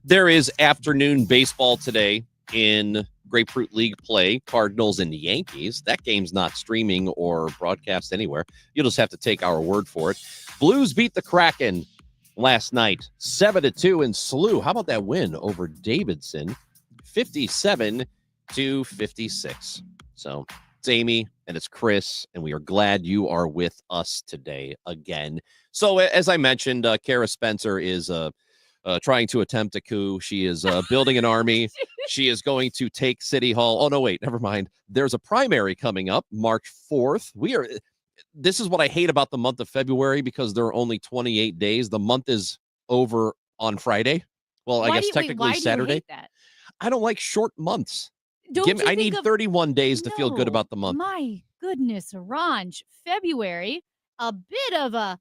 There is afternoon baseball today in Grapefruit League play, Cardinals and Yankees. That game's not streaming or broadcast anywhere. You'll just have to take our word for it. Blues beat the Kraken last night, 7-2 in SLU. How about that win over Davidson? 57-56. So it's Amy and it's Chris, and we are glad you are with us today again. So as I mentioned, Kara Spencer is trying to attempt a coup. She is building an army. She is going to take City Hall. Oh, no, wait, never mind. There's a primary coming up March 4th. This is what I hate about the month of February, because there are only 28 days. The month is over on Friday. Well, I guess technically Saturday. Do you hate that? I don't like short months. I need 31 days to feel good about the month. My goodness, Ranj. February, a bit of a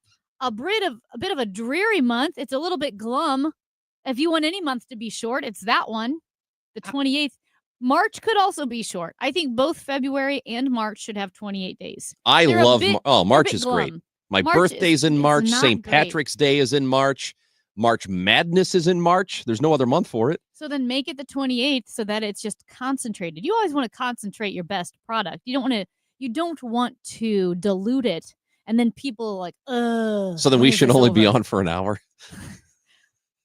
dreary month. It's a little bit glum. If you want any month to be short, it's that one, the 28th. March could also be short. I think both February and March should have 28 days. March is great. My birthday's in March. St. Patrick's Day is in March. March Madness is in March. There's no other month for it. So then make it the 28th so that it's just concentrated. You always want to concentrate your best product. You don't want to dilute it. And then people are like, so then we should only be on for an hour. Is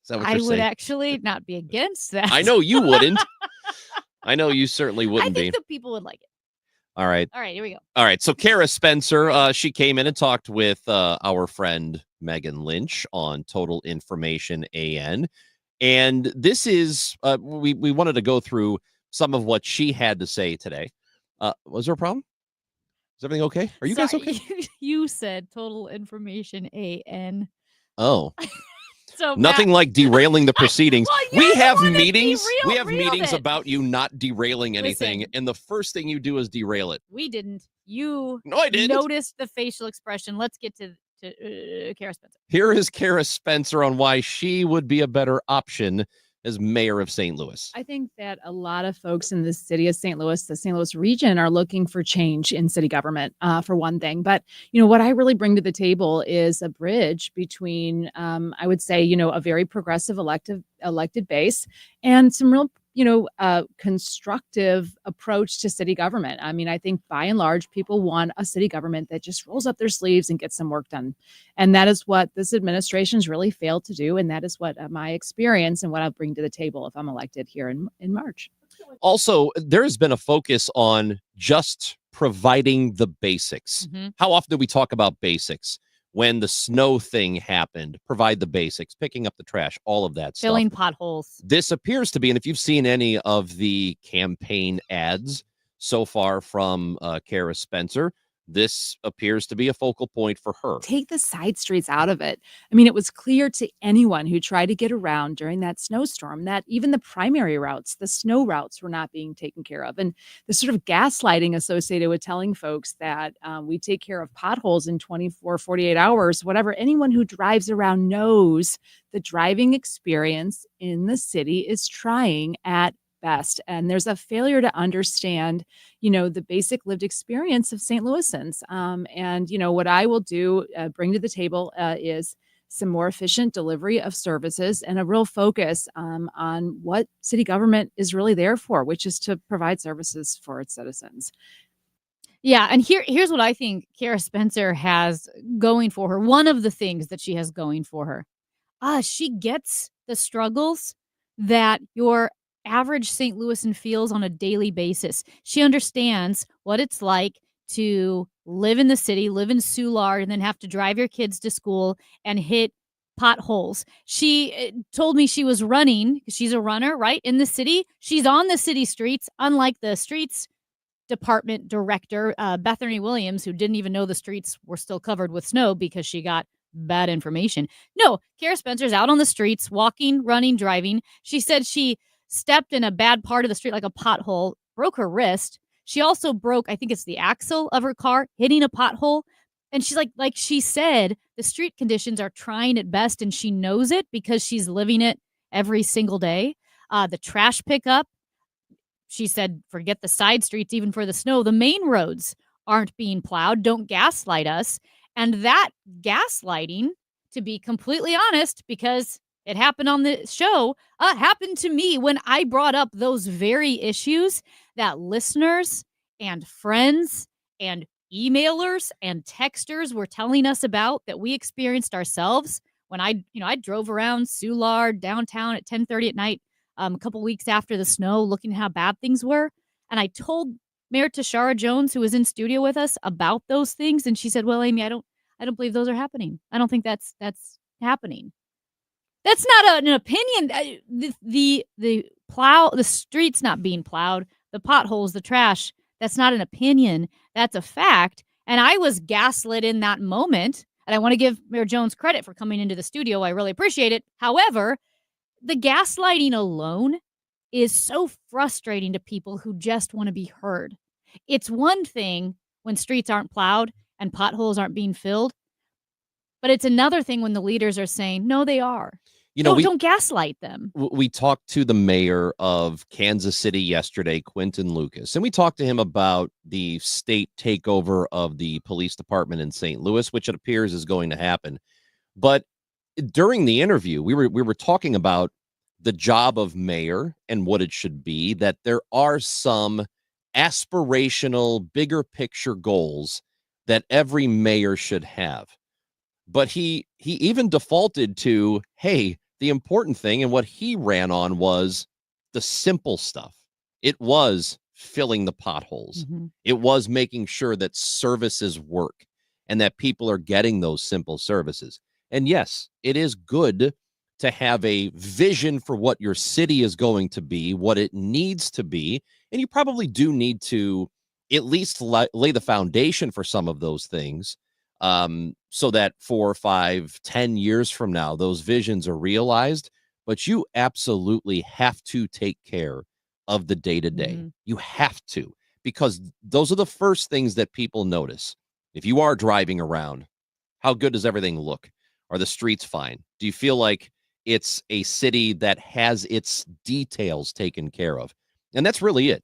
that what you're saying? I would actually not be against that. I know you wouldn't. I know you certainly wouldn't be. I think the people would like it. All right, here we go. All right, so Kara Spencer, she came in and talked with our friend Megan Lynch on Total Information AN. And this is, we wanted to go through some of what she had to say today. Was there a problem? Is everything okay? Are you guys okay? You said Total Information AN. Oh. So nothing like derailing the proceedings. We have meetings. We have meetings about you not derailing anything. And the first thing you do is derail it. We didn't. You I didn't. Noticed the facial expression. Let's get to Kara Spencer. Here is Kara Spencer on why she would be a better option as mayor of St. Louis. I think that a lot of folks in the city of St. Louis, the St. Louis region, are looking for change in city government, for one thing. But, what I really bring to the table is a bridge between, I would say, a very progressive elected base and some real constructive approach to city government. I mean, I think by and large, people want a city government that just rolls up their sleeves and gets some work done. And that is what this administration's really failed to do. And that is what my experience and what I'll bring to the table if I'm elected here in March. Also, there has been a focus on just providing the basics. Mm-hmm. How often do we talk about basics? When the snow thing happened, provide the basics, picking up the trash, all of that Filling stuff. Potholes. This appears to be, and if you've seen any of the campaign ads so far from Kara Spencer, this appears to be a focal point for her. Take the side streets out of it. I mean, it was clear to anyone who tried to get around during that snowstorm that even the primary routes, the snow routes, were not being taken care of. And the sort of gaslighting associated with telling folks that we take care of potholes in 24, 48 hours, whatever. Anyone who drives around knows the driving experience in the city is trying at best. And there's a failure to understand, the basic lived experience of St. Louisans. And what I will do, bring to the table is some more efficient delivery of services and a real focus on what city government is really there for, which is to provide services for its citizens. Yeah, and here's what I think Kara Spencer has going for her. One of the things that she has going for her, she gets the struggles that your average St. Louisan feels on a daily basis. She understands what it's like to live in the city, live in Soulard, and then have to drive your kids to school and hit potholes. She told me she was running. She's a runner, right? In the city. She's on the city streets, unlike the streets department director, Bethany Williams, who didn't even know the streets were still covered with snow because she got bad information. No, Kara Spencer's out on the streets, walking, running, driving. She said she stepped in a bad part of the street, like a pothole, broke her wrist. She also broke, I think it's the axle of her car, hitting a pothole. And she's like she said, the street conditions are trying at best, and she knows it because she's living it every single day. The trash pickup, she said, forget the side streets, even for the snow. The main roads aren't being plowed. Don't gaslight us. And that gaslighting, to be completely honest, because it happened on the show, happened to me when I brought up those very issues that listeners and friends and emailers and texters were telling us about that we experienced ourselves when I drove around Soulard downtown at 10:30 at night a couple weeks after the snow looking at how bad things were. And I told Mayor Tashara Jones, who was in studio with us, about those things. And she said, well, Amy, I don't believe those are happening. I don't think that's happening. That's not an opinion. The streets not being plowed, the potholes, the trash, that's not an opinion. That's a fact. And I was gaslit in that moment. And I want to give Mayor Jones credit for coming into the studio. I really appreciate it. However, the gaslighting alone is so frustrating to people who just want to be heard. It's one thing when streets aren't plowed and potholes aren't being filled, but it's another thing when the leaders are saying, no, they are. Don't gaslight them. We talked to the mayor of Kansas City yesterday, Quentin Lucas, and we talked to him about the state takeover of the police department in St. Louis, which it appears is going to happen. But during the interview, we were talking about the job of mayor and what it should be, that there are some aspirational, bigger picture goals that every mayor should have. But he even defaulted to, hey, the important thing, and what he ran on was the simple stuff. It was filling the potholes. Mm-hmm. It was making sure that services work and that people are getting those simple services. And yes, it is good to have a vision for what your city is going to be, what it needs to be. And you probably do need to at least lay the foundation for some of those things, so that 4, 5, 10 years from now, those visions are realized. But you absolutely have to take care of the day-to-day. Mm-hmm. You have to, because those are the first things that people notice. If you are driving around, how good does everything look? Are the streets fine? Do you feel like it's a city that has its details taken care of? And that's really it.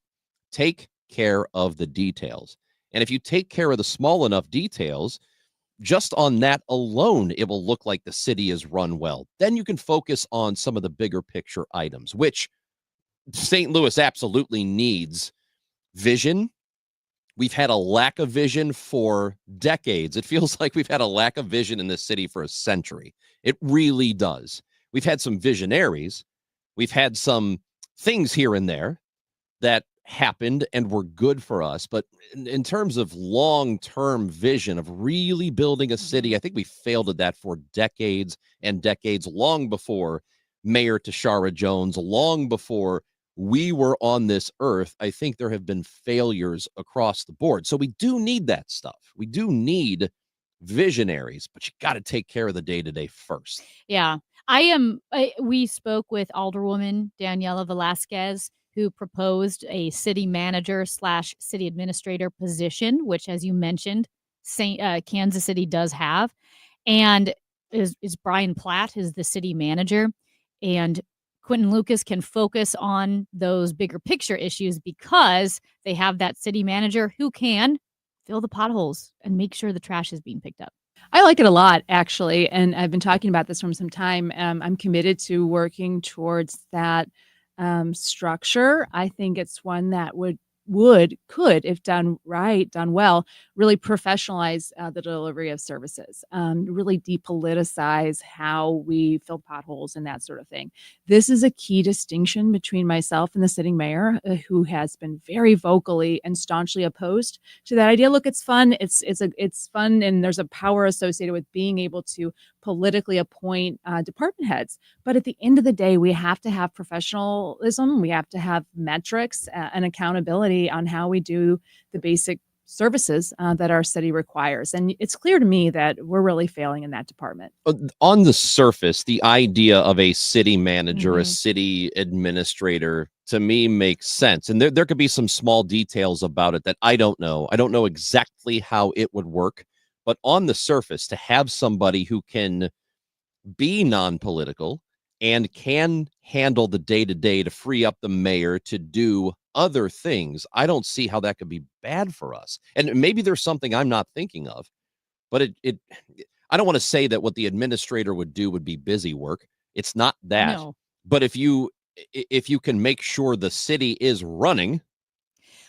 Take care of the details. And if you take care of the small enough details, just on that alone, it will look like the city is run well. Then you can focus on some of the bigger picture items, which St. Louis absolutely needs vision. We've had a lack of vision for decades. It feels like we've had a lack of vision in this city for a century. It really does. We've had some visionaries. We've had some things here and there that happened and were good for us. But in terms of long-term vision of really building a city, I think we failed at that for decades and decades, long before Mayor Tashara Jones, long before we were on this earth. I think there have been failures across the board. So we do need that stuff. We do need visionaries, but you got to take care of the day-to-day first. Yeah. We spoke with Alderwoman Daniela Velasquez, who proposed a city manager / city administrator position, which, as you mentioned, Kansas City does have. And is Brian Platt is the city manager. And Quentin Lucas can focus on those bigger picture issues because they have that city manager who can fill the potholes and make sure the trash is being picked up. I like it a lot, actually. And I've been talking about this for some time. I'm committed to working towards that structure. I think it's one that could, if done right, done well, really professionalize the delivery of services, really depoliticize how we fill potholes and that sort of thing. This is a key distinction between myself and the sitting mayor, who has been very vocally and staunchly opposed to that idea. Look, it's fun. It's fun, and there's a power associated with being able to politically appoint department heads. But at the end of the day, we have to have professionalism. We have to have metrics and accountability on how we do the basic services that our city requires. And it's clear to me that we're really failing in that department. On the surface, the idea of a city manager, a city administrator, to me makes sense. And there could be some small details about it that I don't know. I don't know exactly how it would work. But on the surface, to have somebody who can be non-political and can handle the day-to-day to free up the mayor to do other things, I don't see how that could be bad for us. And maybe there's something I'm not thinking of, but I don't want to say that what the administrator would do would be busy work. It's not that. No. But if you can make sure the city is running,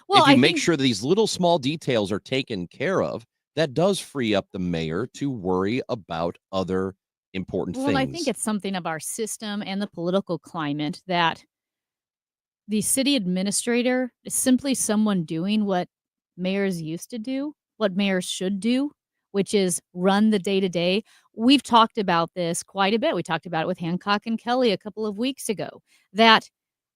Well, if you I make think sure that these little small details are taken care of, that does free up the mayor to worry about other important well, things. I think it's something of our system and the political climate that the city administrator is simply someone doing what mayors used to do, what mayors should do, which is run the day to day. We've talked about this quite a bit. We talked about it with Hancock and Kelly a couple of weeks ago, that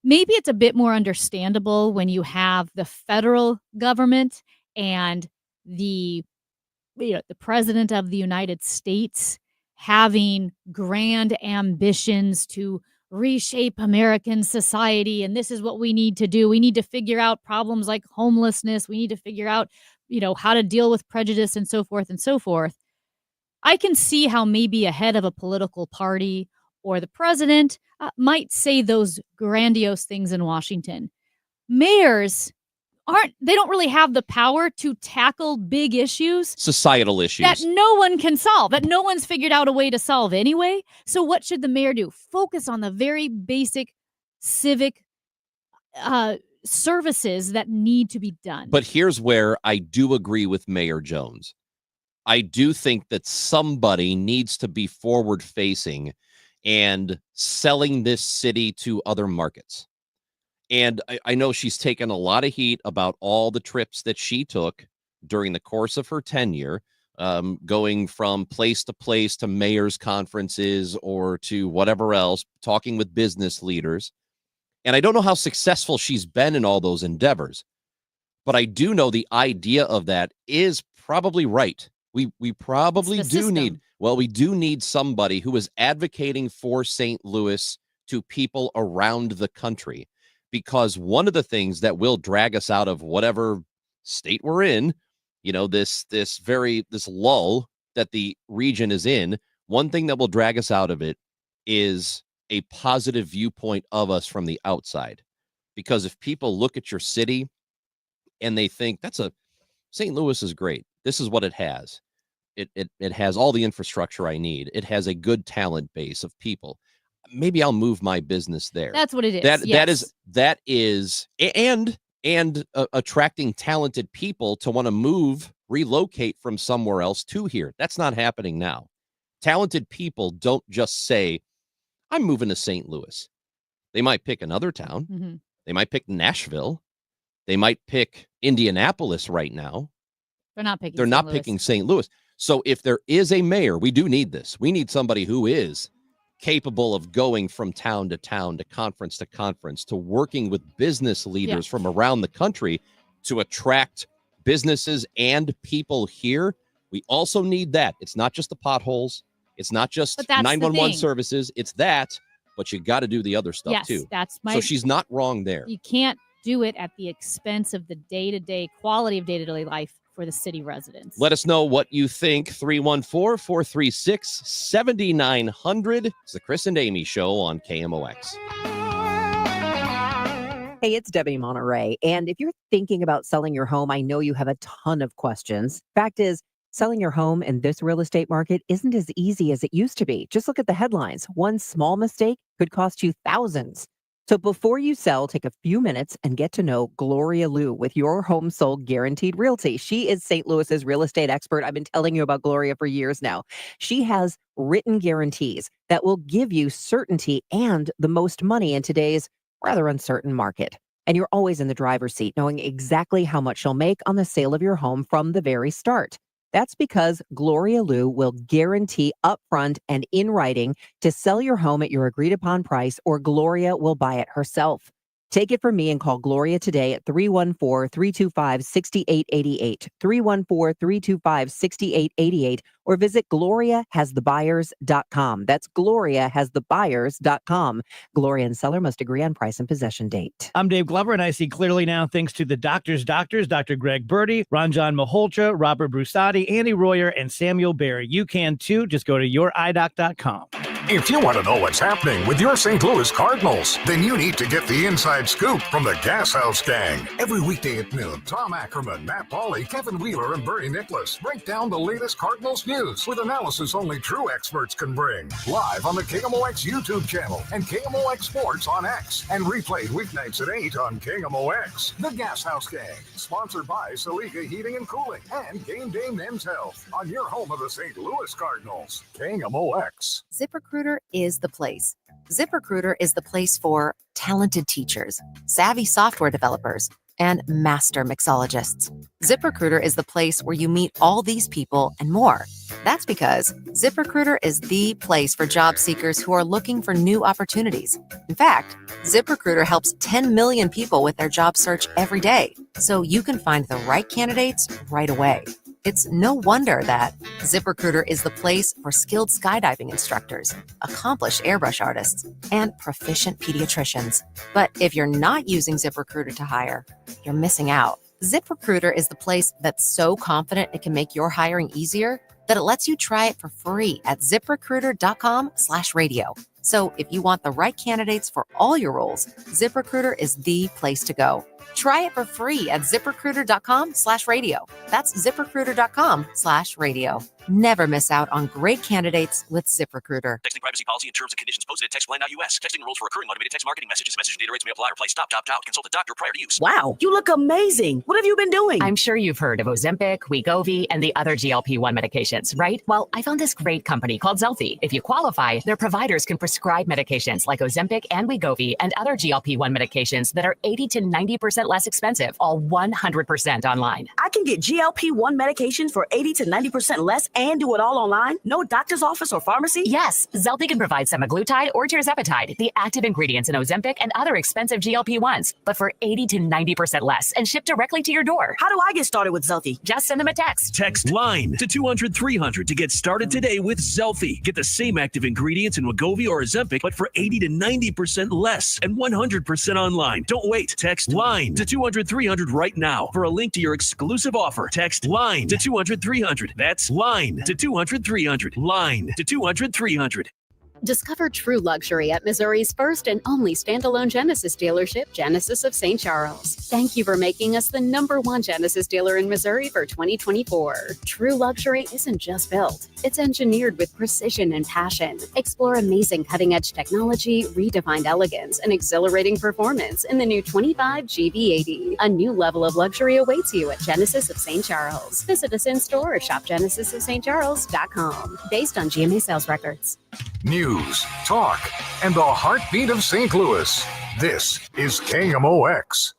maybe it's a bit more understandable when you have the federal government and the the president of the United States having grand ambitions to reshape American society. And this is what we need to do. We need to figure out problems like homelessness. We need to figure out, how to deal with prejudice and so forth and so forth. I can see how maybe a head of a political party or the president might say those grandiose things in Washington. Mayors they don't really have the power to tackle big issues, societal issues that no one can solve, that no one's figured out a way to solve anyway. So what should the mayor do? Focus on the very basic civic services that need to be done. But here's where I do agree with Mayor Jones. I do think that somebody needs to be forward facing and selling this city to other markets. And I know she's taken a lot of heat about all the trips that she took during the course of her tenure, going from place to mayors' conferences or to whatever else, talking with business leaders. And I don't know how successful she's been in all those endeavors, but I do know the idea of that is probably right. We probably do need somebody who is advocating for St. Louis to people around the country. Because one of the things that will drag us out of whatever state we're in, this lull that the region is in, one thing that will drag us out of it is a positive viewpoint of us from the outside. Because if people look at your city and they think St. Louis is great. This is what it has. It has all the infrastructure I need. It has a good talent base of people. Maybe I'll move my business there. That's what it is. That is, and attracting talented people to want to relocate from somewhere else to here. That's not happening now. Talented people don't just say, I'm moving to St. Louis. They might pick another town. Mm-hmm. They might pick Nashville. They might pick Indianapolis right now. They're not picking They're St. not Louis. picking St. Louis. So if there is a mayor, we do need this. We need somebody who is capable of going from town to conference to working with business leaders from around the country to attract businesses and people here. We also need that. It's not just the potholes. It's not just 911 services. It's that, but you got to do the other stuff too. So she's not wrong there. You can't do it at the expense of the day-to-day quality of day-to-day life for the city residents. Let us know what you think. 314-436-7900. It's the Chris and Amy Show on KMOX. Hey, it's Debbie Monterey. And if you're thinking about selling your home, I know you have a ton of questions. Fact is, selling your home in this real estate market isn't as easy as it used to be. Just look at the headlines. One small mistake could cost you thousands. So before you sell, take a few minutes and get to know Gloria Liu with Your Home Sold Guaranteed Realty. She is St. Louis's real estate expert. I've been telling you about Gloria for years now. She has written guarantees that will give you certainty and the most money in today's rather uncertain market. And you're always in the driver's seat, knowing exactly how much you'll make on the sale of your home from the very start. That's because Gloria Liu will guarantee upfront and in writing to sell your home at your agreed upon price, or Gloria will buy it herself. Take it from me and call Gloria today at 314-325-6888, 314-325-6888, or visit GloriaHasTheBuyers.com. That's GloriaHasTheBuyers.com. Gloria and seller must agree on price and possession date. I'm Dave Glover, and I see clearly now thanks to the doctors, Dr. Greg Birdie, Ranjan Malhotra, Robert Brusati, Andy Royer, and Samuel Barry. You can too. Just go to youridoc.com. If you want to know what's happening with your St. Louis Cardinals, then you need to get the inside scoop from the Gas House Gang. Every weekday at noon, Tom Ackerman, Matt Pauley, Kevin Wheeler, and Bernie Nicholas break down the latest Cardinals news with analysis only true experts can bring. Live on the KMOX YouTube channel and KMOX Sports on X, and replayed weeknights at 8 on KMOX. The Gas House Gang, sponsored by Saliga Heating and Cooling and Game Day Men's Health on your home of the St. Louis Cardinals, KMOX. ZipRecruiter is the place. ZipRecruiter is the place for talented teachers, savvy software developers, and master mixologists. ZipRecruiter is the place where you meet all these people and more. That's because ZipRecruiter is the place for job seekers who are looking for new opportunities. In fact, ZipRecruiter helps 10 million people with their job search every day, so you can find the right candidates right away. It's no wonder that ZipRecruiter is the place for skilled skydiving instructors, accomplished airbrush artists, and proficient pediatricians. But if you're not using ZipRecruiter to hire, you're missing out. ZipRecruiter is the place that's so confident it can make your hiring easier that it lets you try it for free at ZipRecruiter.com/radio. So if you want the right candidates for all your roles, ZipRecruiter is the place to go. Try it for free at ZipRecruiter.com/radio. That's ZipRecruiter.com/radio. Never miss out on great candidates with ZipRecruiter. Texting privacy policy and terms and conditions posted at textline.us. Texting rules for recurring automated text marketing messages. Message data rates may apply. Reply stop, opt out. Consult a doctor prior to use. Wow, you look amazing. What have you been doing? I'm sure you've heard of Ozempic, Wegovy, and the other GLP-1 medications, right? Well, I found this great company called Zelfie. If you qualify, their providers can prescribe medications like Ozempic and Wegovy and other GLP-1 medications that are 80 to 90% less expensive, all 100% online. I can get GLP-1 medications for 80 to 90% less and do it all online? No doctor's office or pharmacy? Yes, Zelfie can provide semaglutide or tirzepatide, the active ingredients in Ozempic and other expensive GLP-1s, but for 80 to 90% less and shipped directly to your door. How do I get started with Zelfie? Just send them a text. Text LINE to 200-300 to get started today with Zelfie. Get the same active ingredients in Wegovy or Ozempic, but for 80 to 90% less and 100% online. Don't wait. Text LINE to 200-300 right now for a link to your exclusive offer. Text LINE to 200-300. That's LINE to 200-300. LINE to 200-300. Discover true luxury at Missouri's first and only standalone Genesis dealership, Genesis of St. Charles. Thank you for making us the #1 Genesis dealer in Missouri for 2024. True luxury isn't just built, it's engineered with precision and passion. Explore amazing cutting-edge technology, redefined elegance, and exhilarating performance in the new 25 GV80. A new level of luxury awaits you at Genesis of St. Charles. Visit us in-store or shop genesisofstcharles.com. Based on GMA sales records. News, talk, and the heartbeat of St. Louis. This is KMOX.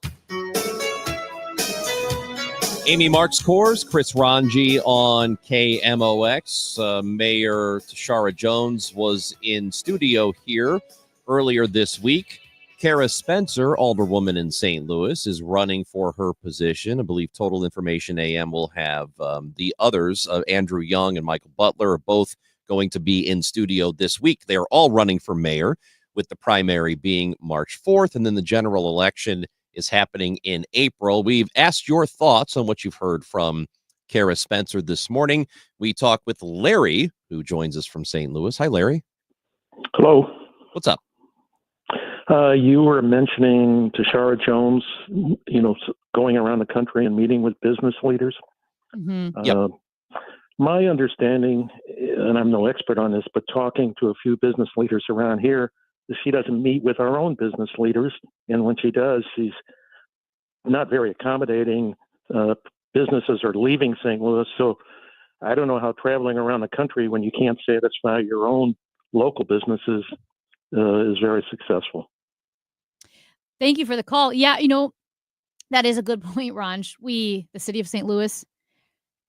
Amy Marks Kors, Chris Ranji on KMOX. Mayor Tashara Jones was in studio here earlier this week. Kara Spencer, alderwoman in St. Louis, is running for her position. I believe Total Information AM will have the others, Andrew Young and Michael Butler, are both going to be in studio this week. They are all running for mayor, with the primary being March 4th, and then the general election is happening in April. We've asked your thoughts on what you've heard from Kara Spencer this morning. We talk with Larry, who joins us from St. Louis. Hi, Larry. Hello. What's up? You were mentioning Tashara Jones, going around the country and meeting with business leaders. Mm-hmm. Yep. My understanding, and I'm no expert on this, but talking to a few business leaders around here, is she doesn't meet with our own business leaders. And when she does, she's not very accommodating. Businesses are leaving St. Louis. So I don't know how traveling around the country when you can't satisfy your own local businesses is very successful. Thank you for the call. Yeah, that is a good point, Ranj. The city of St. Louis,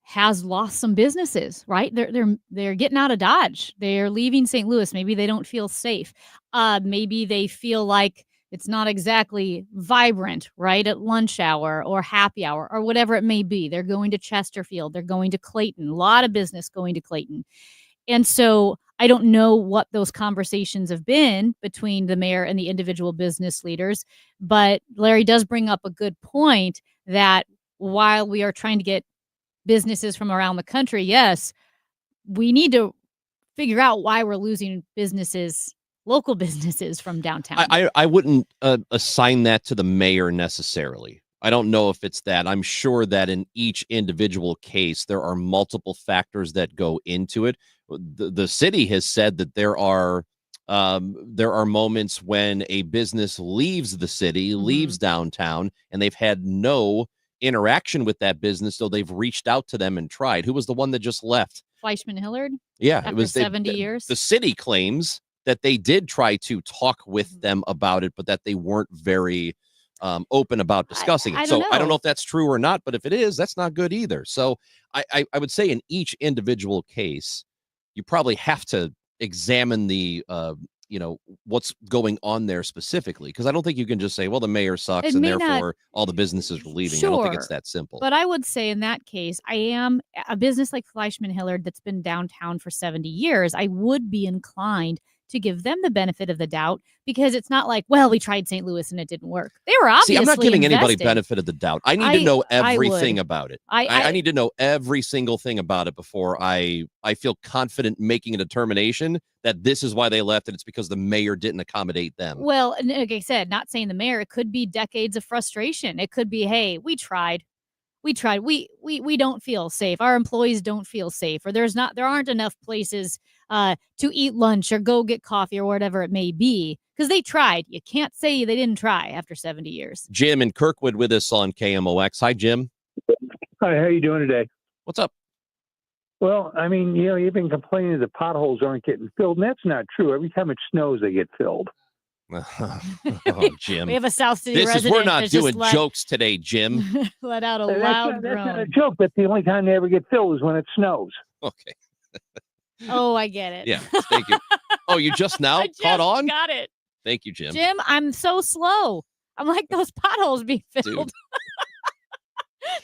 has lost some businesses, right? They're getting out of Dodge. They're leaving St. Louis. Maybe they don't feel safe. Maybe they feel like it's not exactly vibrant, right? At lunch hour or happy hour or whatever it may be. They're going to Chesterfield. They're going to Clayton. A lot of business going to Clayton. And so I don't know what those conversations have been between the mayor and the individual business leaders. But Larry does bring up a good point that while we are trying to get businesses from around the country, yes, we need to figure out why we're losing businesses, local businesses from downtown. I wouldn't assign that to the mayor necessarily. I don't know if it's that. I'm sure that in each individual case, there are multiple factors that go into it. The city has said that there are moments when a business leaves the city, leaves downtown, and they've had no interaction with that business, so they've reached out to them and tried. Who was the one that just left? Fleischman Hillard? Yeah, After it was 70 years. The city claims that they did try to talk with them about it, but that they weren't very open about discussing it. So I don't know if that's true or not, but if it is, that's not good either. So I would say in each individual case, you probably have to examine the what's going on there specifically, because I don't think you can just say, well, the mayor sucks and therefore all the businesses are leaving. I don't think it's that simple. But I would say in that case, I am a business like Fleischman Hillard that's been downtown for 70 years. I would be inclined to give them the benefit of the doubt, because it's not like, well, we tried St. Louis and it didn't work. They were obviously I'm not giving anybody invested. benefit of the doubt. I need to know everything about it. I need to know every single thing about it before I feel confident making a determination that this is why they left, and it's because the mayor didn't accommodate them. Well, and like I said, not saying the mayor, it could be decades of frustration. It could be, hey, we tried. We don't feel safe. Our employees don't feel safe, or there aren't enough places to eat lunch or go get coffee or whatever it may be, because they tried. You can't say they didn't try after 70 years. Jim in Kirkwood with us on KMOX. Hi, Jim. Hi, how you doing today? What's up? Well, I mean, you've been complaining the potholes aren't getting filled, and that's not true. Every time it snows, they get filled. Oh, Jim. We have a South City resident. We're not doing jokes today, Jim. Let out a loud groan. That's not a joke, but the only time they ever get filled is when it snows. Okay. Oh, I get it. Yeah, thank you. Oh, you just now caught on? Got it. Thank you, Jim. Jim, I'm so slow. I'm like those potholes being filled.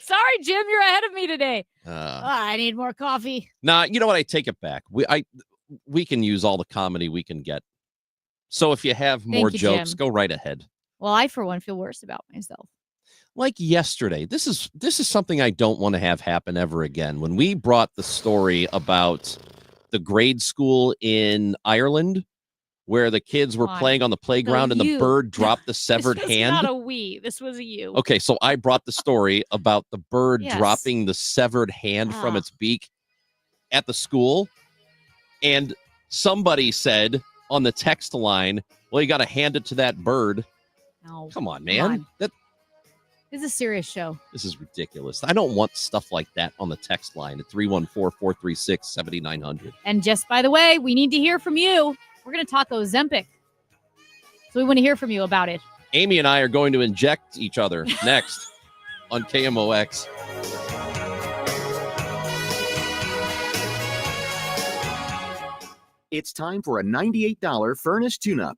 Sorry, Jim, you're ahead of me today. I need more coffee. Nah, you know what? I take it back. We can use all the comedy we can get. So if you have more jokes, go right ahead. Well, I, for one, feel worse about myself. Like yesterday, this is something I don't want to have happen ever again. When we brought the story about the grade school in Ireland, where the kids were playing on the playground and the bird dropped the severed this hand. Not a we. This was a you. Okay, so I brought the story about the bird dropping the severed hand from its beak at the school, and somebody said on the text line, well, you got to hand it to that bird. No. Come on, man. This is a serious show. This is ridiculous. I don't want stuff like that on the text line at 314-436-7900. And just by the way, we need to hear from you. We're going to talk Ozempic. So we want to hear from you about it. Amy and I are going to inject each other next on KMOX. It's time for a $98 furnace tune-up.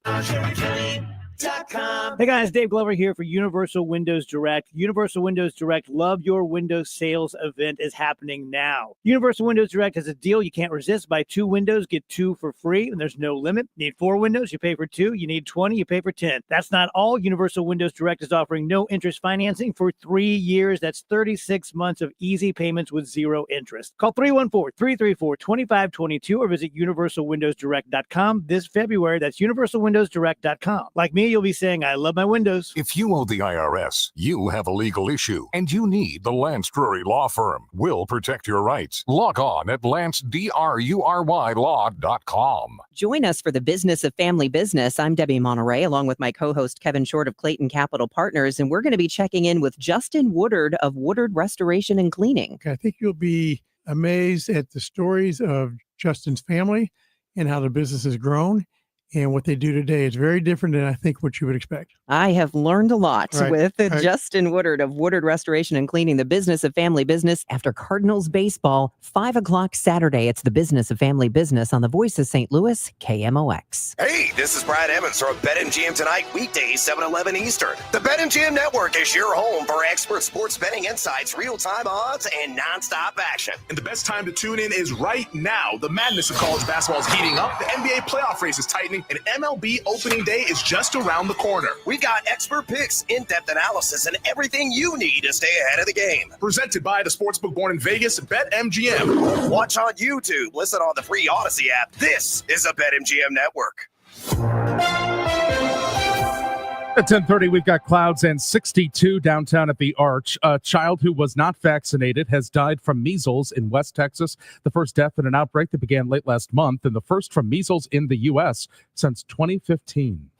Hey guys, Dave Glover here for Universal Windows Direct. Universal Windows Direct Love Your Windows sales event is happening now. Universal Windows Direct has a deal you can't resist. Buy 2 windows, get 2 for free, and there's no limit. Need 4 windows, you pay for 2. You need 20, you pay for 10. That's not all. Universal Windows Direct is offering no interest financing for 3 years. That's 36 months of easy payments with 0 interest. Call 314-334-2522 or visit universalwindowsdirect.com this February. That's universalwindowsdirect.com. Like me, you'll be saying, I love my windows. If you owe the IRS, you have a legal issue, and you need the Lance Drury Law Firm. We'll protect your rights. Log on at lancedrurylaw.com. Join us for the Business of Family Business. I'm Debbie Monterey, along with my co-host Kevin Short of Clayton Capital Partners, and we're going to be checking in with Justin Woodard of Woodard Restoration and Cleaning. I think you'll be amazed at the stories of Justin's family and how the business has grown. And what they do today is very different than I think what you would expect. I have learned a lot with Right. Justin Woodard of Woodard Restoration and Cleaning, the Business of Family Business. After Cardinals baseball, 5 o'clock Saturday. It's the Business of Family Business on the Voice of St. Louis, KMOX. Hey, this is Brad Evans from BetMGM Tonight, weekdays 7-11 Eastern. The BetMGM Network is your home for expert sports betting insights, real-time odds, and nonstop action. And the best time to tune in is right now. The madness of college basketball is heating up. The NBA playoff race is tightening, Day, and MLB opening day is just around the corner. We've got expert picks, in-depth analysis, and everything you need to stay ahead of the game. Presented by the sportsbook born in Vegas, BetMGM. Watch on YouTube, listen on the free Odyssey app. This is a BetMGM network. At 10:30, we've got clouds and 62 downtown at the Arch. A child who was not vaccinated has died from measles in West Texas. The first death in an outbreak that began late last month, and the first from measles in the U.S. since 2015.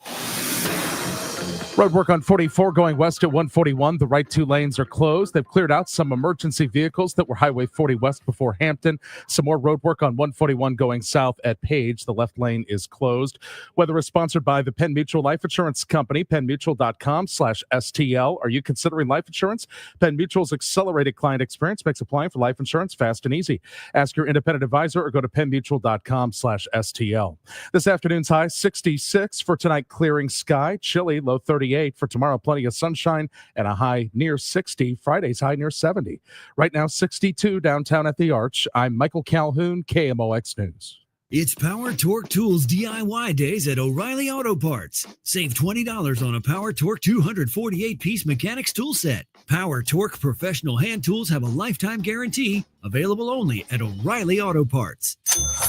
Road work on 44 going west at 141. The right two lanes are closed. They've cleared out some emergency vehicles that were Highway 40 west before Hampton. Some more road work on 141 going south at Page. The left lane is closed. Weather is sponsored by the Penn Mutual Life Insurance Company, PennMutual.com/STL. Are you considering life insurance? Penn Mutual's accelerated client experience makes applying for life insurance fast and easy. Ask your independent advisor or go to PennMutual.com/STL. This afternoon's high 66 for tonight, clearing sky, chilly, low 38 for tomorrow, plenty of sunshine and a high near 60. Friday's high near 70. Right now, 62 downtown at the Arch. I'm Michael Calhoun, KMOX News. It's Power Torque Tools DIY days at O'Reilly Auto Parts. Save $20 on a Power Torque 248-piece mechanics tool set. Power Torque professional hand tools have a lifetime guarantee. Available only at O'Reilly Auto Parts.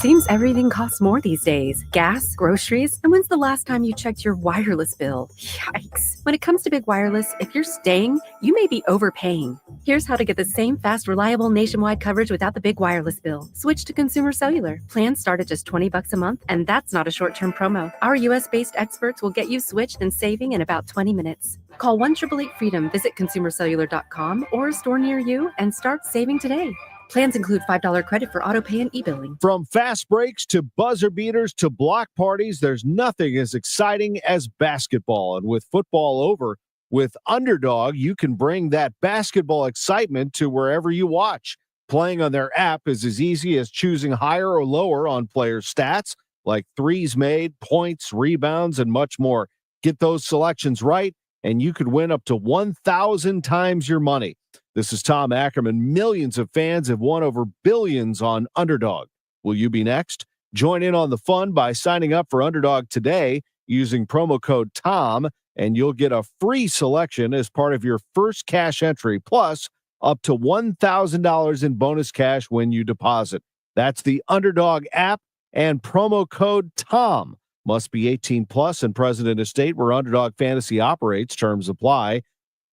Seems everything costs more these days. Gas, groceries, and when's the last time you checked your wireless bill? Yikes. When it comes to big wireless, if you're staying, you may be overpaying. Here's how to get the same fast, reliable nationwide coverage without the big wireless bill. Switch to Consumer Cellular. Plans start at just $20 a month, and that's not a short-term promo. Our US-based experts will get you switched and saving in about 20 minutes. Call 1-888-FREEDOM, visit consumercellular.com or a store near you, and start saving today. Plans include $5 credit for auto pay and e-billing. From fast breaks to buzzer beaters to block parties, there's nothing as exciting as basketball. And with football over, with Underdog, you can bring that basketball excitement to wherever you watch. Playing on their app is as easy as choosing higher or lower on players' stats, like threes made, points, rebounds, and much more. Get those selections right, and you could win up to 1,000 times your money. This is Tom Ackerman. Millions of fans have won over billions on Underdog. Will you be next? Join in on the fun by signing up for Underdog today using promo code TOM, and you'll get a free selection as part of your first cash entry, plus up to $1,000 in bonus cash when you deposit. That's the Underdog app and promo code TOM. Must be 18 plus and present in a state where Underdog Fantasy operates. Terms apply.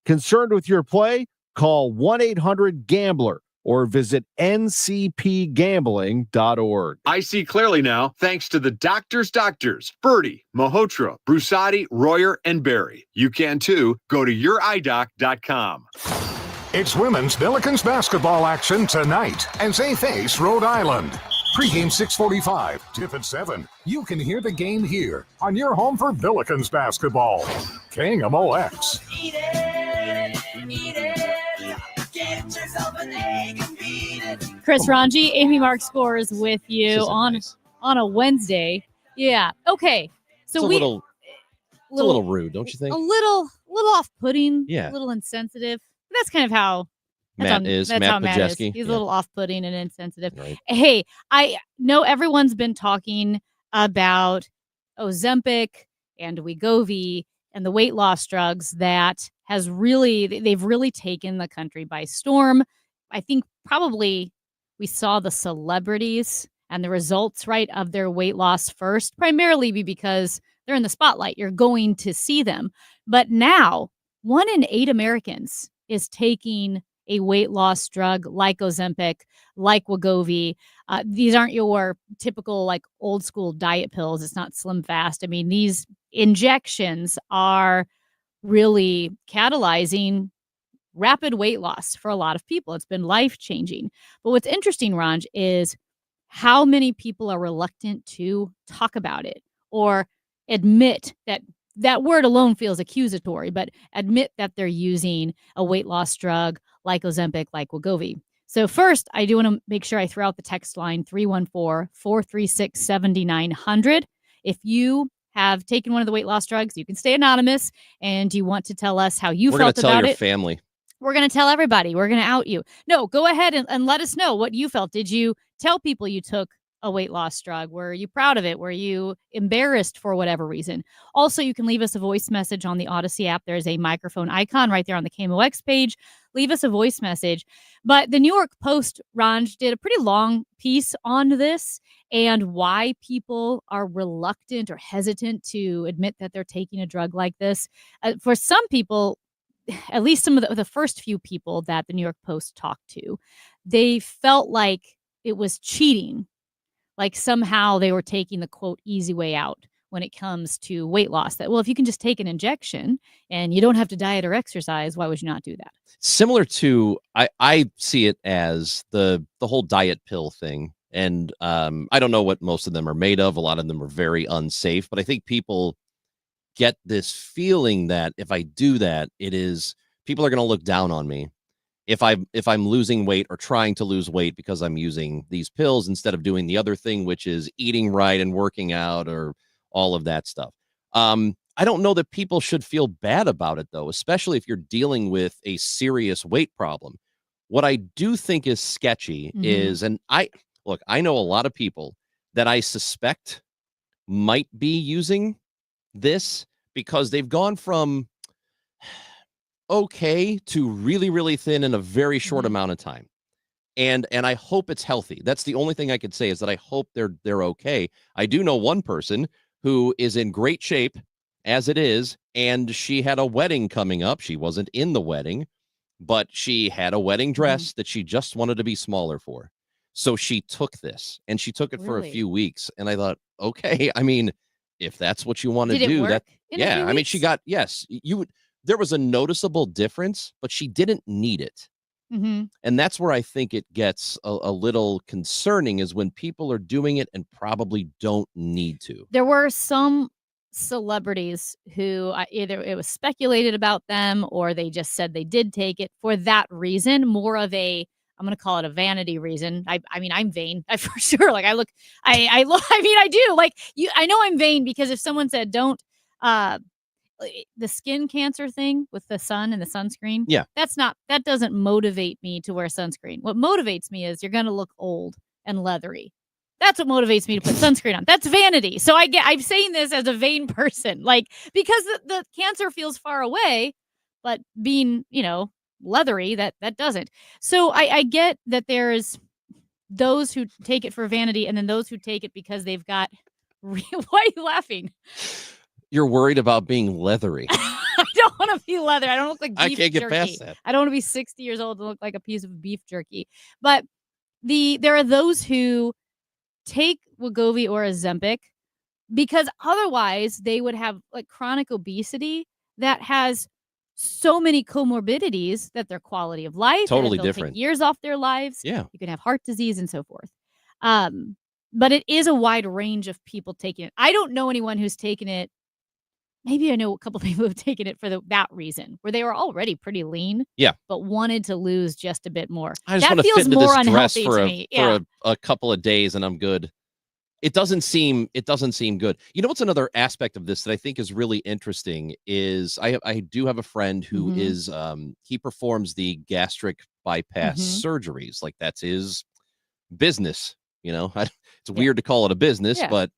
Concerned with your play? Call 1-800-GAMBLER or visit ncpgambling.org. I see clearly now, thanks to the doctors, Birdie, Malhotra, Brusati, Royer, and Barry. You can too. Go to youridoc.com. It's women's Billikens basketball action tonight as they face Rhode Island. Pre-game 6:45, tip at 7. You can hear the game here on your home for Billikens basketball. KMOX. Eat it, eat it. Get yourself an egg and beat it. Chris Ranji, Amy Mark Scores with you on nice. on a Wednesday. Yeah. Okay. So It's a little rude, don't you think? A little off-putting. Yeah. A little insensitive. That's kind of how Matt is. That's Matt how Matt is. Majeski. He's Yeah. a little off-putting and insensitive. Right. Hey, I know everyone's been talking about Ozempic and Wegovy and the weight loss drugs they've really taken the country by storm. I think probably we saw the celebrities and the results, right, of their weight loss first, primarily because they're in the spotlight. You're going to see them. But now 1 in 8 Americans is taking a weight loss drug like Ozempic, like Wegovy. These aren't your typical like old school diet pills. It's not Slim Fast. I mean, these injections are really catalyzing rapid weight loss for a lot of people. It's been life-changing. But what's interesting, Ranj, is how many people are reluctant to talk about it or admit that word alone feels accusatory, but admit that they're using a weight loss drug like Ozempic, like Wegovy. So first, I do want to make sure I throw out the text line 314-436-7900. If you have taken one of the weight loss drugs, you can stay anonymous, and you want to tell us how you We're felt gonna tell about your it. family. We're going to tell everybody. We're going to out you. No, go ahead and let us know what you felt. Did you tell people you took a weight loss drug? Were you proud of it? Were you embarrassed for whatever reason? Also, you can leave us a voice message on the Odyssey app. There's a microphone icon right there on the KMOX page. Leave us a voice message. But the New York Post, Ranj, did a pretty long piece on this and why people are reluctant or hesitant to admit that they're taking a drug like this. For some people, at least some of the first few people that the New York Post talked to, they felt like it was cheating. Like somehow they were taking the, quote, easy way out when it comes to weight loss. That, well, if you can just take an injection and you don't have to diet or exercise, why would you not do that? Similar to, I see it as the whole diet pill thing. And I don't know what most of them are made of. A lot of them are very unsafe. But I think people get this feeling that if I do that, people are going to look down on me. If I'm losing weight or trying to lose weight because I'm using these pills instead of doing the other thing, which is eating right and working out or all of that stuff. I don't know that people should feel bad about it, though, especially if you're dealing with a serious weight problem. What I do think is sketchy is, and I know a lot of people that I suspect might be using this because they've gone from okay to really, really thin in a very short amount of time. And I hope it's healthy. That's the only thing I could say is that I hope they're okay. I do know one person who is in great shape as it is, and she had a wedding coming up. She wasn't in the wedding, but she had a wedding dress that she just wanted to be smaller for. So she took this, and she took it for a few weeks. And I thought, okay, I mean, if that's what you want to do, that yeah, I mean, she got, yes, there was a noticeable difference, but she didn't need it. And that's where I think it gets a little concerning, is when people are doing it and probably don't need to. There were some celebrities who either it was speculated about them or they just said they did take it for that reason, more of a, I'm going to call it a vanity reason. I mean, I'm vain for sure. Like I do like you. I know I'm vain because if someone said don't, the skin cancer thing with the sun and the sunscreen. Yeah. That doesn't motivate me to wear sunscreen. What motivates me is you're going to look old and leathery. That's what motivates me to put sunscreen on. That's vanity. So I'm saying this as a vain person, like, because the cancer feels far away, but being, leathery, that doesn't. So I get that there's those who take it for vanity and then those who take it because they've got, why are you laughing? You're worried about being leathery. I don't want to be leather. I don't look like beef I can't get jerky. past that. I don't want to be 60 years old and look like a piece of beef jerky. But there are those who take Wegovy or Ozempic because otherwise they would have like chronic obesity that has so many comorbidities that their quality of life Totally they'll different. take years off their lives. Yeah. You can have heart disease and so forth. But it is a wide range of people taking it. I don't know anyone who's taken it. Maybe I know a couple of people who've taken it for that reason, where they were already pretty lean, Yeah. but wanted to lose just a bit more. I just That want to feels fit into more this dress unhealthy for to a me. Yeah. a couple of days and I'm good. It doesn't seem good. You know what's another aspect of this that I think is really interesting is I do have a friend who is he performs the gastric bypass surgeries. Like that's his business, It's weird to call it a business, Yeah. but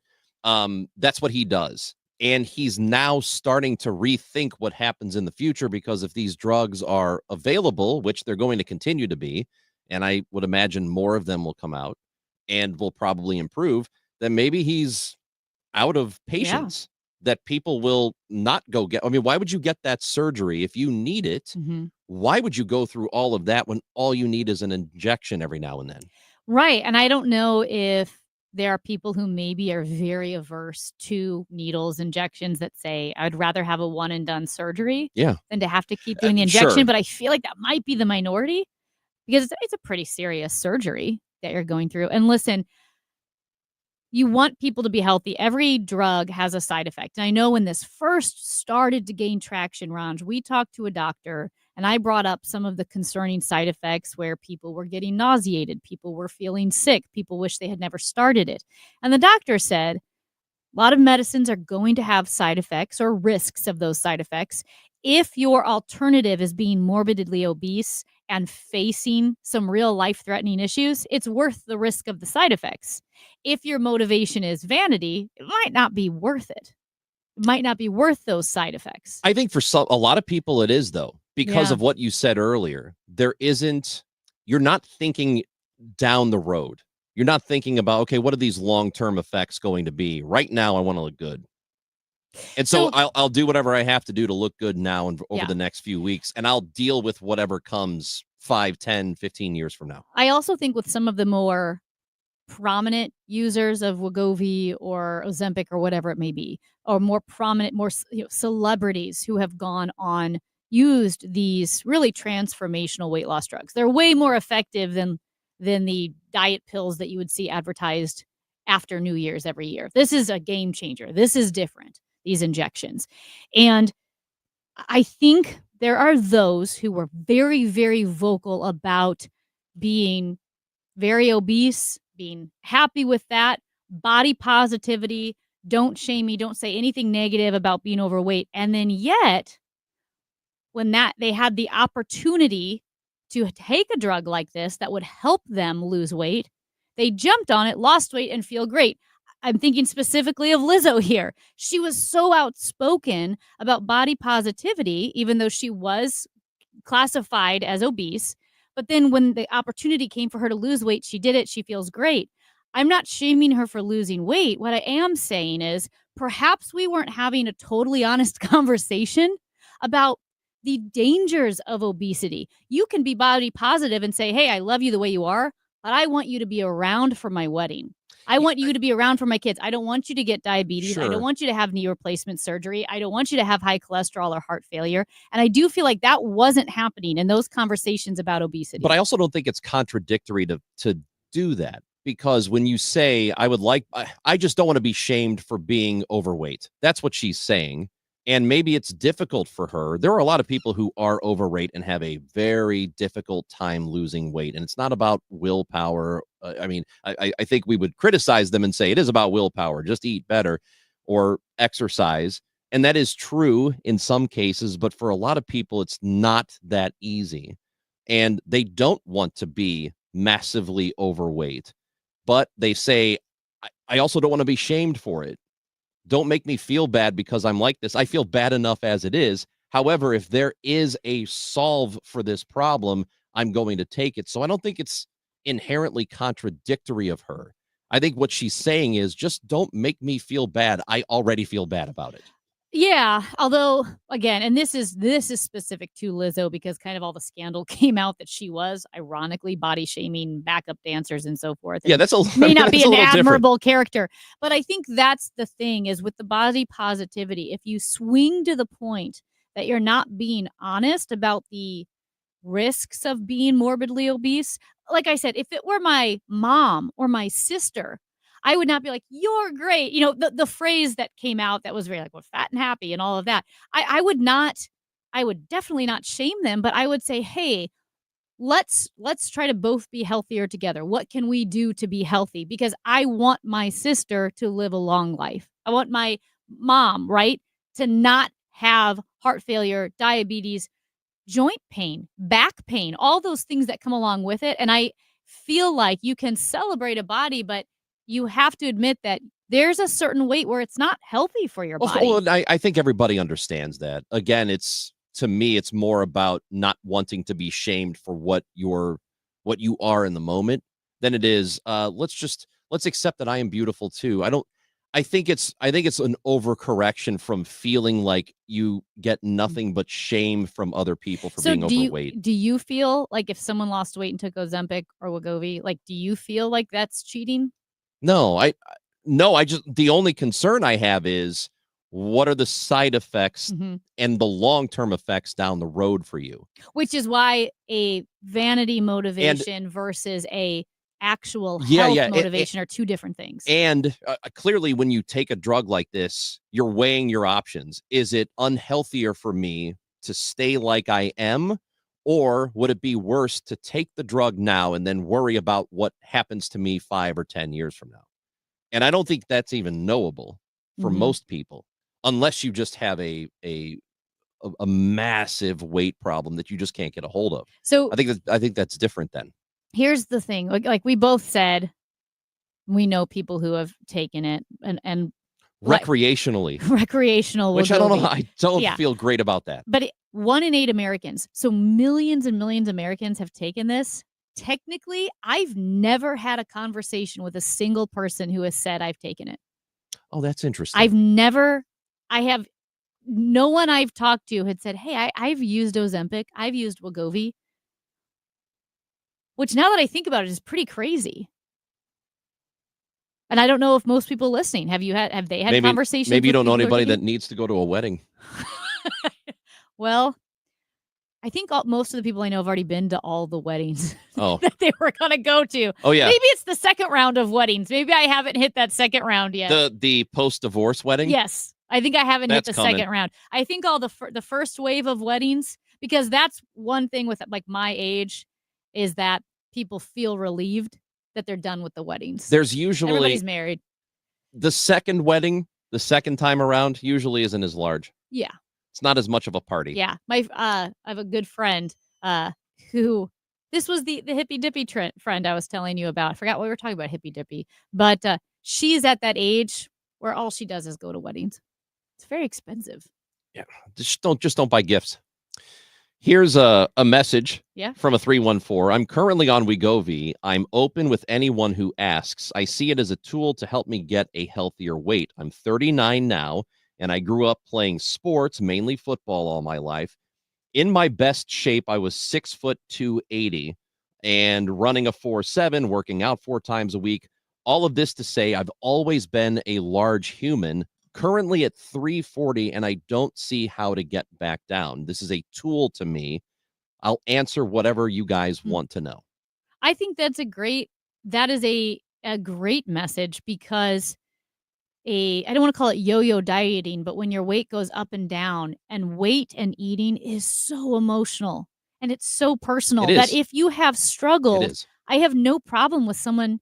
that's what he does. And he's now starting to rethink what happens in the future, because if these drugs are available, which they're going to continue to be, and I would imagine more of them will come out and will probably improve, then maybe he's out of patience, that people will not go get. I mean, why would you get that surgery if you need it? Why would you go through all of that when all you need is an injection every now and then? Right. And I don't know if there are people who maybe are very averse to needles, injections, that say, I'd rather have a one and done surgery than to have to keep doing the injection. Sure. But I feel like that might be the minority because it's a pretty serious surgery that you're going through. And listen, you want people to be healthy. Every drug has a side effect. And I know when this first started to gain traction, Ranj, we talked to a doctor and I brought up some of the concerning side effects where people were getting nauseated, people were feeling sick, people wish they had never started it. And the doctor said, A lot of medicines are going to have side effects or risks of those side effects. If your alternative is being morbidly obese and facing some real life-threatening issues, it's worth the risk of the side effects. If your motivation is vanity, it might not be worth it. It might not be worth those side effects. I think for a lot of people it is, though, because Yeah. of what you said earlier. You're not thinking down the road. You're not thinking about, okay, what are these long-term effects going to be? Right now, I want to look good. And so I'll do whatever I have to do to look good now and over Yeah. the next few weeks, and I'll deal with whatever comes 5, 10, 15 years from now. I also think with some of the more prominent users of Wegovy or Ozempic or whatever it may be, or more prominent, celebrities who have gone on, used these really transformational weight loss drugs. They're way more effective than the diet pills that you would see advertised after New Year's every year. This is a game changer. This is different, these injections. And I think there are those who were very, very vocal about being very obese, being happy with that, body positivity, don't shame me, don't say anything negative about being overweight. And then yet, when they had the opportunity to take a drug like this that would help them lose weight, they jumped on it, lost weight, and feel great. I'm thinking specifically of Lizzo here. She was so outspoken about body positivity, even though she was classified as obese. But then when the opportunity came for her to lose weight, she did it. She feels great. I'm not shaming her for losing weight. What I am saying is perhaps we weren't having a totally honest conversation about the dangers of obesity. You can be body positive and say, hey, I love you the way you are, but I want you to be around for my wedding. I want you to be around for my kids. I don't want you to get diabetes. I Sure. don't want you to have knee replacement surgery. I don't want you to have high cholesterol or heart failure. And I do feel like that wasn't happening in those conversations about obesity. But I also don't think it's contradictory to do that, because when you say I just don't want to be shamed for being overweight. That's what she's saying. And maybe it's difficult for her. There are a lot of people who are overweight and have a very difficult time losing weight. And it's not about willpower. I think we would criticize them and say it is about willpower. Just eat better or exercise. And that is true in some cases. But for a lot of people, it's not that easy. And they don't want to be massively overweight. But they say, I also don't want to be shamed for it. Don't make me feel bad because I'm like this. I feel bad enough as it is. However, if there is a solve for this problem, I'm going to take it. So I don't think it's inherently contradictory of her. I think what she's saying is just don't make me feel bad. I already feel bad about it. Yeah, although again, and this is specific to Lizzo because kind of all the scandal came out that she was ironically body shaming backup dancers and so forth. Yeah, and that's a may not be that's a an little different. admirable character, but I think that's the thing is with the body positivity. If you swing to the point that you're not being honest about the risks of being morbidly obese, like I said, if it were my mom or my sister, I would not be like, you're great. You know, the phrase that came out that was very like, well, fat and happy and all of that. I would definitely not shame them, but I would say, hey, let's try to both be healthier together. What can we do to be healthy? Because I want my sister to live a long life. I want my mom, right, to not have heart failure, diabetes, joint pain, back pain, all those things that come along with it. And I feel like you can celebrate a body, but you have to admit that there's a certain weight where it's not healthy for your body. Well, I think everybody understands that. Again, to me, it's more about not wanting to be shamed for what you are in the moment than it is. Let's accept that I am beautiful too. I think it's an overcorrection from feeling like you get nothing but shame from other people for being overweight. Do you feel like if someone lost weight and took Ozempic or Wegovy, like, do you feel like that's cheating? No, the only concern I have is what are the side effects Mhm. and the long-term effects down the road for you? Which is why a vanity motivation versus a actual Yeah, health yeah, motivation are two different things. And clearly, when you take a drug like this, you're weighing your options. Is it unhealthier for me to stay like I am? Or would it be worse to take the drug now and then worry about what happens to me 5 or 10 years from now? And I don't think that's even knowable. for Mhm. most people, unless you just have a massive weight problem that you just can't get a hold of. So I think that's different then. here's the thing. Like we both said, we know people who have taken it and Recreationally, recreational. which I don't know. Wegovy. I don't Yeah. feel great about that. But 1 in 8 Americans. So millions and millions of Americans have taken this. Technically, I've never had a conversation with a single person who has said I've taken it. Oh, that's interesting. I have no one I've talked to had said, hey, I've used Ozempic. I've used Wegovy. Which now that I think about it is pretty crazy. And I don't know if most people listening, have they had conversations? Maybe you with don't know people who are anybody that taking- needs to go to a wedding. Well, I think most of the people I know have already been to all the weddings Oh, that they were going to go to. Oh, yeah. Maybe it's the second round of weddings. Maybe I haven't hit that second round yet. the post-divorce wedding. Yes. I think I haven't hit That's the coming. second round. I think all the first wave of weddings, because that's one thing with like my age, is that people feel relieved that they're done with the weddings. There's usually Everybody's married. the second wedding, the second time around, usually isn't as large. Yeah. It's not as much of a party. Yeah. I have a good friend who this was the hippy dippy friend I was telling you about. I forgot what we were talking about, hippy dippy. But she's at that age where all she does is go to weddings. It's very expensive. Yeah. Just don't buy gifts. Here's a message Yeah. from a 314. I'm currently on Wegovy. I'm open with anyone who asks. I see it as a tool to help me get a healthier weight. I'm 39 now, and I grew up playing sports, mainly football, all my life. In my best shape, I was 6'2", 280, and running a 4.7, working out 4 times a week. All of this to say, I've always been a large human. Currently at 340, and I don't see how to get back down. This is a tool to me. I'll answer whatever you guys want to know. I think that is a great message because I don't want to call it yo-yo dieting, but when your weight goes up and down, and weight and eating is so emotional and it's so personal It that is. if you have struggled, It is. I have no problem with someone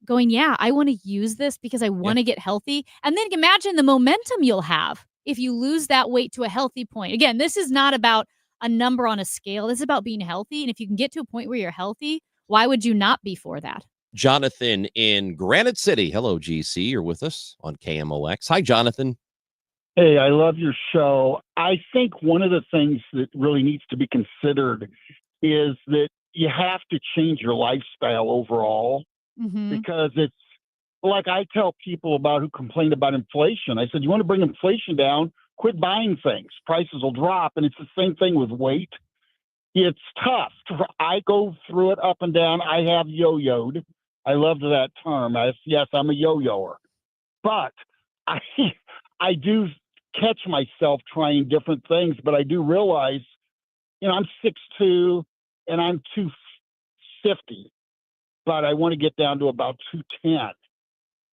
going, yeah, I want to use this because I want to get healthy. And then imagine the momentum you'll have if you lose that weight to a healthy point. Again, this is not about a number on a scale. This is about being healthy. And if you can get to a point where you're healthy, why would you not be for that? Jonathan in Granite City. Hello, GC. You're with us on KMOX. Hi, Jonathan. Hey, I love your show. I think one of the things that really needs to be considered is that you have to change your lifestyle overall. Because it's like I tell people about who complain about inflation. I said, you want to bring inflation down, quit buying things. Prices will drop. And it's the same thing with weight. It's tough. I go through it up and down. I have yo-yoed. I loved that term. Yes, I'm a yo-yoer. But I do catch myself trying different things, but I do realize, I'm 6'2", and I'm 250. But I want to get down to about 210.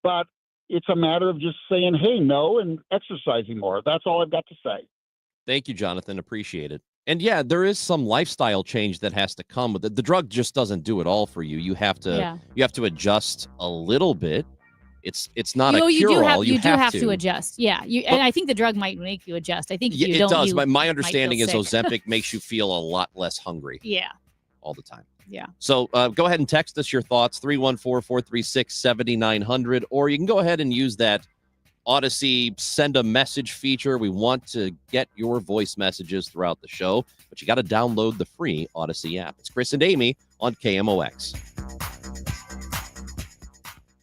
But it's a matter of just saying, hey, no, and exercising more. That's all I've got to say. Thank you, Jonathan. Appreciate it. And yeah, there is some lifestyle change that has to come with it. The drug just doesn't do it all for you. You have to adjust a little bit. It's not a cure-all. You do have to adjust. Yeah. And I think the drug might make you adjust. I think if you it don't, does. you My might understanding feel is sick. Ozempic makes you feel a lot less hungry. Yeah. All the time. Yeah. So go ahead and text us your thoughts, 314-436-7900, or you can go ahead and use that Odyssey send a message feature. We want to get your voice messages throughout the show, but you got to download the free Odyssey app. It's Chris and Amy on KMOX.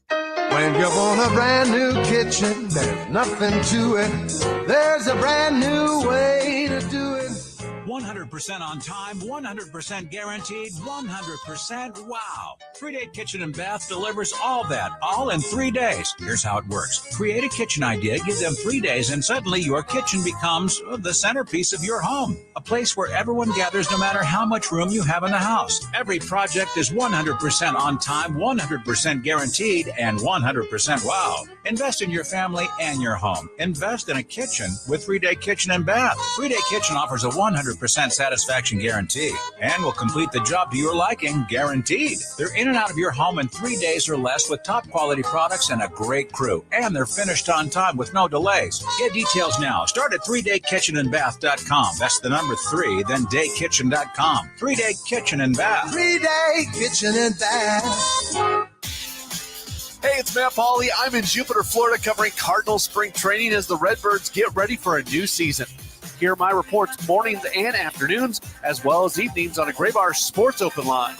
When you want a brand new kitchen, there's nothing to it. There's a brand new way to do it. 100% on time, 100% guaranteed, 100% wow. 3-Day Kitchen and Bath delivers all that, all in 3 days. Here's how it works. Create a kitchen idea, give them 3 days, and suddenly your kitchen becomes the centerpiece of your home. A place where everyone gathers no matter how much room you have in the house. Every project is 100% on time, 100% guaranteed, and 100% wow. Invest in your family and your home. Invest in a kitchen with 3-Day Kitchen and Bath. 3-Day Kitchen offers a 100% 100% satisfaction guarantee and will complete the job to your liking, guaranteed. They're in and out of your home in 3 days or less with top quality products and a great crew. And they're finished on time with no delays. Get details now. Start at 3daykitchenandbath.com. That's the number 3, then daykitchen.com. 3-Day Kitchen and Bath. 3-Day Kitchen and Bath. Hey, it's Matt Pauley. I'm in Jupiter, Florida, covering Cardinal spring training as the Redbirds get ready for a new season. Here are my reports mornings and afternoons, as well as evenings on a Graybar Sports Open line.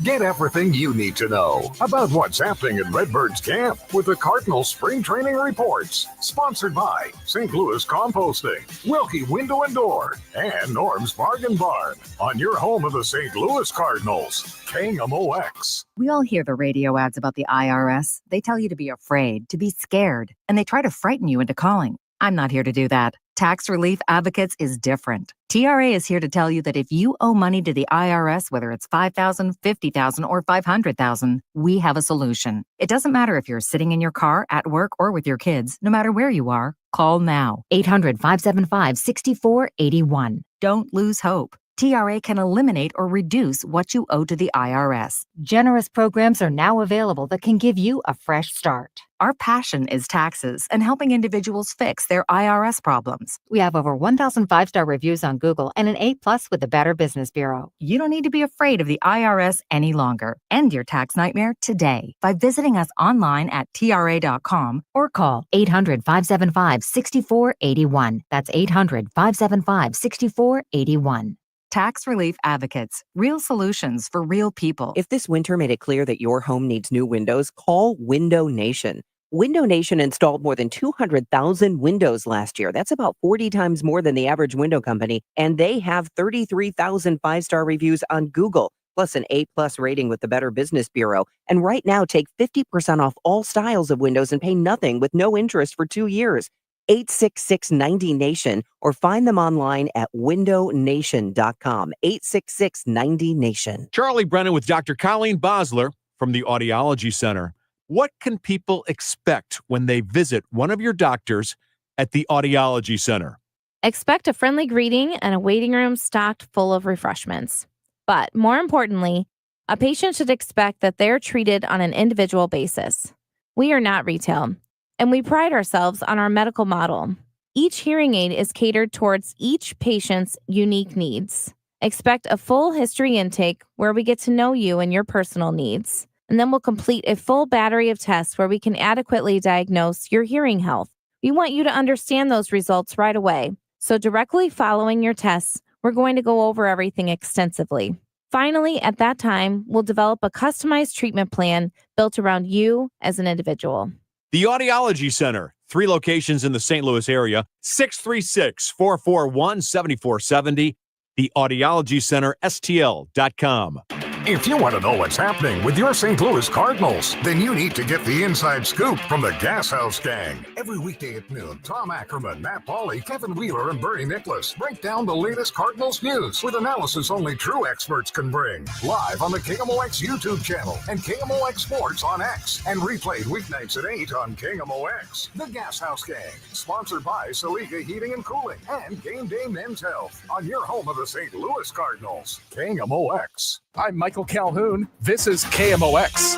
Get everything you need to know about what's happening in Redbirds camp with the Cardinal Spring Training Reports. Sponsored by St. Louis Composting, Wilkie Window and Door, and Norm's Bargain Barn. On your home of the St. Louis Cardinals, KMOX. We all hear the radio ads about the IRS. They tell you to be afraid, to be scared, and they try to frighten you into calling. I'm not here to do that. Tax Relief Advocates is different. TRA is here to tell you that if you owe money to the IRS, whether it's $5,000, $50,000, or $500,000, we have a solution. It doesn't matter if you're sitting in your car, at work, or with your kids. No matter where you are, call now. 800-575-6481. Don't lose hope. TRA can eliminate or reduce what you owe to the IRS. Generous programs are now available that can give you a fresh start. Our passion is taxes and helping individuals fix their IRS problems. We have over 1,000 5-star reviews on Google and an A+ with the Better Business Bureau. You don't need to be afraid of the IRS any longer. End your tax nightmare today by visiting us online at TRA.com or call 800-575-6481. That's 800-575-6481. Tax Relief Advocates. Real solutions for real people. If this winter made it clear that your home needs new windows, call Window Nation. Window Nation installed more than 200,000 windows last year. That's about 40 times more than the average window company. And they have 33,000 5-star reviews on Google, plus an A+ rating with the Better Business Bureau. And right now, take 50% off all styles of windows and pay nothing with no interest for 2 years. 866-90-NATION or find them online at windownation.com. 866-90-NATION. Charlie Brennan with Dr. Colleen Bosler from the Audiology Center. What can people expect when they visit one of your doctors at the Audiology Center? Expect a friendly greeting and a waiting room stocked full of refreshments. But more importantly, a patient should expect that they're treated on an individual basis. We are not retail, and we pride ourselves on our medical model. Each hearing aid is catered towards each patient's unique needs. Expect a full history intake where we get to know you and your personal needs. And then we'll complete a full battery of tests where we can adequately diagnose your hearing health. We want you to understand those results right away. So directly following your tests, we're going to go over everything extensively. Finally, at that time, we'll develop a customized treatment plan built around you as an individual. The Audiology Center, 3 locations in the St. Louis area, 636-441-7470, theaudiologycenterstl.com. If you want to know what's happening with your St. Louis Cardinals, then you need to get the inside scoop from the Gas House Gang. Every weekday at noon, Tom Ackerman, Matt Pauley, Kevin Wheeler, and Bernie Nicholas break down the latest Cardinals news with analysis only true experts can bring. Live on the KMOX YouTube channel and KMOX Sports on X, and replayed weeknights at 8 on KMOX. The Gas House Gang, sponsored by Saliga Heating and Cooling and Game Day Men's Health on your home of the St. Louis Cardinals. KMOX. I'm Michael Calhoun. This is KMOX,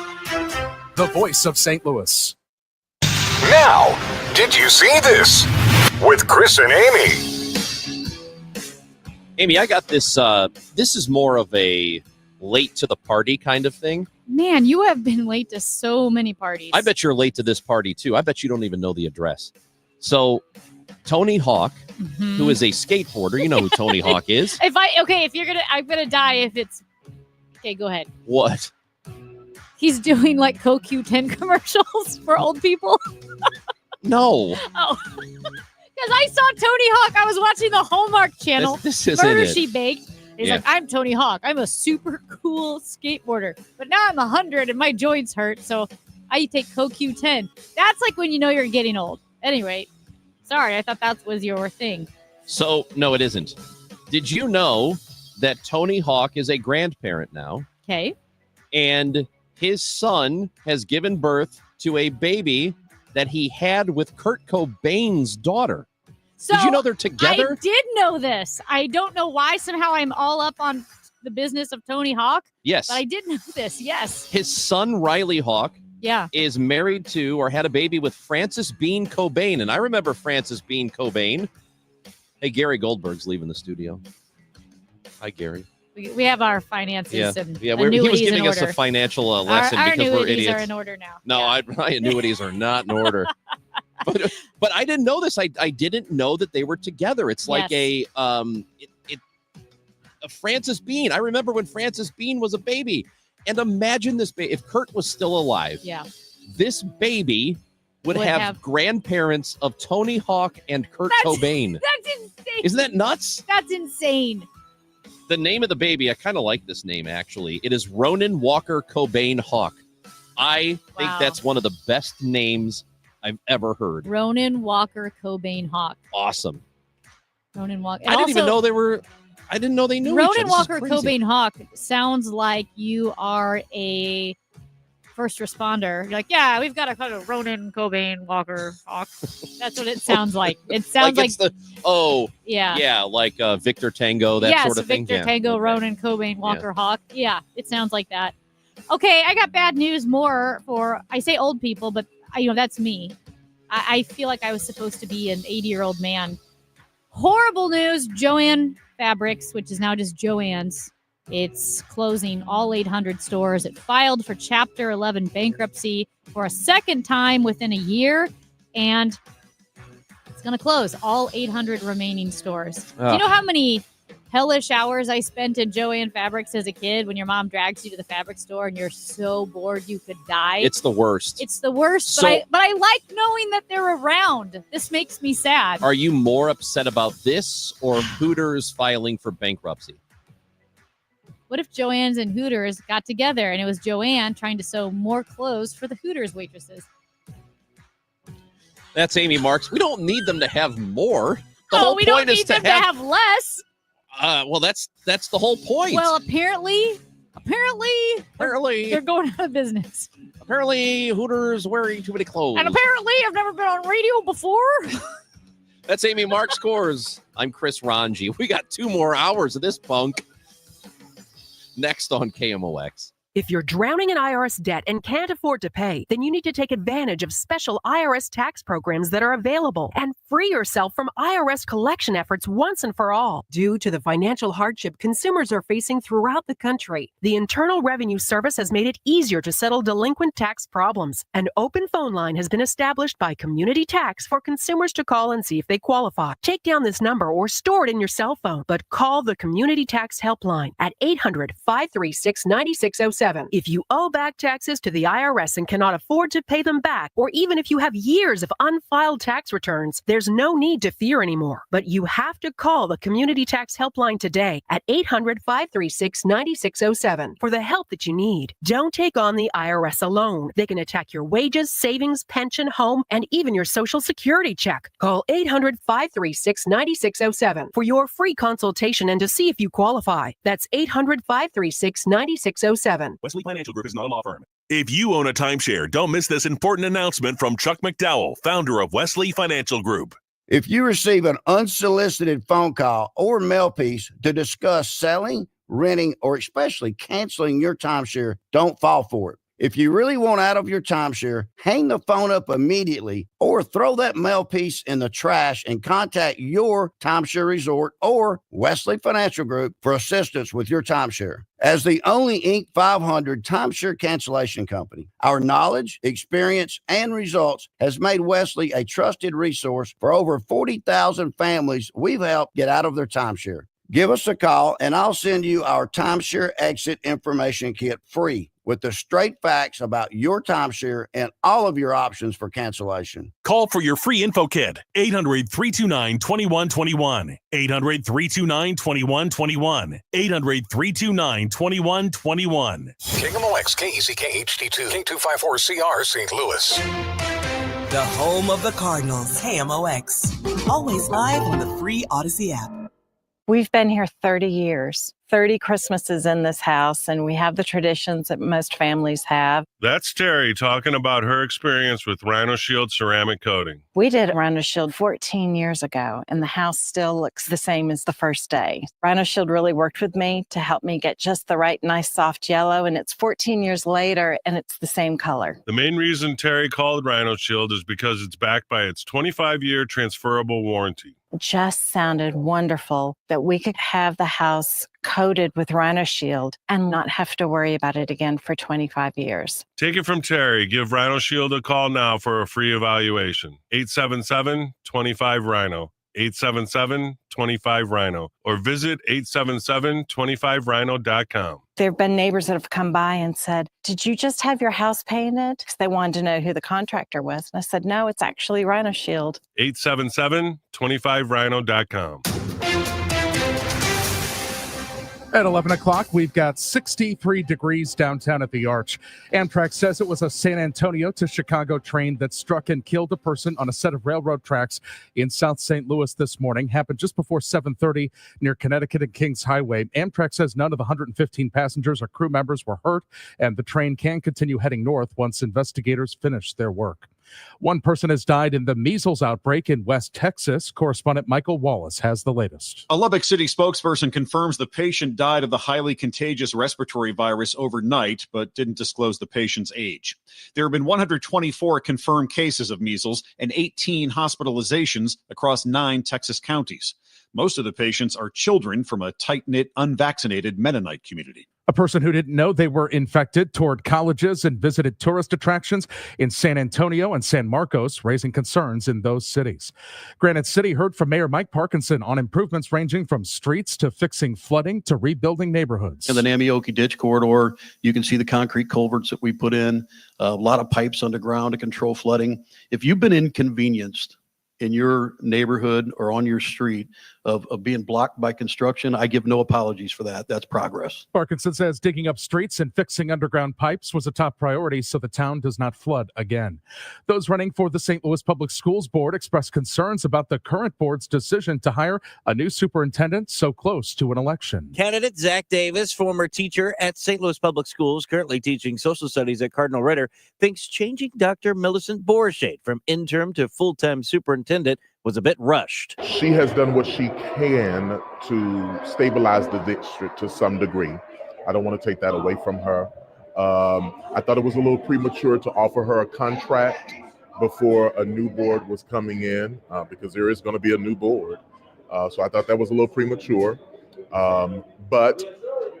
the voice of St. Louis. Now, did you see this? With Chris and Amy. Amy, I got this. This is more of a late to the party kind of thing. Man, you have been late to so many parties. I bet you're late to this party, too. I bet you don't even know the address. So, Tony Hawk, who is a skateboarder, you know who Tony Hawk is. I'm gonna die if it's. Okay, go ahead. What? He's doing like CoQ10 commercials for old people. No. Oh, because I saw Tony Hawk. I was watching the Hallmark Channel. This isn't Murder, it. She Baked. He's Yeah. like, I'm Tony Hawk. I'm a super cool skateboarder. But now I'm 100 and my joints hurt, so I take CoQ10. That's like when you know you're getting old. Anyway, sorry, I thought that was your thing. So, no, it isn't. Did you know that Tony Hawk is a grandparent now? Okay. And his son has given birth to a baby that he had with Kurt Cobain's daughter. So Did you know they're together? I did know this. I don't know why somehow I'm all up on the business of Tony Hawk. Yes. But I did know this. Yes. His son, Riley Hawk, Yeah. is married to or had a baby with Frances Bean Cobain. And I remember Frances Bean Cobain. Hey, Gary Goldberg's leaving the studio. Hi, Gary. We have our finances and he was annuities in giving us order. a financial lesson our because we're annuities idiots. are in order now. No, my annuities are not in order. But I didn't know this. I didn't know that they were together. It's like Yes. a Frances Bean. I remember when Frances Bean was a baby. And imagine this baby. If Kurt was still alive, Yeah. this baby would Would have have- grandparents of Tony Hawk and Kurt Cobain. That's insane. Isn't that nuts? That's insane. The name of the baby, I kind of like this name, actually. It is Ronan Walker Cobain Hawk. I think Wow. that's one of the best names I've ever heard. Ronan Walker Cobain Hawk. Awesome. Ronan Walker. I didn't even know they were. I didn't know they knew each other. Ronan This is Walker crazy. Cobain Hawk sounds like you are a first responder. You're like, yeah, we've got a kind of Ronan Cobain Walker Hawk. That's what it sounds like. It sounds like, it's the yeah. like Victor Tango, that yes, sort of thing. Victor Yeah. Tango, Ronan Cobain Walker Hawk. Yeah, it sounds like that. Okay, I got bad news more for, I say old people, but that's me. I feel like I was supposed to be an 80-year-old man. Horrible news. Joann Fabrics, which is now just Joann's, it's closing all 800 stores. It filed for Chapter 11 bankruptcy for a second time within a year, and it's going to close all 800 remaining stores. Do you know how many hellish hours I spent in Joann Fabrics as a kid when your mom drags you to the fabric store and you're so bored you could die? It's the worst. It's the worst, but I like knowing that they're around. This makes me sad. Are you more upset about this or Hooters filing for bankruptcy? What if Joann's and Hooters got together and it was Joann trying to sew more clothes for the Hooters waitresses? That's Amy Marks. We don't need them to have more. The Oh, whole we point don't is need them to have less. Well, that's the whole point. Well, apparently they're going out of business. Apparently Hooters wearing too many clothes. And apparently I've never been on radio before. That's Amy Marks Scores. I'm Chris Ranji. We got 2 more hours of this punk. Next on KMOX. If you're drowning in IRS debt and can't afford to pay, then you need to take advantage of special IRS tax programs that are available and free yourself from IRS collection efforts once and for all. Due to the financial hardship consumers are facing throughout the country, the Internal Revenue Service has made it easier to settle delinquent tax problems. An open phone line has been established by Community Tax for consumers to call and see if they qualify. Take down this number or store it in your cell phone, but call the Community Tax Helpline at 800-536-9607. If you owe back taxes to the IRS and cannot afford to pay them back, or even if you have years of unfiled tax returns, there's no need to fear anymore. But you have to call the Community Tax Helpline today at 800-536-9607 for the help that you need. Don't take on the IRS alone. They can attack your wages, savings, pension, home, and even your Social Security check. Call 800-536-9607 for your free consultation and to see if you qualify. That's 800-536-9607. Wesley Financial Group is not a law firm. If you own a timeshare, don't miss this important announcement from Chuck McDowell, founder of Wesley Financial Group. If you receive an unsolicited phone call or mail piece to discuss selling, renting, or especially canceling your timeshare, don't fall for it. If you really want out of your timeshare, hang the phone up immediately or throw that mail piece in the trash and contact your timeshare resort or Wesley Financial Group for assistance with your timeshare. As the only Inc. 500 timeshare cancellation company, our knowledge, experience, and results has made Wesley a trusted resource for over 40,000 families we've helped get out of their timeshare. Give us a call and I'll send you our timeshare exit information kit free with the straight facts about your timeshare and all of your options for cancellation. Call for your free info kit, 800-329-2121, 800-329-2121, 800-329-2121. KMOX, KECK HD2, K254CR, St. Louis. The home of the Cardinals, KMOX. Always live on the free Odyssey app. We've been here 30 years. 30 Christmases in this house, and we have the traditions that most families have. That's Terry talking about her experience with Rhino Shield ceramic coating. We did Rhino Shield 14 years ago, and the house still looks the same as the first day. Rhino Shield really worked with me to help me get just the right nice soft yellow, and it's 14 years later, and it's the same color. The main reason Terry called Rhino Shield is because it's backed by its 25-year transferable warranty. It just sounded wonderful that we could have the house coated with Rhino Shield and not have to worry about it again for 25 years. Take it from Terry. Give Rhino Shield a call now for a free evaluation. 877-25-RHINO. 877-25-RHINO. Or visit 877-25rhino.com. There have been neighbors that have come by and said, "Did you just have your house painted?" Because they wanted to know who the contractor was. And I said, "No, it's actually Rhino Shield." 877-25rhino.com. At 11 o'clock, we've got 63 degrees downtown at the Arch. Amtrak says it was a San Antonio to Chicago train that struck and killed a person on a set of railroad tracks in South St. Louis this morning. Happened just before 7:30 near Connecticut and Kings Highway. Amtrak says none of the 115 passengers or crew members were hurt, and the train can continue heading north once investigators finish their work. One person has died in the measles outbreak in West Texas. Correspondent Michael Wallace has the latest. A Lubbock City spokesperson confirms the patient died of the highly contagious respiratory virus overnight, but didn't disclose the patient's age. There have been 124 confirmed cases of measles and 18 hospitalizations across 9 Texas counties. Most of the patients are children from a tight-knit, unvaccinated Mennonite community. A person who didn't know they were infected toured colleges and visited tourist attractions in San Antonio and San Marcos, raising concerns in those cities. Granite City heard from Mayor Mike Parkinson on improvements ranging from streets to fixing flooding to rebuilding neighborhoods. In the Namioki Ditch Corridor, you can see the concrete culverts that we put in, a lot of pipes underground to control flooding. If you've been inconvenienced in your neighborhood or on your street of being blocked by construction, I give no apologies for that. That's progress. Parkinson says digging up streets and fixing underground pipes was a top priority so the town does not flood again. Those running for the St. Louis Public Schools Board expressed concerns about the current board's decision to hire a new superintendent so close to an election. Candidate Zach Davis, former teacher at St. Louis Public Schools, currently teaching social studies at Cardinal Ritter, thinks changing Dr. Millicent Borchardt from interim to full-time superintendent was a bit rushed. She has done what she can to stabilize the district to some degree. I don't want to take that away from her. I thought it was a little premature to offer her a contract before a new board was coming in because there is going to be a new board. So I thought that was a little premature, but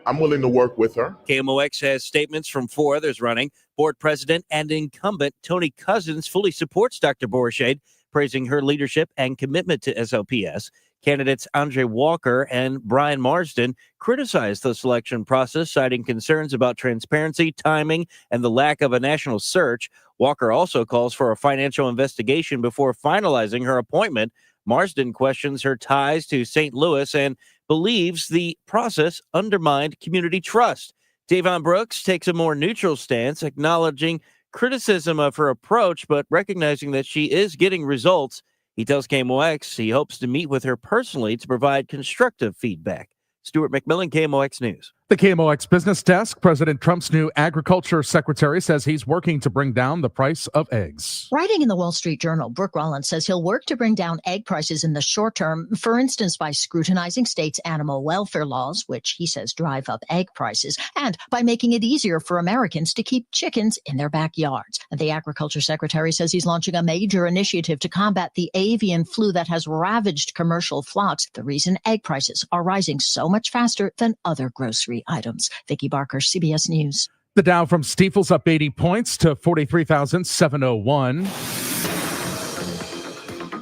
I'm willing to work with her. KMOX has statements from 4 others running. Board president and incumbent Tony Cousins fully supports Dr. Borchardt, praising her leadership and commitment to SLPS. Candidates Andre Walker and Brian Marsden criticized the selection process, citing concerns about transparency, timing, and the lack of a national search. Walker also calls for a financial investigation before finalizing her appointment. Marsden questions her ties to St. Louis and believes the process undermined community trust. Davon Brooks takes a more neutral stance, acknowledging criticism of her approach, but recognizing that she is getting results. He tells KMOX he hopes to meet with her personally to provide constructive feedback. Stuart McMillan, KMOX News. The KMOX Business Desk, President Trump's new agriculture secretary says he's working to bring down the price of eggs. Writing in the Wall Street Journal, Brooke Rollins says he'll work to bring down egg prices in the short term, for instance, by scrutinizing states' animal welfare laws, which he says drive up egg prices, and by making it easier for Americans to keep chickens in their backyards. And the agriculture secretary says he's launching a major initiative to combat the avian flu that has ravaged commercial flocks, the reason egg prices are rising so much faster than other grocery items. Vicki Barker, CBS News. The Dow from Stifel's up 80 points to 43,701.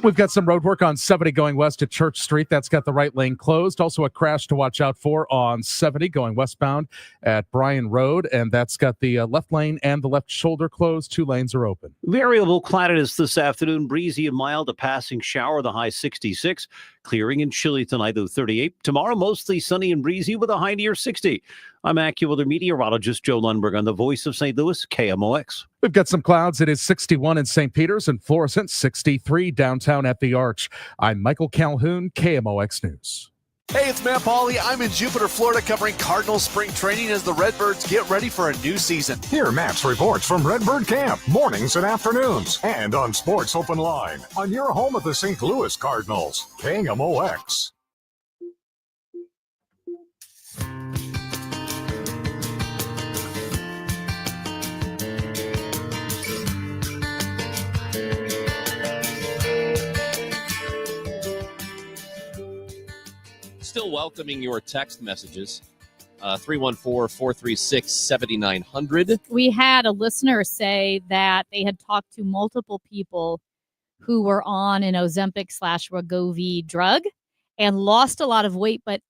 We've got some road work on 70 going west to Church Street. That's got the right lane closed. Also a crash to watch out for on 70 going westbound at Bryan Road. And that's got the left lane and the left shoulder closed. 2 lanes are open. Variable cloudiness this afternoon. Breezy and mild, a passing shower, the high 66. Clearing and chilly tonight, though 38. Tomorrow, mostly sunny and breezy with a high near 60. I'm AccuWeather meteorologist Joe Lundberg on the Voice of St. Louis, KMOX. We've got some clouds. It is 61 in St. Peters and Florissant, 63 downtown at the Arch. I'm Michael Calhoun, KMOX News. Hey, it's Matt Pauley. I'm in Jupiter, Florida, covering Cardinals spring training as the Redbirds get ready for a new season. Hear Matt's reports from Redbird Camp, mornings and afternoons, and on Sports Open Line, on your home of the St. Louis Cardinals, KMOX. Still welcoming your text messages. 314-436-7900. We had a listener say that they had talked to multiple people who were on an Ozempic/Wegovy drug and lost a lot of weight, but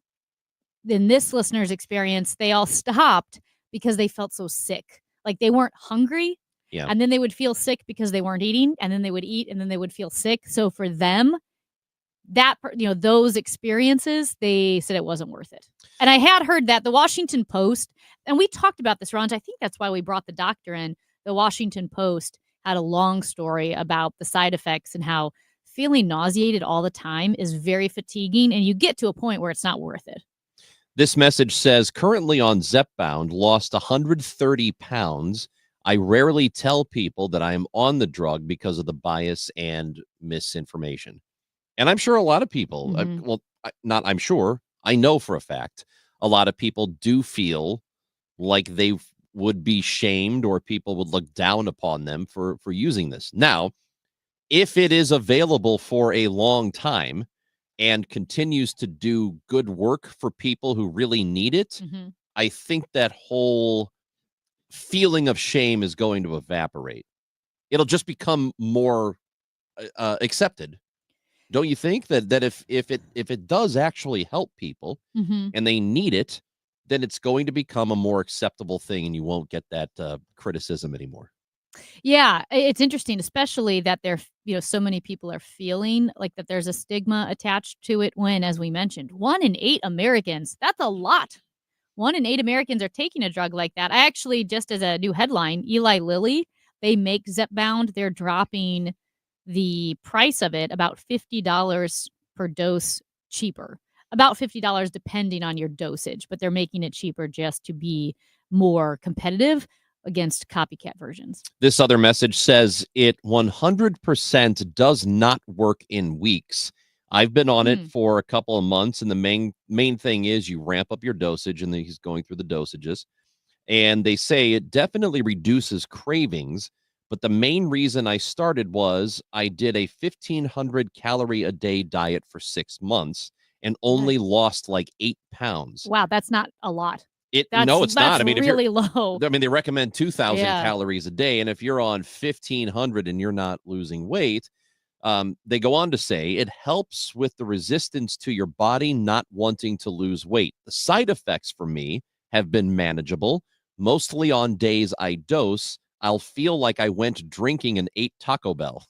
in this listener's experience, they all stopped because they felt so sick. Like they weren't hungry, Yeah. and then they would feel sick because they weren't eating, and then they would eat, and then they would feel sick. So for them, those experiences, they said it wasn't worth it. And I had heard that the Washington Post, and we talked about this, Ron, I think that's why we brought the doctor in. The Washington Post had a long story about the side effects and how feeling nauseated all the time is very fatiguing, and you get to a point where it's not worth it. This message says, currently on Zepbound, lost 130 pounds. I rarely tell people that I am on the drug because of the bias and misinformation. And I'm sure a lot of people, I know for a fact, a lot of people do feel like they would be shamed or people would look down upon them for using this. Now, if it is available for a long time and continues to do good work for people who really need it, I think that whole feeling of shame is going to evaporate. It'll just become more accepted. Don't you think that if it does actually help people and they need it, then it's going to become a more acceptable thing and you won't get that criticism anymore? Yeah, it's interesting, especially that so many people are feeling like that there's a stigma attached to it when, as we mentioned, 1 in 8 Americans, that's a lot. 1 in 8 Americans are taking a drug like that. I actually, just as a new headline, Eli Lilly, they make Zepbound. They're dropping the price of it about $50 per dose cheaper, about $50 depending on your dosage, but they're making it cheaper just to be more competitive against copycat versions. This other message says it 100% does not work in weeks. I've been on it for a couple of months, and the main thing is you ramp up your dosage, and then he's going through the dosages, and they say it definitely reduces cravings. But the main reason I started was I did a 1,500 calorie a day diet for 6 months and only lost like 8 pounds. Wow, that's not a lot. No, it's not. I mean, really low. I mean, they recommend 2,000 calories a day. And if you're on 1,500 and you're not losing weight, they go on to say it helps with the resistance to your body not wanting to lose weight. The side effects for me have been manageable. Mostly on days I dose, I'll feel like I went drinking and ate Taco Bell.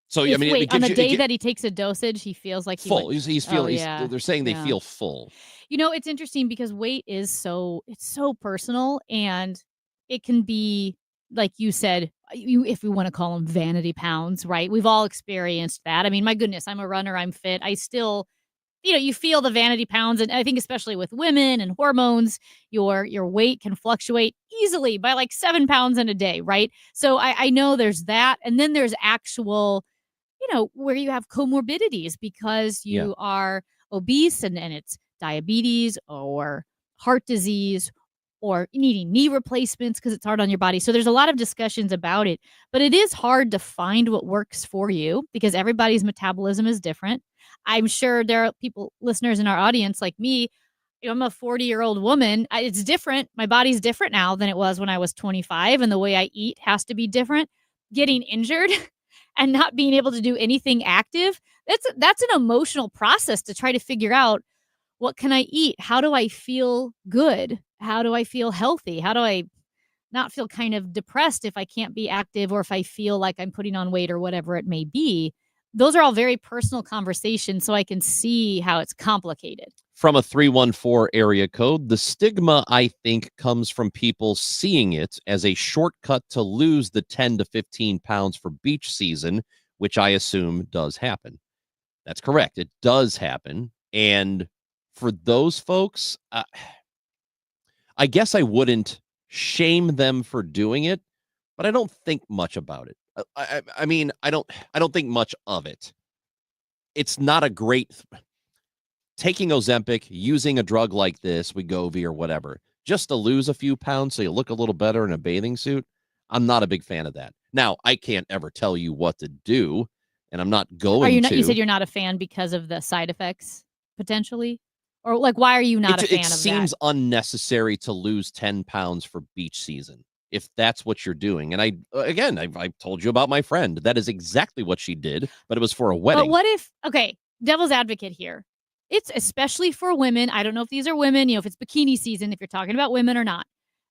So, I mean, on the day that he takes a dosage, he feels like full. He's feeling. They're saying they feel full. It's interesting because weight is so personal, and it can be, like you said, if we want to call them vanity pounds, right? We've all experienced that. I mean, my goodness, I'm a runner. I'm fit. I still. You feel the vanity pounds, and I think especially with women and hormones, your weight can fluctuate easily by like 7 pounds in a day, right? So I know there's that, and then there's actual, where you have comorbidities because you are obese, and it's diabetes or heart disease or needing knee replacements because it's hard on your body. So there's a lot of discussions about it, but it is hard to find what works for you because everybody's metabolism is different. I'm sure there are listeners in our audience like me. I'm a 40-year-old woman. It's different. My body's different now than it was when I was 25, and the way I eat has to be different. Getting injured and not being able to do anything active, that's an emotional process to try to figure out, what can I eat? How do I feel good? How do I feel healthy? How do I not feel kind of depressed if I can't be active or if I feel like I'm putting on weight or whatever it may be? Those are all very personal conversations, so I can see how it's complicated. From a 314 area code, the stigma, I think, comes from people seeing it as a shortcut to lose the 10 to 15 pounds for beach season, which I assume does happen. That's correct. It does happen. And for those folks, I guess I wouldn't shame them for doing it, but I don't think much about it. I mean, I don't think much of it. It's not a great taking Ozempic, using a drug like this, Wegovy or whatever, just to lose a few pounds so you look a little better in a bathing suit. I'm not a big fan of that. Now, I can't ever tell you what to do, and I'm not going Are you not, to. you said you're not a fan because of the side effects potentially? Or like, why are you not a fan of that? It seems unnecessary to lose 10 pounds for beach season if that's what you're doing. And I told you about my friend. That is exactly what she did, but it was for a wedding. But what if, okay, devil's advocate here. It's especially for women. I don't know if these are women, if it's bikini season, if you're talking about women or not,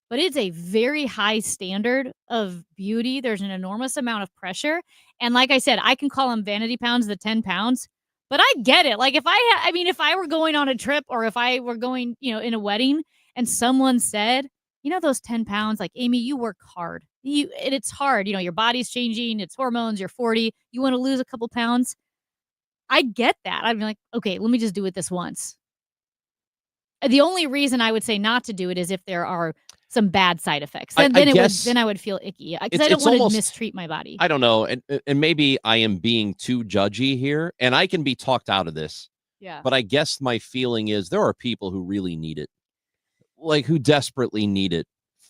but it's a very high standard of beauty. There's an enormous amount of pressure. And like I said, I can call them vanity pounds, the 10 pounds, but I get it. Like if I were going on a trip or if I were going, in a wedding and someone said, those 10 pounds, like, Amy, you work hard. It's hard. Your body's changing. It's hormones. You're 40. You want to lose a couple pounds. I get that. I'd be like, okay, let me just do it this once. The only reason I would say not to do it is if there are some bad side effects. Then I would feel icky because I don't want to mistreat my body. I don't know, and maybe I am being too judgy here, and I can be talked out of this. Yeah. But I guess my feeling is there are people who really need it, like who desperately need it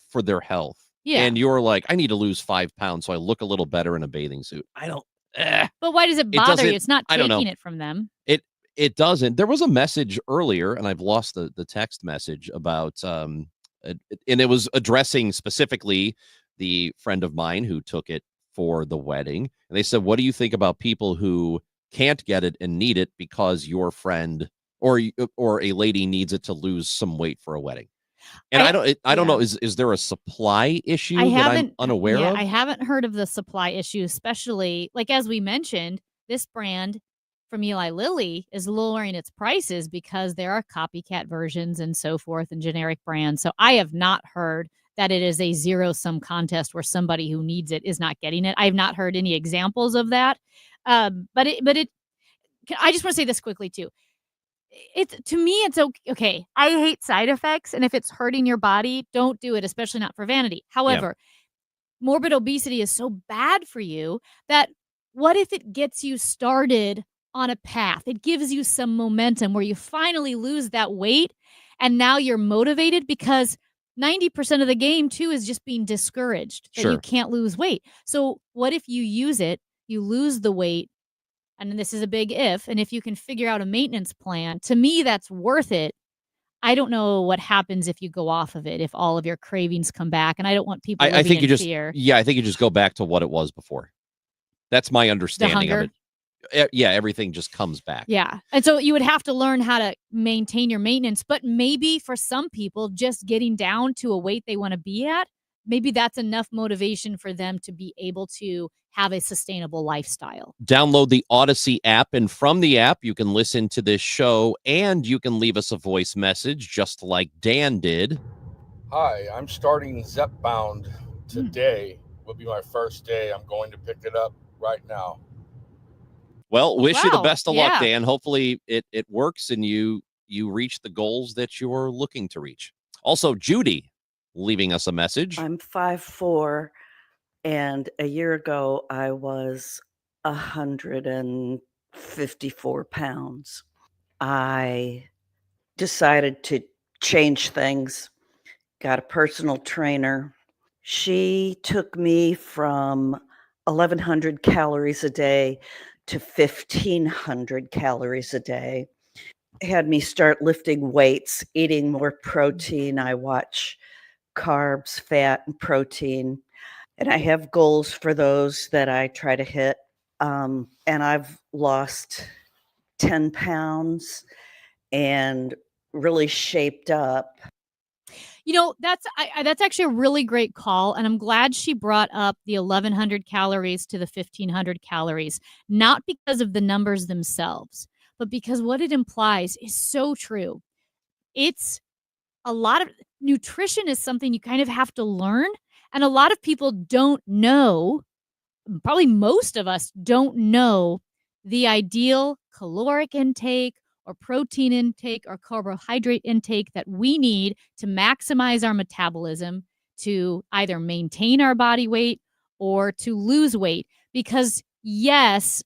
for their health. Yeah. And you're like, I need to lose 5 pounds so I look a little better in a bathing suit. I don't. But why does it bother you? It's not taking it from them. It doesn't. There was a message earlier, and I've lost the text message about, and it was addressing specifically the friend of mine who took it for the wedding. And they said, what do you think about people who can't get it and need it because your friend or a lady needs it to lose some weight for a wedding? And I don't know. Is there a supply issue that I'm unaware of? I haven't heard of the supply issue, especially like as we mentioned, this brand from Eli Lilly is lowering its prices because there are copycat versions and so forth and generic brands. So I have not heard that it is a zero-sum contest where somebody who needs it is not getting it. I have not heard any examples of that. But I just want to say this quickly too. To me, it's okay. I hate side effects, and if it's hurting your body, don't do it, especially not for vanity. However, morbid obesity is so bad for you that what if it gets you started on a path? It gives you some momentum where you finally lose that weight, and now you're motivated because 90% of the game, too, is just being discouraged that you can't lose weight. So what if you use it, you lose the weight, and this is a big if, and if you can figure out a maintenance plan, to me, that's worth it. I don't know what happens if you go off of it, if all of your cravings come back, and I don't want people living in fear. Yeah, I think you just go back to what it was before. That's my understanding of it. Yeah, everything just comes back. Yeah. And so you would have to learn how to maintain your maintenance, but maybe for some people, just getting down to a weight they want to be at, maybe that's enough motivation for them to be able to have a sustainable lifestyle. Download the Odyssey app, and from the app, you can listen to this show and you can leave us a voice message just like Dan did. Hi, I'm starting Zepbound today. Will be my first day. I'm going to pick it up right now. Well, wish you the best of luck, Dan. Hopefully it works and you reach the goals that you're looking to reach. Also, Judy leaving us a message. I'm 5'4", and a year ago I was 154 pounds. I decided to change things, got a personal trainer. She took me from 1,100 calories a day to 1,500 calories a day. Had me start lifting weights, eating more protein. I watch carbs, fat, and protein. And I have goals for those that I try to hit. And I've lost 10 pounds and really shaped up. That's actually a really great call. And I'm glad she brought up the 1,100 calories to the 1,500 calories, not because of the numbers themselves, but because what it implies is so true. It's a lot of nutrition is something you kind of have to learn. And a lot of people don't know, probably most of us don't know the ideal caloric intake or protein intake or carbohydrate intake that we need to maximize our metabolism to either maintain our body weight or to lose weight. Because yes,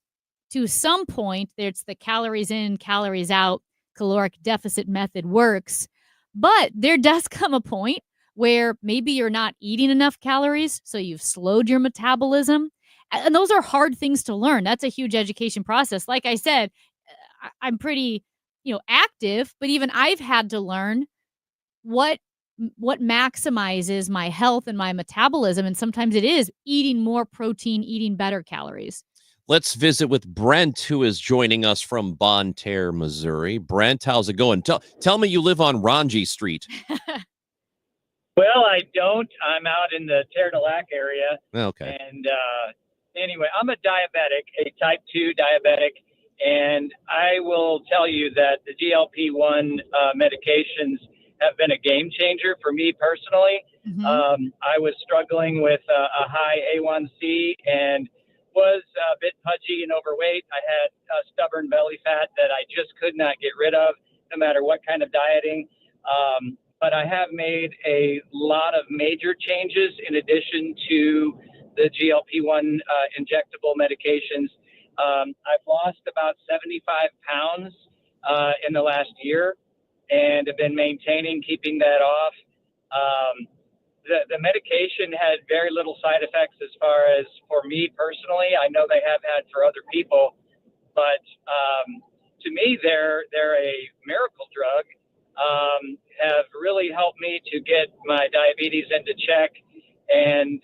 to some point, there's the calories in, calories out, caloric deficit method works. But there does come a point where maybe you're not eating enough calories, so you've slowed your metabolism. And those are hard things to learn. That's a huge education process. Like I said, I'm pretty, active, but even I've had to learn what maximizes my health and my metabolism. And sometimes it is eating more protein, eating better calories. Let's visit with Brent, who is joining us from Bonne Terre, Missouri. Brent, how's it going? Tell me you live on Ranji Street. Well, I don't. I'm out in the Terre de Lac area. Okay. And anyway, I'm a diabetic, a type 2 diabetic, and I will tell you that the GLP-1 medications have been a game changer for me personally. I was struggling with a high A1C and was a bit pudgy and overweight. I had stubborn belly fat that I just could not get rid of, no matter what kind of dieting. But I have made a lot of major changes in addition to the GLP-1 injectable medications. I've lost about 75 pounds in the last year and have been keeping that off. The medication had very little side effects as far as for me personally. I know they have had for other people, but to me, they're a miracle drug. Have really helped me to get my diabetes into check and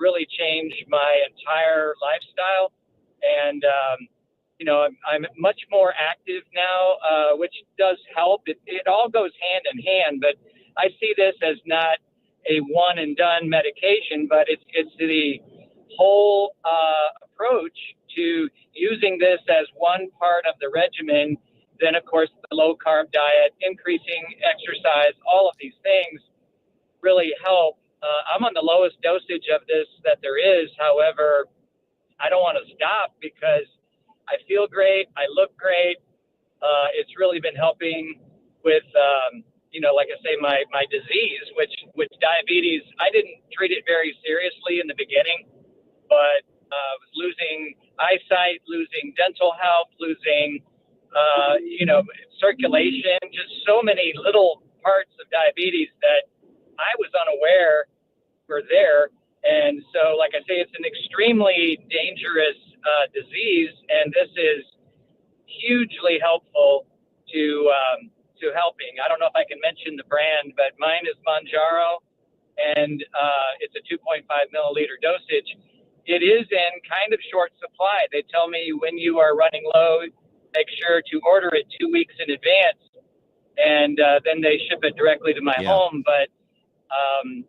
really change my entire lifestyle. And, I'm much more active now, which does help. It all goes hand in hand, but I see this as not a one and done medication, but it's the whole approach to using this as one part of the regimen. Then, of course, the low-carb diet, increasing exercise, all of these things really help. I'm on the lowest dosage of this that there is. However, I don't want to stop because I feel great. I look great. It's really been helping with, like I say, my disease, which diabetes, I didn't treat it very seriously in the beginning, but was losing eyesight, losing dental health, losing circulation, just so many little parts of diabetes that I was unaware were there. And so, like I say, it's an extremely dangerous disease, and this is hugely helpful to helping. I don't know if I can mention the brand, but mine is Mounjaro, and it's a 2.5 milliliter dosage. It is in kind of short supply. They tell me when you are running low, make sure to order it 2 weeks in advance, and then they ship it directly to my home. But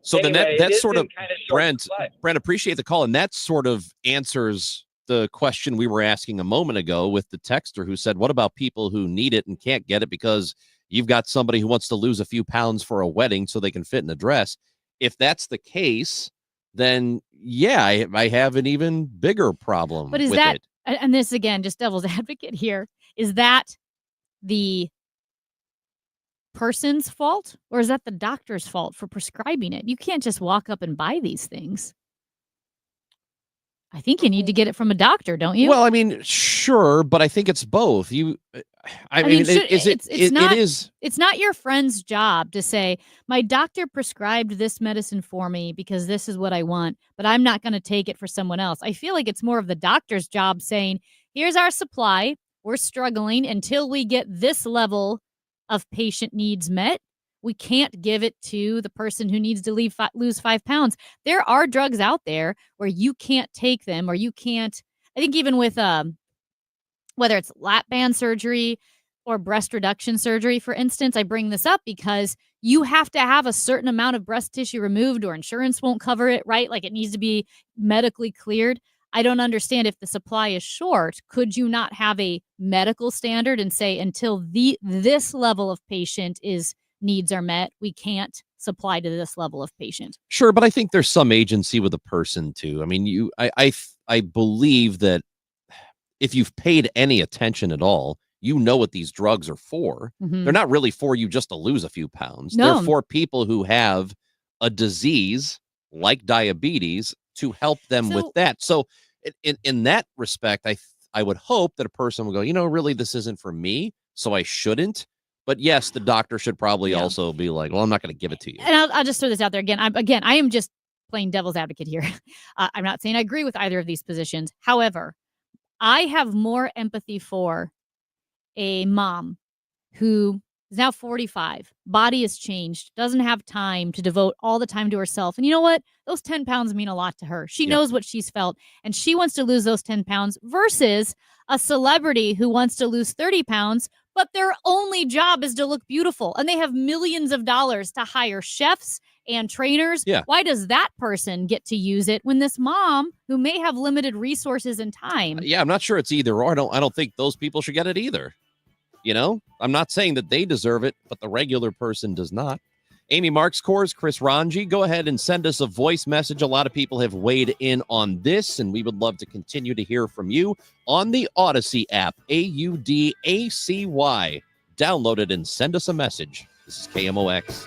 so anyway, then that's sort of kind of short supply. Brent, appreciate the call, and that sort of answers the question we were asking a moment ago with the texter who said, "What about people who need it and can't get it because you've got somebody who wants to lose a few pounds for a wedding so they can fit in a dress?" If that's the case, then yeah, I have an even bigger problem. But is with that, it. and this again, just devil's advocate here, is that the person's fault or is that the doctor's fault for prescribing it? You can't just walk up and buy these things. I think you need to get it from a doctor, don't you? Well, I mean, sure, but I think it's both. I mean, it's not your friend's job to say, my doctor prescribed this medicine for me because this is what I want, but I'm not going to take it for someone else. I feel like it's more of the doctor's job saying, here's our supply. We're struggling until we get this level of patient needs met. We can't give it to the person who needs to lose 5 pounds. There are drugs out there where you can't take them, or you can't. I think even with whether it's lap band surgery or breast reduction surgery, for instance, I bring this up because you have to have a certain amount of breast tissue removed or insurance won't cover it, right? Like it needs to be medically cleared. I don't understand if the supply is short, could you not have a medical standard and say until this level of patient needs are met, we can't supply to this level of patient? Sure, but I think there's some agency with a person too. I mean, I believe that if you've paid any attention at all, you know what these drugs are for. Mhm. They're not really for you just to lose a few pounds. No. They're for people who have a disease like diabetes to help them with So- that. So in that respect, I would hope that a person will go, really, this isn't for me, so I shouldn't. But yes, the doctor should probably also be like, well, I'm not going to give it to you. And I'll just throw this out there again. I am just playing devil's advocate here. I'm not saying I agree with either of these positions. However, I have more empathy for a mom who is now 45, body has changed, doesn't have time to devote all the time to herself. And you know what? Those 10 pounds mean a lot to her. She knows what she's felt, and she wants to lose those 10 pounds versus a celebrity who wants to lose 30 pounds, but their only job is to look beautiful. And they have millions of dollars to hire chefs and trainers. Yeah. Why does that person get to use it when this mom, who may have limited resources and time? Yeah, I'm not sure it's either or. I don't think those people should get it either. I'm not saying that they deserve it, but the regular person does not. Amy Marks Kors, Chris Ranji, go ahead and send us a voice message. A lot of people have weighed in on this, and we would love to continue to hear from you on the Odyssey app, AUDACY. Download it and send us a message. This is KMOX.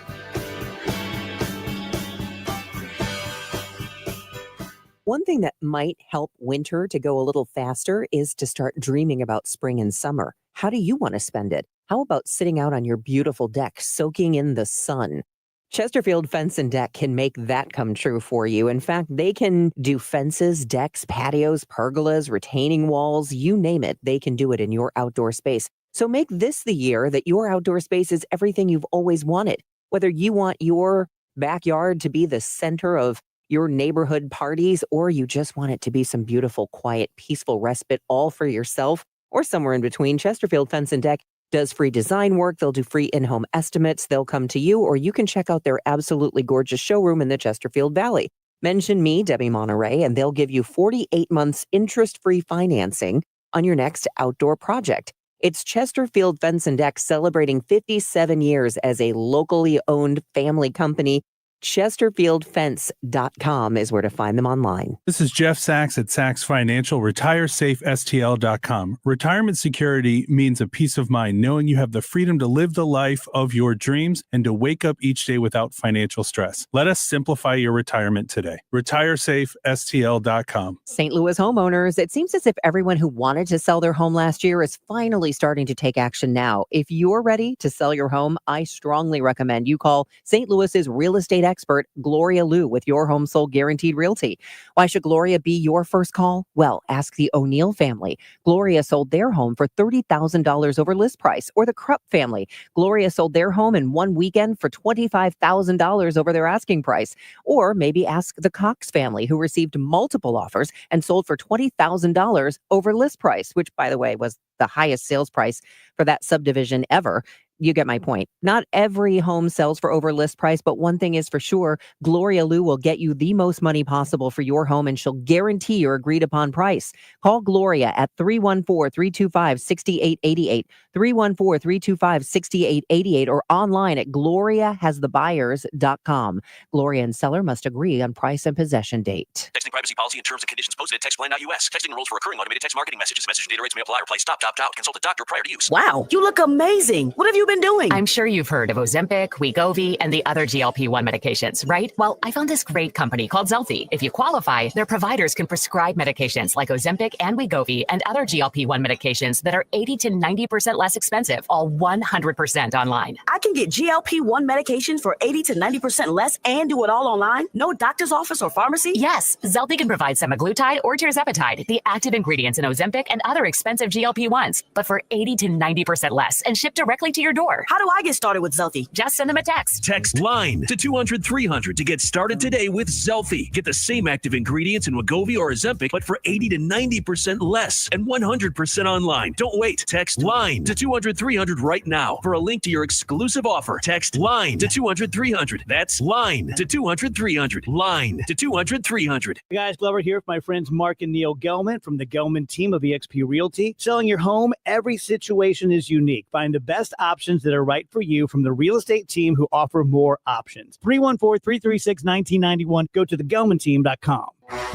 One thing that might help winter to go a little faster is to start dreaming about spring and summer. How do you want to spend it? How about sitting out on your beautiful deck, soaking in the sun? Chesterfield Fence and Deck can make that come true for you. In fact, they can do fences, decks, patios, pergolas, retaining walls, you name it. They can do it in your outdoor space. So make this the year that your outdoor space is everything you've always wanted. Whether you want your backyard to be the center of your neighborhood parties, or you just want it to be some beautiful, quiet, peaceful respite all for yourself or somewhere in between, Chesterfield Fence and Deck does free design work. They'll do free in-home estimates. They'll come to you, or you can check out their absolutely gorgeous showroom in the Chesterfield Valley. Mention me, Debbie Monterey, and they'll give you 48 months interest-free financing on your next outdoor project. It's Chesterfield Fence and Deck celebrating 57 years as a locally owned family company. ChesterfieldFence.com is where to find them online. This is Jeff Sachs at Sachs Financial, RetireSafeSTL.com. Retirement security means a peace of mind, knowing you have the freedom to live the life of your dreams and to wake up each day without financial stress. Let us simplify your retirement today. RetireSafeSTL.com. St. Louis homeowners, it seems as if everyone who wanted to sell their home last year is finally starting to take action now. If you're ready to sell your home, I strongly recommend you call St. Louis's real estate expert, Gloria Liu, with Your Home Sold Guaranteed Realty. Why should Gloria be your first call? Well, ask the O'Neill family. Gloria sold their home for $30,000 over list price. Or the Krupp family. Gloria sold their home in one weekend for $25,000 over their asking price. Or maybe ask the Cox family, who received multiple offers and sold for $20,000 over list price, which, by the way, was the highest sales price for that subdivision ever. You get my point. Not every home sells for over list price, but one thing is for sure, Gloria Liu will get you the most money possible for your home, and she'll guarantee your agreed upon price. Call Gloria at 314-325-6888, 314-325-6888, or online at gloriahasthebuyers.com. Gloria and seller must agree on price and possession date. Texting privacy policy and terms and conditions posted at textplan.us. Texting rules for recurring automated text marketing messages. Message data rates may apply. Reply stop, opt out. Consult a doctor prior to use. Wow, you look amazing. What have you been doing? I'm sure you've heard of Ozempic, Wegovy, and the other GLP-1 medications, right? Well, I found this great company called Zelfie. If you qualify, their providers can prescribe medications like Ozempic and Wegovy and other GLP-1 medications that are 80 to 90% less expensive, all 100% online. I can get GLP-1 medications for 80 to 90% less and do it all online? No doctor's office or pharmacy? Yes, Zelfie can provide semaglutide or tirzepatide, the active ingredients in Ozempic and other expensive GLP-1s, but for 80 to 90% less and shipped directly to your door. How do I get started with Zelfie? Just send them a text. Text LINE to 200-300 to get started today with Zelfie. Get the same active ingredients in Wegovy or Ozempic, but for 80 to 90% less and 100% online. Don't wait. Text LINE to 200-300 right now for a link to your exclusive offer. Text LINE to 200-300. That's LINE to 200-300. LINE to 200-300. Hey guys, Glover here with my friends Mark and Neil Gelman from the Gelman team of eXp Realty. Selling your home, every situation is unique. Find the best option options that are right for you from the real estate team who offer more options. 314-336-1991. Go to thegelmanteam.com.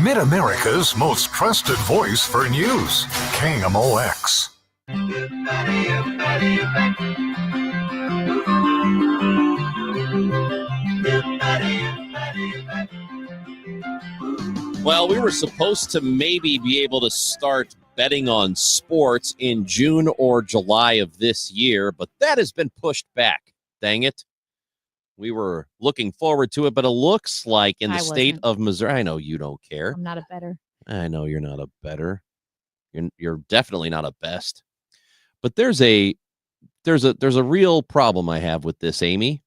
Mid-America's most trusted voice for news. KMOX. Well, we were supposed to maybe be able to start betting on sports in June or July of this year, but that has been pushed back. Dang it. We were looking forward to it, but it looks like in the state of Missouri, I know you don't care. I'm not a better. I know you're not a better. You're definitely not a best. But there's a real problem I have with this, Amy,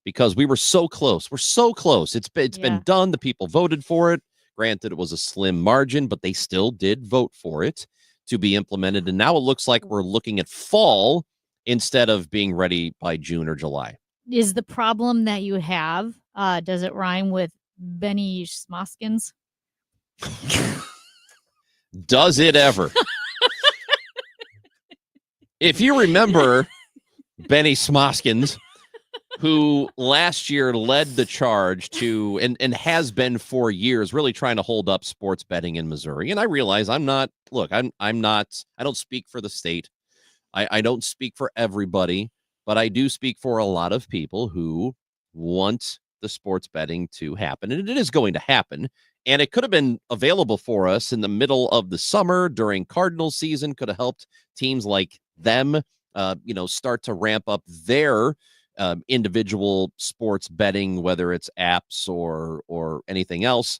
because we were so close. We're so close. It's been done. The people voted for it. Granted, it was a slim margin, but they still did vote for it to be implemented. And now it looks like we're looking at fall instead of being ready by June or July. Is the problem that you have, does it rhyme with Benny Smoskins? Does it ever? If you remember Benny Smoskins, who last year led the charge to and has been for years really trying to hold up sports betting in Missouri. And I realize I don't speak for the state. I don't speak for everybody, but I do speak for a lot of people who want the sports betting to happen. And it is going to happen. And it could have been available for us in the middle of the summer during Cardinal season, could have helped teams like them, start to ramp up their individual sports betting, whether it's apps or anything else.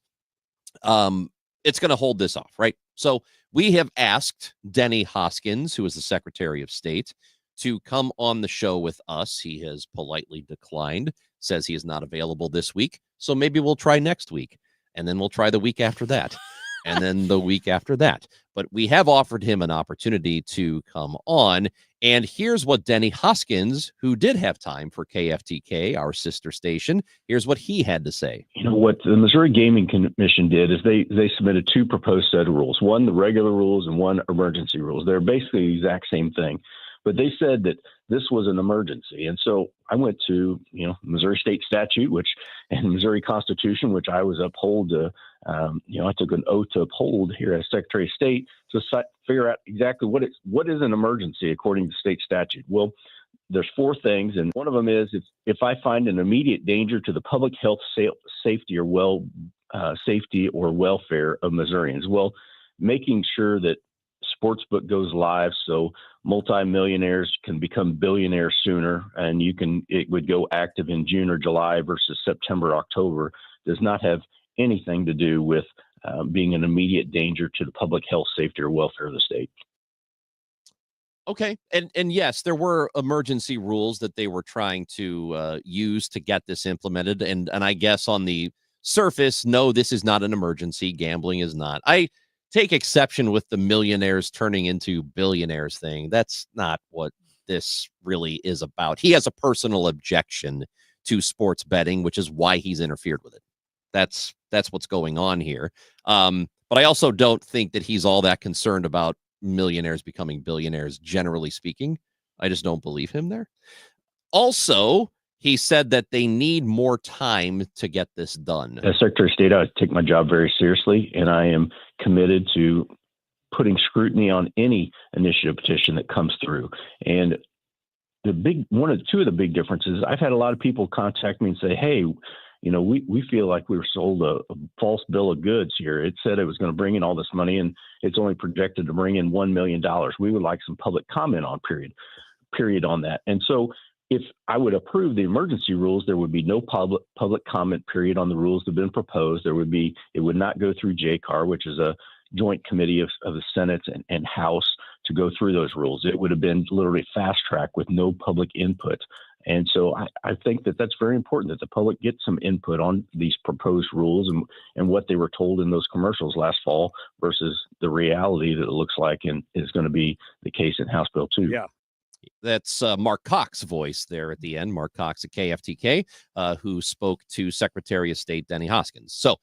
It's going to hold this off, right? So we have asked Denny Hoskins, who is the Secretary of State, to come on the show with us. He has politely declined, says he is not available this week. So maybe we'll try next week, and then we'll try the week after that, and then the week after that. But we have offered him an opportunity to come on. And here's what Denny Hoskins, who did have time for KFTK, our sister station, here's what he had to say. What the Missouri Gaming Commission did is they submitted two proposed set of rules, one the regular rules and one emergency rules. They're basically the exact same thing. But they said that this was an emergency. And so I went to, Missouri state statute, and Missouri Constitution, which I was uphold to, I took an oath to uphold here as Secretary of State to figure out exactly what is an emergency according to state statute. Well, there's four things. And one of them is if I find an immediate danger to the public health, safety or welfare of Missourians. Well, making sure that Sportsbook goes live so multimillionaires can become billionaires sooner, and it would go active in June or July versus September, October, does not have anything to do with being an immediate danger to the public health, safety, or welfare of the state. Okay. And yes, there were emergency rules that they were trying to use to get this implemented. And I guess on the surface, no, this is not an emergency. Gambling is not. I take exception with the millionaires turning into billionaires thing. That's not what this really is about. He has a personal objection to sports betting, which is why he's interfered with it. That's what's going on here. But I also don't think that he's all that concerned about millionaires becoming billionaires, generally speaking. I just don't believe him there. Also, he said that they need more time to get this done. As Secretary of State, I take my job very seriously, and I am committed to putting scrutiny on any initiative petition that comes through. And two of the big differences, I've had a lot of people contact me and say, hey, we feel like we were sold a false bill of goods here. It said it was going to bring in all this money, and it's only projected to bring in $1 million. We would like some public comment on period on that. And so if I would approve the emergency rules, there would be no public comment period on the rules that have been proposed. It would not go through JCAR, which is a joint committee of the Senate and House to go through those rules. It would have been literally fast track with no public input. And so I think that that's very important that the public get some input on these proposed rules and what they were told in those commercials last fall versus the reality that it looks like and is going to be the case in House Bill 2. Yeah. That's Mark Cox's voice there at the end. Mark Cox at KFTK, who spoke to Secretary of State Denny Hoskins. So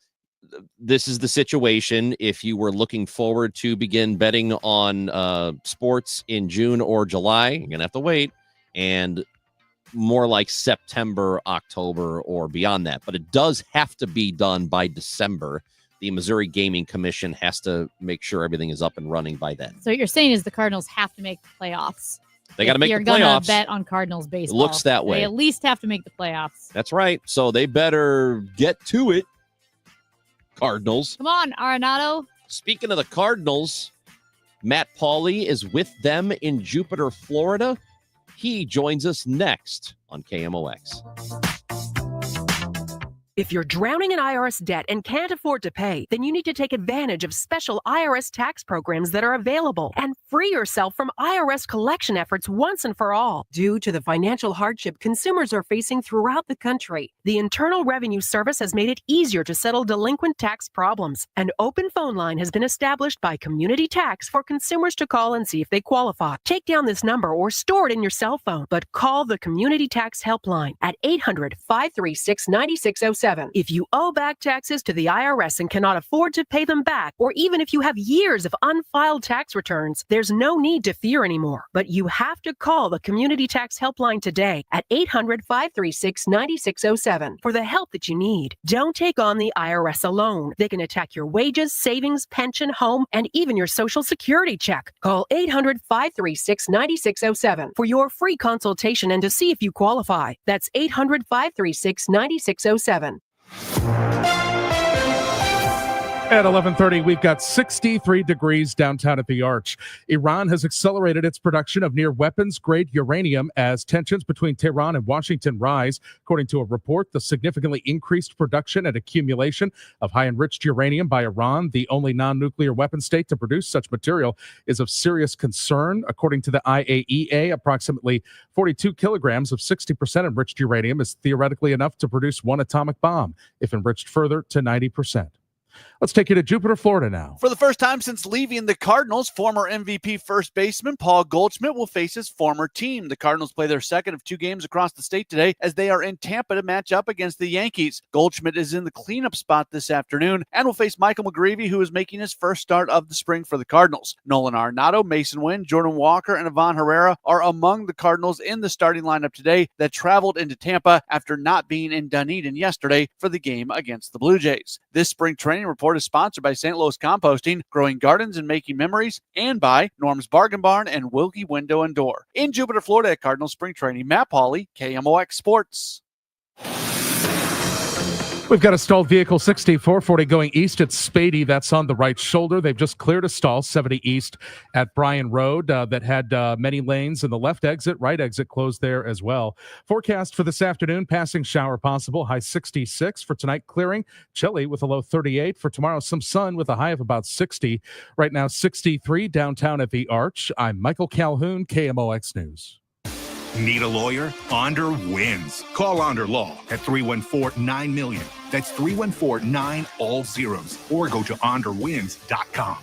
this is the situation. If you were looking forward to begin betting on sports in June or July, you're going to have to wait. and more like September, October, or beyond that. But it does have to be done by December. The Missouri Gaming Commission has to make sure everything is up and running by then. So what you're saying is the Cardinals have to make the playoffs. They got to make the playoffs. You're going to bet on Cardinals baseball. It looks that way. They at least have to make the playoffs. That's right. So they better get to it, Cardinals. Come on, Arenado. Speaking of the Cardinals, Matt Pauley is with them in Jupiter, Florida. He joins us next on KMOX. If you're drowning in IRS debt and can't afford to pay, then you need to take advantage of special IRS tax programs that are available and free yourself from IRS collection efforts once and for all. Due to the financial hardship consumers are facing throughout the country, the Internal Revenue Service has made it easier to settle delinquent tax problems. An open phone line has been established by Community Tax for consumers to call and see if they qualify. Take down this number or store it in your cell phone, but call the Community Tax Helpline at 800-536-9607. If you owe back taxes to the IRS and cannot afford to pay them back, or even if you have years of unfiled tax returns, there's no need to fear anymore. But you have to call the Community Tax Helpline today at 800-536-9607 for the help that you need. Don't take on the IRS alone. They can attack your wages, savings, pension, home, and even your Social Security check. Call 800-536-9607 for your free consultation and to see if you qualify. That's 800-536-9607. At 11:30, we've got 63 degrees downtown at the Arch. Iran has accelerated its production of near-weapons-grade uranium as tensions between Tehran and Washington rise. According to a report, the significantly increased production and accumulation of high-enriched uranium by Iran, the only non-nuclear weapon state to produce such material, is of serious concern. According to the IAEA, approximately 42 kilograms of 60% enriched uranium is theoretically enough to produce one atomic bomb, if enriched further to 90%. Let's take you to Jupiter, Florida now. For the first time since leaving the Cardinals, former MVP first baseman Paul Goldschmidt will face his former team. The Cardinals play their second of 2 games across the state today as they are in Tampa to match up against the Yankees. Goldschmidt is in the cleanup spot this afternoon and will face Michael McGreevy, who is making his first start of the spring for the Cardinals. Nolan Arenado, Mason Wynn, Jordan Walker, and Ivan Herrera are among the Cardinals in the starting lineup today that traveled into Tampa after not being in Dunedin yesterday for the game against the Blue Jays. This spring training report is sponsored by St. Louis Composting, growing gardens and making memories, and by Norm's Bargain Barn and Wilkie Window and Door. In Jupiter, Florida at Cardinal Spring Training, Matt Pauley, KMOX Sports. We've got a stalled vehicle 6440 going east at Spady. That's on the right shoulder. They've just cleared a stall 70 east at Bryan Road that had many lanes, and the left exit, right exit closed there as well. Forecast for this afternoon, passing shower possible, high 66. For tonight, clearing, chilly with a low 38. For tomorrow, some sun with a high of about 60. Right now, 63 downtown at the Arch. I'm Michael Calhoun, KMOX News. Need a lawyer? Onder wins. Call Onder Law at 314-9-MILLION. That's 314-9 all zeros. Or go to onderwins.com.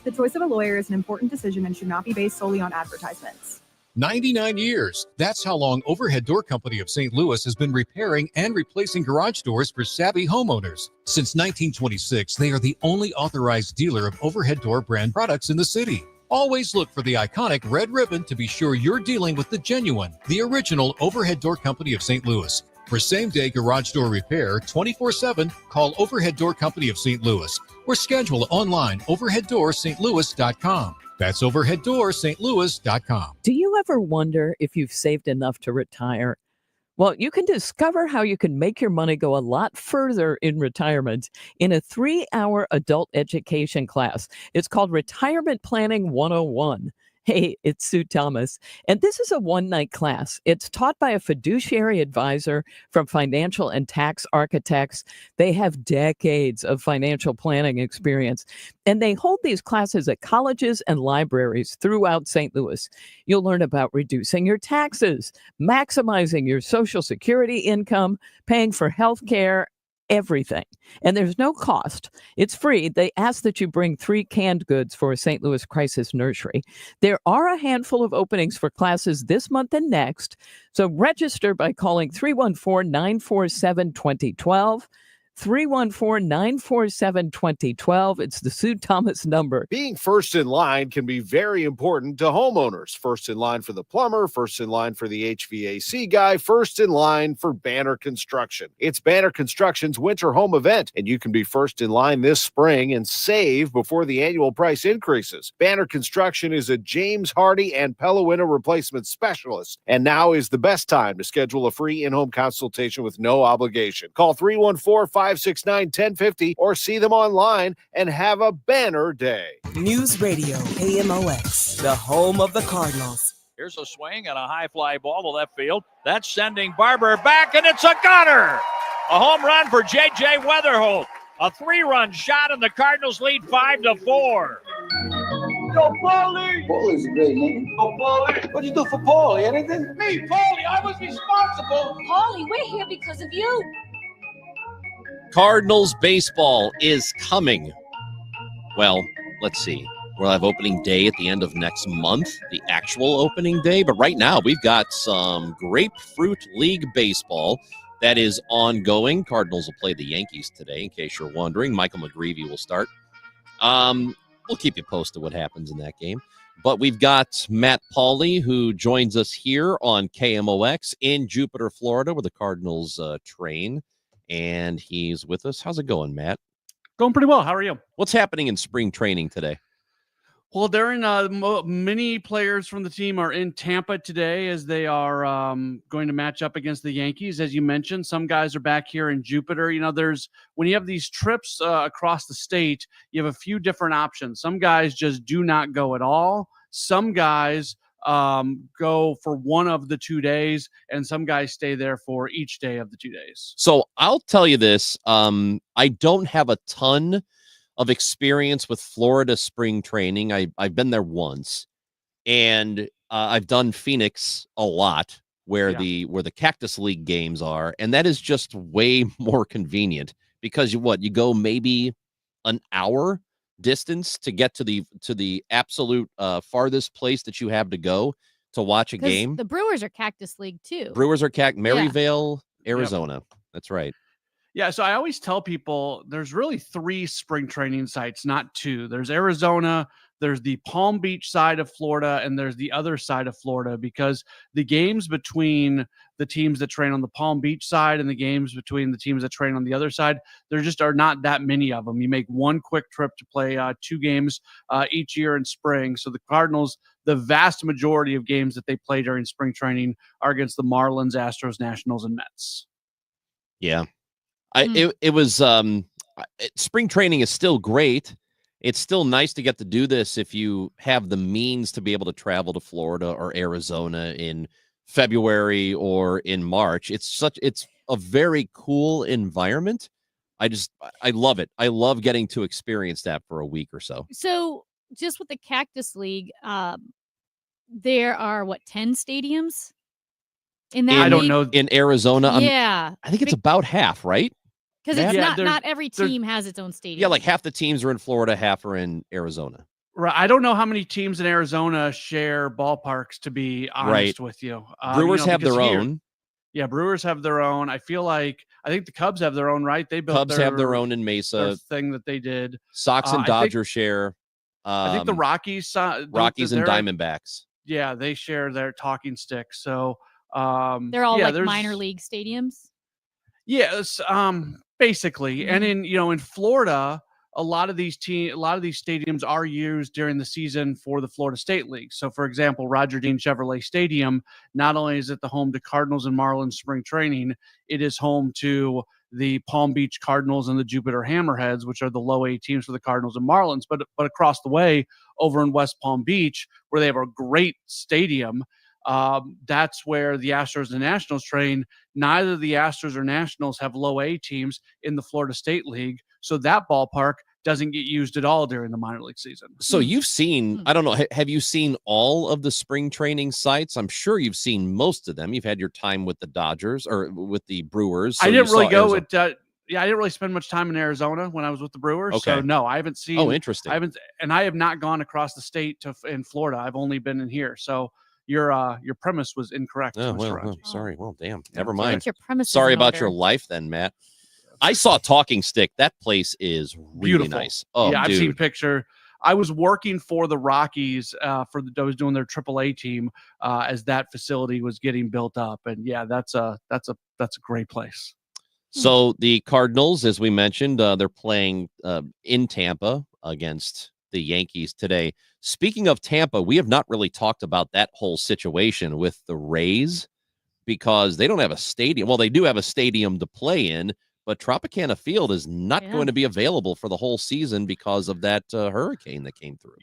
The choice of a lawyer is an important decision and should not be based solely on advertisements. 99 years. That's how long Overhead Door Company of St. Louis has been repairing and replacing garage doors for savvy homeowners. Since 1926, they are the only authorized dealer of Overhead Door brand products in the city. Always look for the iconic red ribbon to be sure you're dealing with the genuine, the original Overhead Door Company of St. Louis. For same-day garage door repair 24/7, call Overhead Door Company of St. Louis or schedule online overheaddoorsstlouis.com. That's overheaddoorsstlouis.com. Do you ever wonder if you've saved enough to retire? Well, you can discover how you can make your money go a lot further in retirement in a 3-hour adult education class. It's called Retirement Planning 101. Hey, it's Sue Thomas, and this is a one-night class. It's taught by a fiduciary advisor from Financial and Tax Architects. They have decades of financial planning experience, and they hold these classes at colleges and libraries throughout St. Louis. You'll learn about reducing your taxes, maximizing your Social Security income, paying for health care, everything. And there's no cost. It's free. They ask that you bring 3 canned goods for a St. Louis Crisis Nursery. There are a handful of openings for classes this month and next. So register by calling 314-947-2012. 314-947-2012. It's the Sue Thomas number. Being first in line can be very important to homeowners. First in line for the plumber, first in line for the HVAC guy, first in line for Banner Construction. It's Banner Construction's winter home event, and you can be first in line this spring and save before the annual price increases. Banner Construction is a James Hardy and Pella window replacement specialist, and now is the best time to schedule a free in-home consultation with no obligation. Call 314-569-1050 or see them online and have a banner day. News Radio KMOX, the home of the Cardinals. Here's a swing and a high fly ball to left field. That's sending Barber back, and it's a gunner. A home run for J.J. Weatherholt. A 3-run shot, and the Cardinals lead 5-4. Go Paulie! Paulie's a great name. Go Paulie! What'd you do for Paulie? Anything? Me, Paulie! I was responsible! Paulie, we're here because of you. Cardinals baseball is coming. Well, let's see. We'll have opening day at the end of next month, the actual opening day. But right now, we've got some Grapefruit League baseball that is ongoing. Cardinals will play the Yankees today, in case you're wondering. Michael McGreevy will start. We'll keep you posted what happens in that game. But we've got Matt Pauley, who joins us here on KMOX in Jupiter, Florida, where the Cardinals train. And he's with us. How's it going, Matt? Going pretty well. How are you? What's happening in spring training today? Well, they're in many players from the team are in Tampa today as they are going to match up against the Yankees. As you mentioned, some guys are back here in Jupiter. You know, when you have these trips across the state, you have a few different options. Some guys just do not go at all. Some guys go for one of the 2 days, and some guys stay there for each day of the 2 days. So I'll tell you this. I don't have a ton of experience with Florida spring training. I've been there once, and I've done Phoenix a lot, where the Cactus League games are, and that is just way more convenient because you go maybe an hour distance to get to the absolute farthest place that you have to go to watch a game. The Brewers are Cactus League too. Brewers are Maryvale, Arizona. Yep. That's right. Yeah, so I always tell people there's really 3 spring training sites, not 2. There's Arizona, there's the Palm Beach side of Florida, and there's the other side of Florida, because the games between the teams that train on the Palm Beach side and the games between the teams that train on the other side, there just are not that many of them. You make one quick trip to play 2 games each year in spring. So the Cardinals, the vast majority of games that they play during spring training are against the Marlins, Astros, Nationals, and Mets. Yeah. It was spring training is still great. It's still nice to get to do this if you have the means to be able to travel to Florida or Arizona in February or in March. It's a very cool environment. I love it. I love getting to experience that for a week or so. So just with the Cactus League, there are 10 stadiums in that? I don't know. In Arizona, yeah, I think it's about half, right? Because it's not every team has its own stadium. Yeah, like half the teams are in Florida, half are in Arizona. Right. I don't know how many teams in Arizona share ballparks, to be honest with you. Brewers have their own. Yeah, Brewers have their own. I think the Cubs have their own, right? They built Cubs have their own in Mesa. Thing that they did. Sox and Dodgers share. I think the Rockies. Rockies and Diamondbacks. Yeah, they share their talking stick. So they're all minor league stadiums. Yes, basically. And in Florida, a lot of these stadiums are used during the season for the Florida State League. So, for example, Roger Dean Chevrolet Stadium, not only is it the home to Cardinals and Marlins spring training, it is home to the Palm Beach Cardinals and the Jupiter Hammerheads, which are the low A teams for the Cardinals and Marlins. But across the way, over in West Palm Beach, where they have a great stadium, that's where the Astros and Nationals train. Neither the Astros or Nationals have low A teams in the Florida State League, so that ballpark doesn't get used at all during the minor league season. So you've seen, I don't know, have you seen all of the spring training sites? I'm sure you've seen most of them. You've had your time with the Dodgers or with the Brewers. So I didn't really go with I didn't really spend much time in Arizona when I was with the Brewers. Okay. So no, I haven't seen. Oh, interesting. I have not gone across the state in Florida. I've only been in here. So your premise was incorrect. Oh, Mr. well, Raji. sorry. Well, damn. Never mind. Your premise. Sorry about your life then, Matt. I saw Talking Stick. That place is really Beautiful. nice. Oh, yeah, I've dude. seen picture. I was working for the Rockies I was doing their AAA team as that facility was getting built up, and yeah, that's a great place. So the Cardinals, as we mentioned, they're playing in Tampa against the Yankees today. Speaking of Tampa, we have not really talked about that whole situation with the Rays because they don't have a stadium. Well, they do have a stadium to play in, but Tropicana Field is not going to be available for the whole season because of that hurricane that came through.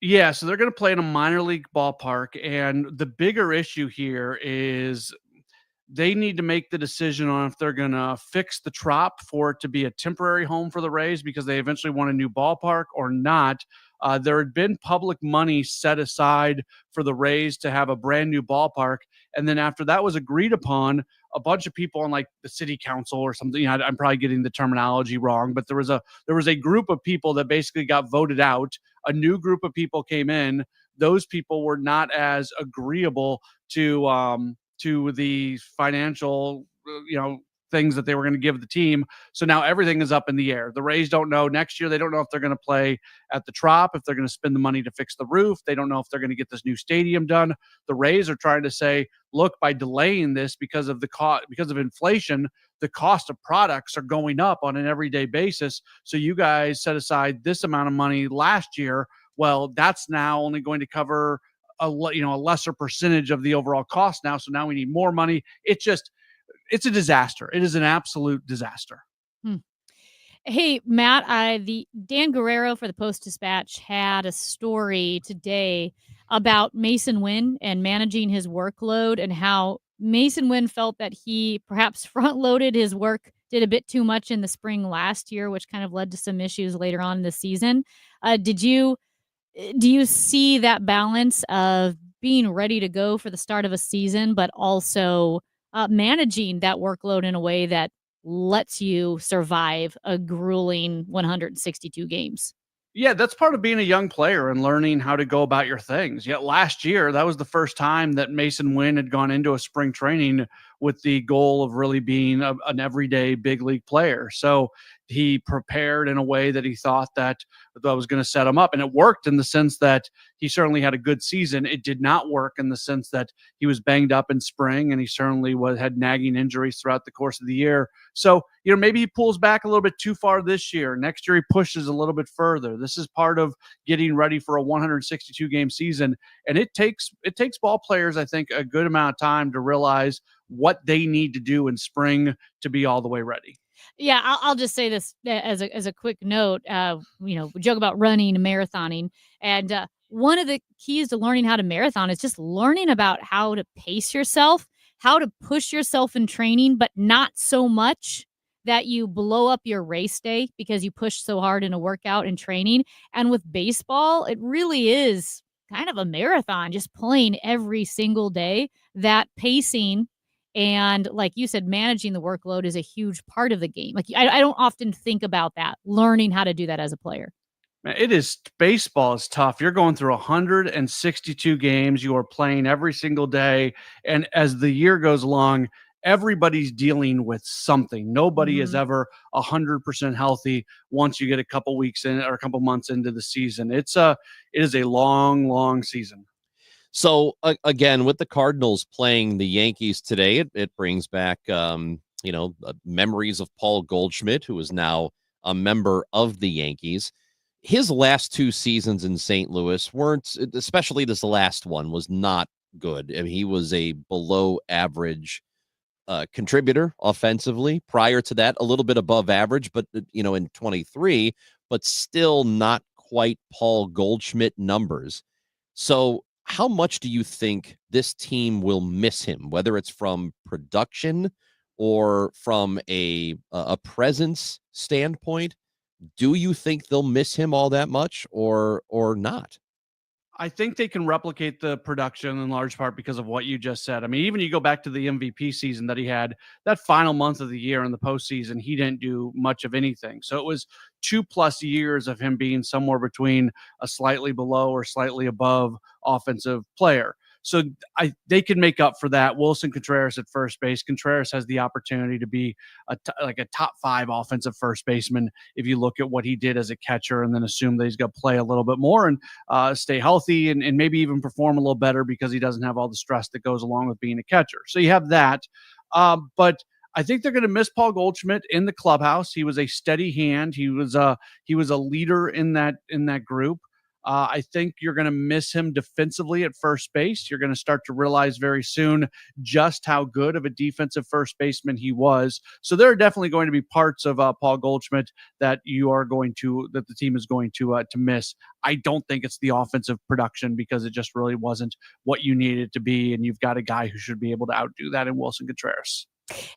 Yeah, so they're going to play in a minor league ballpark, and the bigger issue here is they need to make the decision on if they're going to fix the Trop for it to be a temporary home for the Rays because they eventually want a new ballpark or not. There had been public money set aside for the Rays to have a brand new ballpark. And then after that was agreed upon, a bunch of people on like the city council or something, I'm probably getting the terminology wrong, but there was a group of people that basically got voted out. A new group of people came in. Those people were not as agreeable to the financial, things that they were going to give the team. So now everything is up in the air. The Rays don't know next year. They don't know if they're going to play at the Trop, if they're going to spend the money to fix the roof. They don't know if they're going to get this new stadium done. The Rays are trying to say, look, by delaying this because of inflation, the cost of products are going up on an everyday basis. So you guys set aside this amount of money last year. Well, that's now only going to cover a lesser percentage of the overall cost now. So now we need more money. It's a disaster. It is an absolute disaster. Hey, Matt, the Dan Guerrero for the Post-Dispatch had a story today about Mason Wynn and managing his workload and how Mason Wynn felt that he perhaps front-loaded his work, did a bit too much in the spring last year, which kind of led to some issues later on in the season. Do you see that balance of being ready to go for the start of a season, but also managing that workload in a way that lets you survive a grueling 162 games? Yeah, that's part of being a young player and learning how to go about your things. Yet last year, that was the first time that Mason Wynn had gone into a spring training with the goal of really being an everyday big league player. So he prepared in a way that he thought that was going to set him up. And it worked in the sense that he certainly had a good season. It did not work in the sense that he was banged up in spring, and he certainly had nagging injuries throughout the course of the year. So, maybe he pulls back a little bit too far this year. Next year, he pushes a little bit further. This is part of getting ready for a 162 game season. And it takes ball players, I think, a good amount of time to realize what they need to do in spring to be all the way ready. Yeah, I'll just say this as a quick note. We joke about running and marathoning, and one of the keys to learning how to marathon is just learning about how to pace yourself, how to push yourself in training, but not so much that you blow up your race day because you push so hard in a workout and training. And with baseball, it really is kind of a marathon, just playing every single day. That pacing and, like you said, managing the workload is a huge part of the game. Like, I don't often think about that, learning how to do that as a player. Baseball is tough. You're going through 162 games. You are playing every single day. And as the year goes along, everybody's dealing with something. Nobody is ever 100% healthy once you get a couple weeks in or a couple months into the season. It is a long, long season. So again, with the Cardinals playing the Yankees today, it brings back memories of Paul Goldschmidt, who is now a member of the Yankees. His last two seasons in St. Louis weren't, especially this last one, was not good. I mean, he was a below average contributor offensively. Prior to that, a little bit above average, but in 23, but still not quite Paul Goldschmidt numbers. So how much do you think this team will miss him, whether it's from production or from a presence standpoint? Do you think they'll miss him all that much or not? I think they can replicate the production in large part because of what you just said. I mean, even you go back to the MVP season that he had, that final month of the year in the postseason, he didn't do much of anything. So it was 2+ years of him being somewhere between a slightly below or slightly above offensive player. So they can make up for that. Wilson Contreras at first base. Contreras has the opportunity to be like a top 5 offensive first baseman if you look at what he did as a catcher, and then assume that he's going to play a little bit more and stay healthy and maybe even perform a little better because he doesn't have all the stress that goes along with being a catcher. So you have that. But I think they're going to miss Paul Goldschmidt in the clubhouse. He was a steady hand. He was a leader in that group. I think you're going to miss him defensively at first base. You're going to start to realize very soon just how good of a defensive first baseman he was. So there are definitely going to be parts of Paul Goldschmidt that the team is going to miss. I don't think it's the offensive production because it just really wasn't what you needed it to be. And you've got a guy who should be able to outdo that in Wilson Contreras.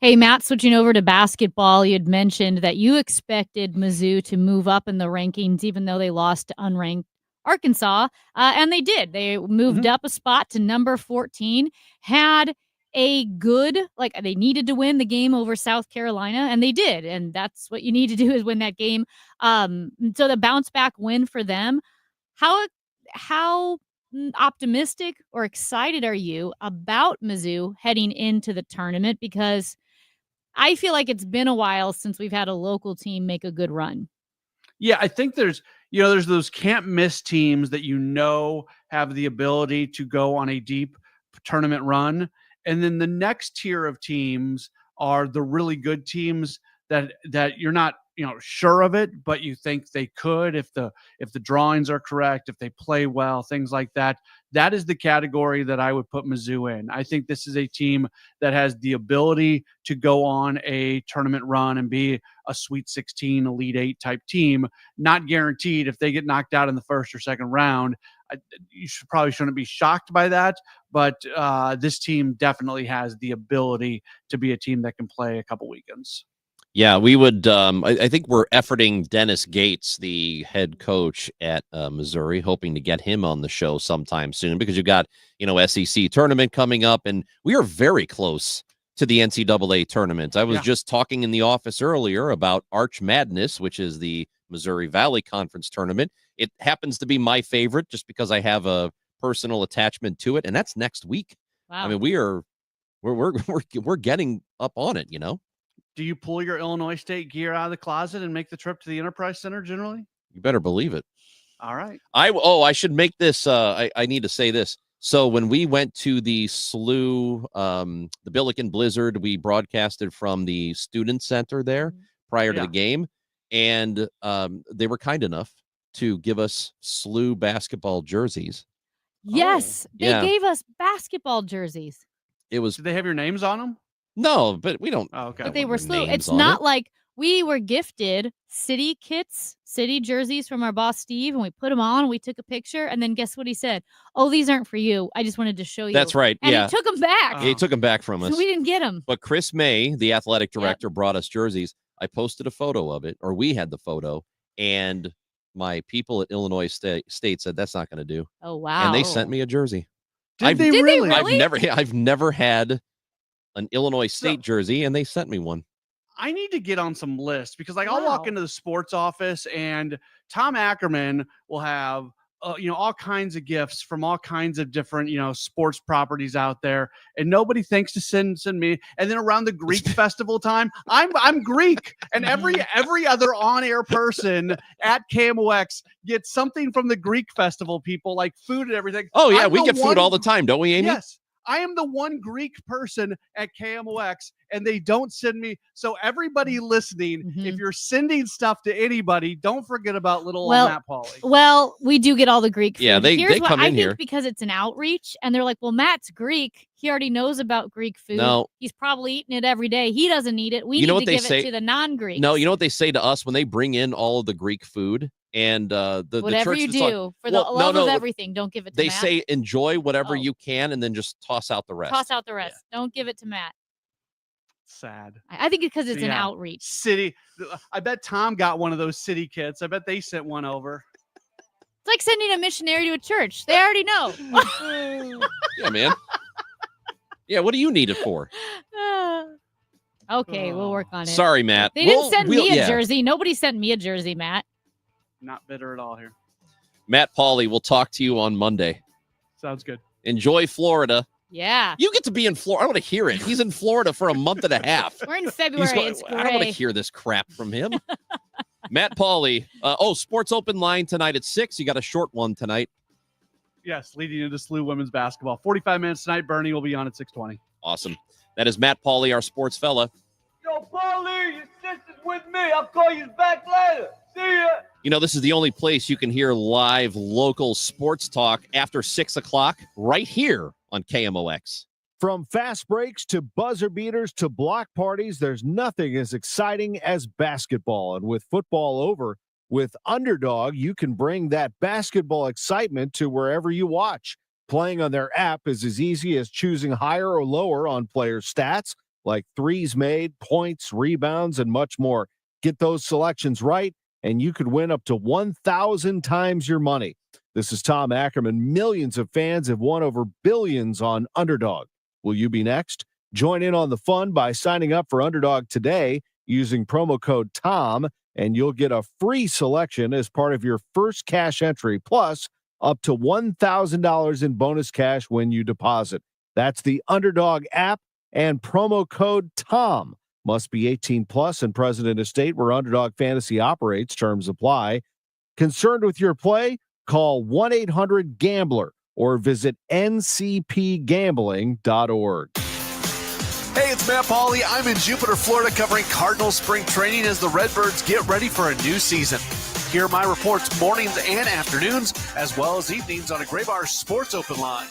Hey, Matt, switching over to basketball, you had mentioned that you expected Mizzou to move up in the rankings, even though they lost to unranked Arkansas, and they did. They moved up a spot to number 14, had a good, they needed to win the game over South Carolina, and they did, and that's what you need to do is win that game. So the bounce back win for them. How optimistic or excited are you about Mizzou heading into the tournament? Because I feel like it's been a while since we've had a local team make a good run. Yeah, I think there's those can't miss teams that have the ability to go on a deep tournament run. And then the next tier of teams are the really good teams that you're not sure of it, but you think they could if the drawings are correct, if they play well, things like that. That is the category that I would put Mizzou in. I think this is a team that has the ability to go on a tournament run and be a Sweet 16, Elite 8 type team. Not guaranteed if they get knocked out in the first or second round. You probably shouldn't be shocked by that, but this team definitely has the ability to be a team that can play a couple weekends. Yeah, we would. I think we're efforting Dennis Gates, the head coach at Missouri, hoping to get him on the show sometime soon because you've got, SEC tournament coming up, and we are very close to the NCAA tournament. I was just talking in the office earlier about Arch Madness, which is the Missouri Valley Conference tournament. It happens to be my favorite just because I have a personal attachment to it, and that's next week. Wow. I mean, we're getting up on it, Do you pull your Illinois State gear out of the closet and make the trip to the Enterprise Center generally? You better believe it. All right. I should make this. I need to say this. So when we went to the SLU, the Billiken Blizzard, we broadcasted from the Student Center there prior to the game, and they were kind enough to give us SLU basketball jerseys. Yes, they gave us basketball jerseys. It was. Did they have your names on them? No, but we don't. Oh, okay. But they were SLU. It's not like we were gifted city kits, city jerseys from our boss, Steve, and we put them on. We took a picture, and then guess what he said? Oh, these aren't for you. I just wanted to show you. That's right. And yeah. he took them back. He took them back from us. So we didn't get them. But Chris May, the athletic director, brought us jerseys. I posted a photo of it, or we had the photo, and my people at Illinois State said that's not going to do. Oh, wow. And they sent me a jersey. Did they really? I've never had an Illinois State jersey, and they sent me one. I need to get on some lists because I'll walk into the sports office and Tom Ackerman will have all kinds of gifts from all kinds of different sports properties out there, and nobody thinks to send me. And then around the Greek festival time, I'm Greek, and every other on-air person at KMOX gets something from the Greek festival people, like food and everything. Oh yeah, we get food all the time, don't we, Amy? Yes. I am the one Greek person at KMOX, and they don't send me. So everybody listening, if you're sending stuff to anybody, don't forget about little Matt Pauly. Well, we do get all the Greek food. Yeah, they come in here. I think because it's an outreach, and they're like, well, Matt's Greek. He already knows about Greek food. No. He's probably eating it every day. He doesn't need it. We need to give it to the non-Greeks. No, you know what they say to us when they bring in all of the Greek food? And whatever the church you do for the love of everything, don't give it to Matt. They say enjoy whatever you can, and then just toss out the rest. Toss out the rest. Yeah. Don't give it to Matt. Sad. I think it's because it's an outreach. City. I bet Tom got one of those city kits. I bet they sent one over. It's like sending a missionary to a church. They already know. Yeah, man. Yeah, what do you need it for? Okay, we'll work on it. Sorry, Matt. They didn't send me a jersey. Nobody sent me a jersey, Matt. Not bitter at all here. Matt Pauly, we'll talk to you on Monday. Sounds good. Enjoy Florida. Yeah. You get to be in Florida. I want to hear it. He's in Florida for a month and a half. We're in February. It's I don't want to hear this crap from him. Matt Pauley. Sports Open line tonight at 6. You got a short one tonight. Yes, leading into SLU women's basketball. 45 minutes tonight. Bernie will be on at 6:20. Awesome. That is Matt Pauley, our sports fella. Yo, Paulie, your sister's with me. I'll call you back later. See ya. You know, this is the only place you can hear live local sports talk after 6 o'clock right here on KMOX. From fast breaks to buzzer beaters to block parties, there's nothing as exciting as basketball. And with football over, with Underdog, you can bring that basketball excitement to wherever you watch. Playing on their app is as easy as choosing higher or lower on player stats, like threes made, points, rebounds, and much more. Get those selections right, and you could win up to 1,000 times your money. This is Tom Ackerman. Millions of fans have won over billions on Underdog. Will you be next? Join in on the fun by signing up for Underdog today using promo code TOM, and you'll get a free selection as part of your first cash entry, plus up to $1,000 in bonus cash when you deposit. That's the Underdog app and promo code TOM. Must be 18 plus and present in a state where Underdog Fantasy operates. Terms apply. Concerned with your play? Call 1-800-GAMBLER or visit ncpgambling.org. Hey, it's Matt Pauley. I'm in Jupiter, Florida, covering Cardinal spring training as the Redbirds get ready for a new season. Hear my reports mornings and afternoons, as well as evenings on a Graybar Sports Open line.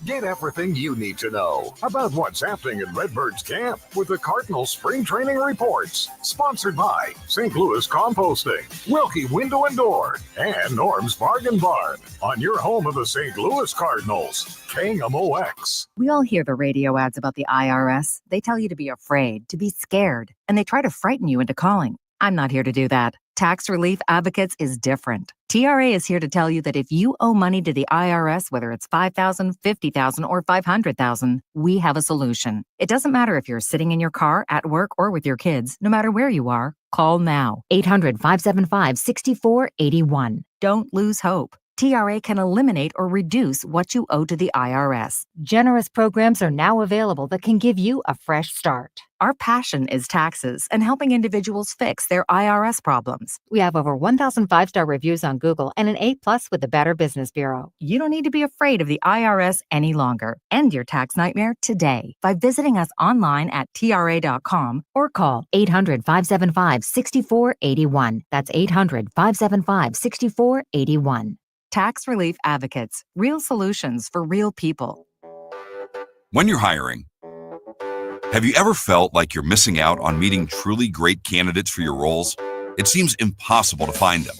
Get everything you need to know about what's happening in Redbirds camp with the Cardinal Spring Training Reports. Sponsored by St. Louis Composting, Wilkie Window and Door, and Norm's Bargain Barn. On your home of the St. Louis Cardinals, KMOX. We all hear the radio ads about the IRS. They tell you to be afraid, to be scared, and they try to frighten you into calling. I'm not here to do that. Tax Relief Advocates is different. TRA is here to tell you that if you owe money to the IRS, whether it's $5,000, $50,000, or $500,000, we have a solution. It doesn't matter if you're sitting in your car, at work, or with your kids. No matter where you are, call now. 800-575-6481. Don't lose hope. TRA can eliminate or reduce what you owe to the IRS. Generous programs are now available that can give you a fresh start. Our passion is taxes and helping individuals fix their IRS problems. We have over 1,000 5-star reviews on Google and an A+ with the Better Business Bureau. You don't need to be afraid of the IRS any longer. End your tax nightmare today by visiting us online at TRA.com or call 800-575-6481. That's 800-575-6481. Tax Relief Advocates. Real solutions for real people. When you're hiring, have you ever felt like you're missing out on meeting truly great candidates for your roles? It seems impossible to find them,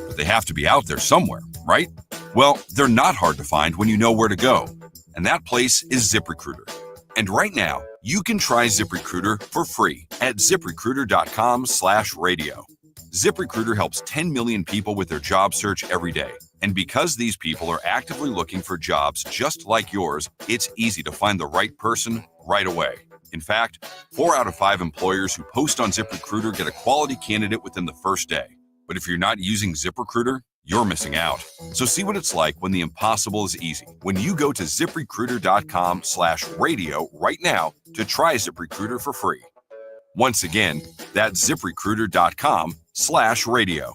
but they have to be out there somewhere, right? Well, they're not hard to find when you know where to go, and that place is ZipRecruiter. And right now, you can try ZipRecruiter for free at ZipRecruiter.com/radio. ZipRecruiter helps 10 million people with their job search every day. And because these people are actively looking for jobs just like yours, it's easy to find the right person right away. In fact, 4 out of 5 employers who post on ZipRecruiter get a quality candidate within the first day. But if you're not using ZipRecruiter, you're missing out. So see what it's like when the impossible is easy. When you go to ZipRecruiter.com/radio right now to try ZipRecruiter for free. Once again, that's ZipRecruiter.com/radio.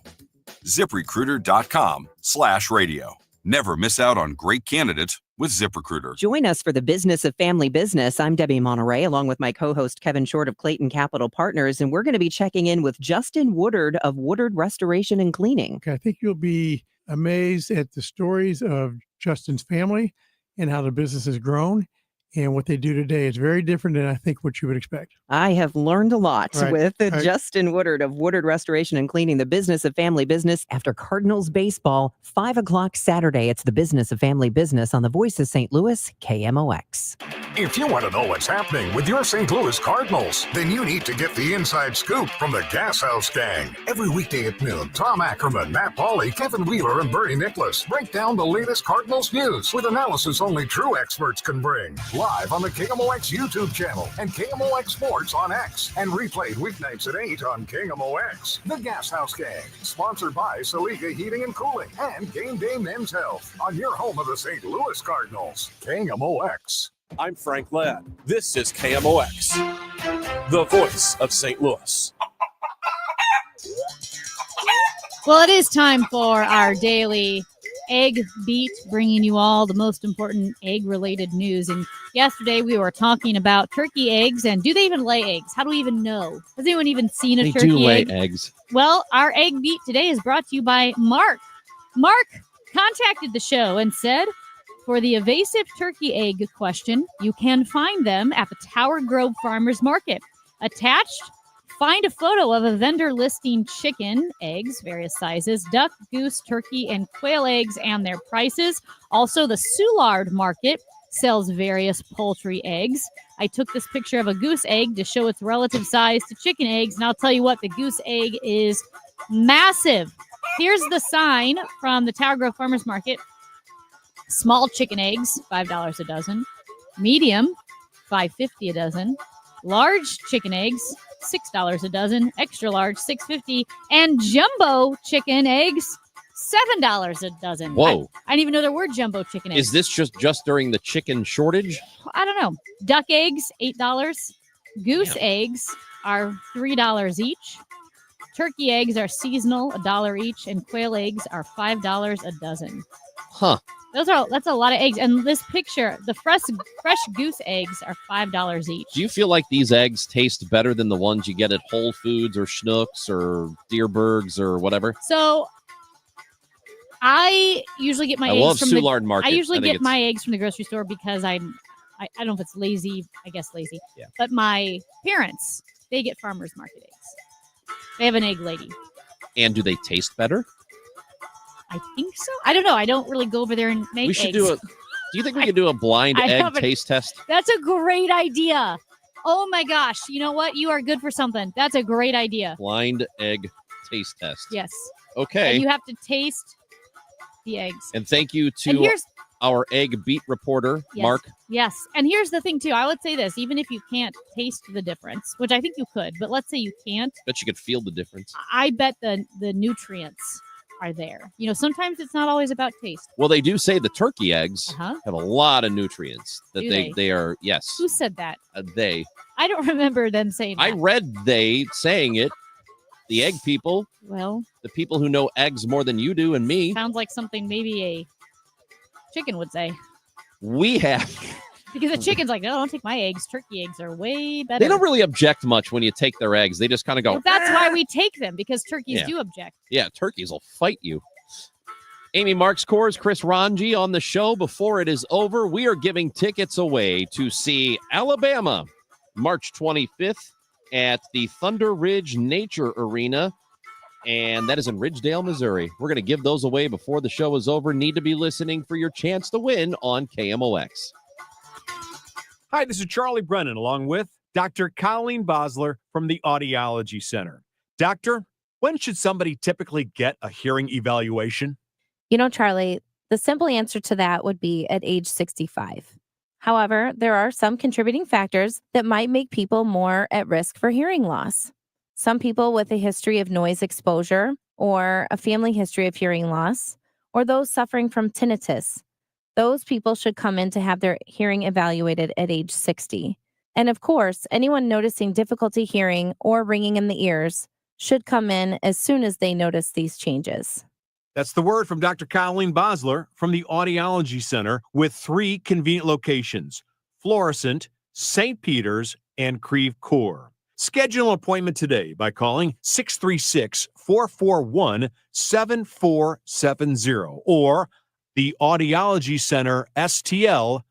ZipRecruiter.com/radio. Never miss out on great candidates with ZipRecruiter. Join us for the Business of Family Business. I'm Debbie Monterey, along with my co-host Kevin Short of Clayton Capital Partners, and we're going to be checking in with Justin Woodard of Woodard Restoration and Cleaning. Okay, I think you'll be amazed at the stories of Justin's family and how the business has grown. And what they do today is very different than I think what you would expect. I have learned a lot with Right. Justin Woodard of Woodard Restoration and Cleaning, the Business of Family Business. After Cardinals baseball, 5 o'clock Saturday, it's the Business of Family Business on the Voice of St. Louis, KMOX. If you want to know what's happening with your St. Louis Cardinals, then you need to get the inside scoop from the Gas House Gang. Every weekday at noon, Tom Ackerman, Matt Pauley, Kevin Wheeler, and Bernie Nicholas break down the latest Cardinals news with analysis only true experts can bring. Plus, live on the KMOX YouTube channel and KMOX Sports on X, and replayed weeknights at 8 on KMOX. The Gas House Gang, sponsored by Saliga Heating and Cooling and Game Day Men's Health on your home of the St. Louis Cardinals. KMOX. I'm Frank Ladd. This is KMOX, the voice of St. Louis. Well, it is time for our daily egg beat, bringing you all the most important egg-related news. And yesterday we were talking about turkey eggs, and do they even lay eggs? How do we even know? Has anyone even seen a They turkey do lay egg? eggs. Well, our egg beat today is brought to you by Mark. Mark contacted the show and said, for the evasive turkey egg question, you can find them at the Tower Grove Farmers Market. Attached, find a photo of a vendor listing chicken eggs, various sizes, duck, goose, turkey, and quail eggs and their prices. Also, the Soulard Market sells various poultry eggs. I took this picture of a goose egg to show its relative size to chicken eggs, and I'll tell you what, the goose egg is massive. Here's the sign from the Tower Grove Farmers Market. Small chicken eggs, $5 a dozen. Medium, $5.50 a dozen. Large chicken eggs, $6 a dozen. Extra large, $6.50. And jumbo chicken eggs, $7 a dozen. Whoa. I didn't even know there were jumbo chicken eggs. Is this just during the chicken shortage? I don't know. Duck eggs, $8. Goose eggs are $3 each. Turkey eggs are seasonal, $1 each. And quail eggs are $5 a dozen. Huh. That's a lot of eggs. And this picture, the fresh goose eggs are $5 each. Do you feel like these eggs taste better than the ones you get at Whole Foods or Schnucks or Deerbergs or whatever? So I usually get my I eggs love from Soulard the Market. I usually I think get my eggs from the grocery store because I don't know if it's lazy. I guess lazy. Yeah. But my parents, they get farmers market eggs. They have an egg lady. And do they taste better? I think so. I don't know. I don't really go over there and make We should eggs. do a. Do you think we could do a blind I egg haven't- taste test? That's a great idea. Oh my gosh. You know what? You are good for something. That's a great idea. Blind egg taste test. Yes. Okay. And you have to taste the eggs. And thank you And to here's- our egg beat reporter, Yes. Mark. Yes. And here's the thing, too. I would say this, even if you can't taste the difference, which I think you could, but let's say you can't, Bet you could feel the difference. I bet the nutrients are there. You know, sometimes it's not always about taste. Well, they do say the turkey eggs Uh-huh. have a lot of nutrients. That Do they, they? they are, yes. Who said that? They. I don't remember them saying I that. read they saying it. The egg people, Well, the people who know eggs more than you do and me. sounds like something maybe a chicken would say. We have. Because the chicken's like, no, don't take my eggs. Turkey eggs are way better. They don't really object much when you take their eggs. They just kind of go, Well, that's why we take them, because turkeys Yeah. do object. yeah, turkeys will fight you. Amy Marks Kors, Chris Ranji on the show. Before it is over, we are giving tickets away to see Alabama March 25th at the Thunder Ridge Nature Arena. And that is in Ridgedale, Missouri. We're going to give those away before the show is over. Need to be listening for your chance to win on KMOX. Hi, this is Charlie Brennan, along with Dr. Colleen Bosler from the Audiology Center. Doctor, when should somebody typically get a hearing evaluation? You know, Charlie, the simple answer to that would be at age 65. However, there are some contributing factors that might make people more at risk for hearing loss. Some people with a history of noise exposure or a family history of hearing loss, or those suffering from tinnitus. Those people should come in to have their hearing evaluated at age 60. And of course, anyone noticing difficulty hearing or ringing in the ears should come in as soon as they notice these changes. That's the word from Dr. Colleen Bosler from the Audiology Center with 3 convenient locations: Florissant, St. Peter's, and Creve Coeur. Schedule an appointment today by calling 636-441-7470 or the Audiology Center STL.com.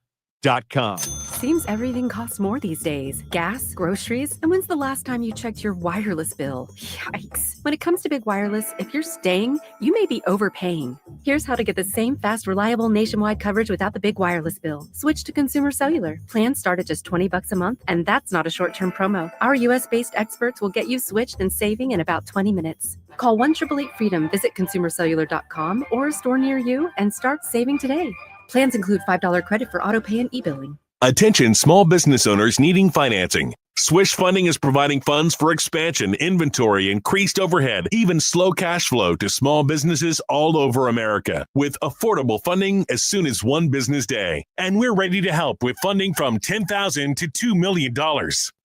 Seems everything costs more these days. Gas, groceries, and when's the last time you checked your wireless bill? Yikes. When it comes to big wireless, if you're staying, you may be overpaying. Here's how to get the same fast, reliable nationwide coverage without the big wireless bill. Switch to Consumer Cellular. Plans start at just $20 a month, and that's not a short-term promo. Our US-based experts will get you switched and saving in about 20 minutes. Call 1-888-FREEDOM, visit consumercellular.com or a store near you, and start saving today. Plans include $5 credit for auto pay and e-billing. Attention small business owners needing financing. Swish Funding is providing funds for expansion, inventory, increased overhead, even slow cash flow to small businesses all over America with affordable funding as soon as one business day. And we're ready to help with funding from $10,000 to $2 million.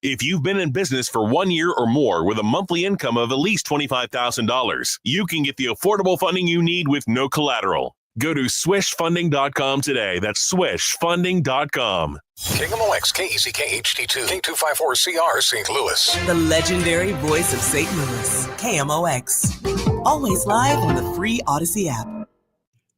If you've been in business for 1 year or more with a monthly income of at least $25,000, you can get the affordable funding you need with no collateral. Go to swishfunding.com today. That's swishfunding.com. KMOX, KECK HD2, K254CR, St. Louis. The legendary voice of St. Louis, KMOX. Always live on the free Odyssey app.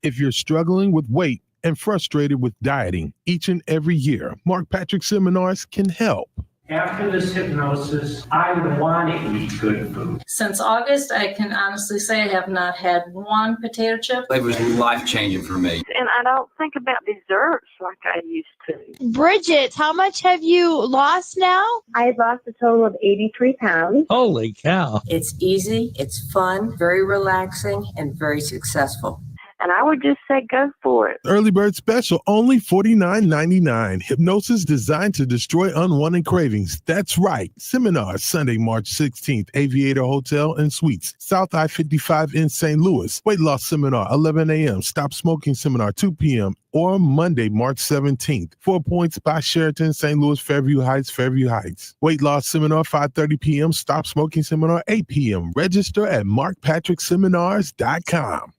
If you're struggling with weight and frustrated with dieting each and every year, Mark Patrick Seminars can help. After this hypnosis, I want to eat good food. Since August, I can honestly say I have not had one potato chip. It was life-changing for me. And I don't think about desserts like I used to. Bridget, how much have you lost now? I lost a total of 83 pounds. Holy cow. It's easy, it's fun, very relaxing, and very successful. And I would just say go for it. Early bird special, only $49.99. Hypnosis designed to destroy unwanted cravings. That's right. Seminars, Sunday, March 16th, Aviator Hotel and Suites, South I-55 in St. Louis. Weight loss seminar, 11 a.m. Stop smoking seminar, 2 p.m. Or Monday, March 17th. 4 Points by Sheraton, St. Louis, Fairview Heights, Fairview Heights. Weight loss seminar, 5:30 p.m. Stop smoking seminar, 8 p.m. Register at markpatrickseminars.com.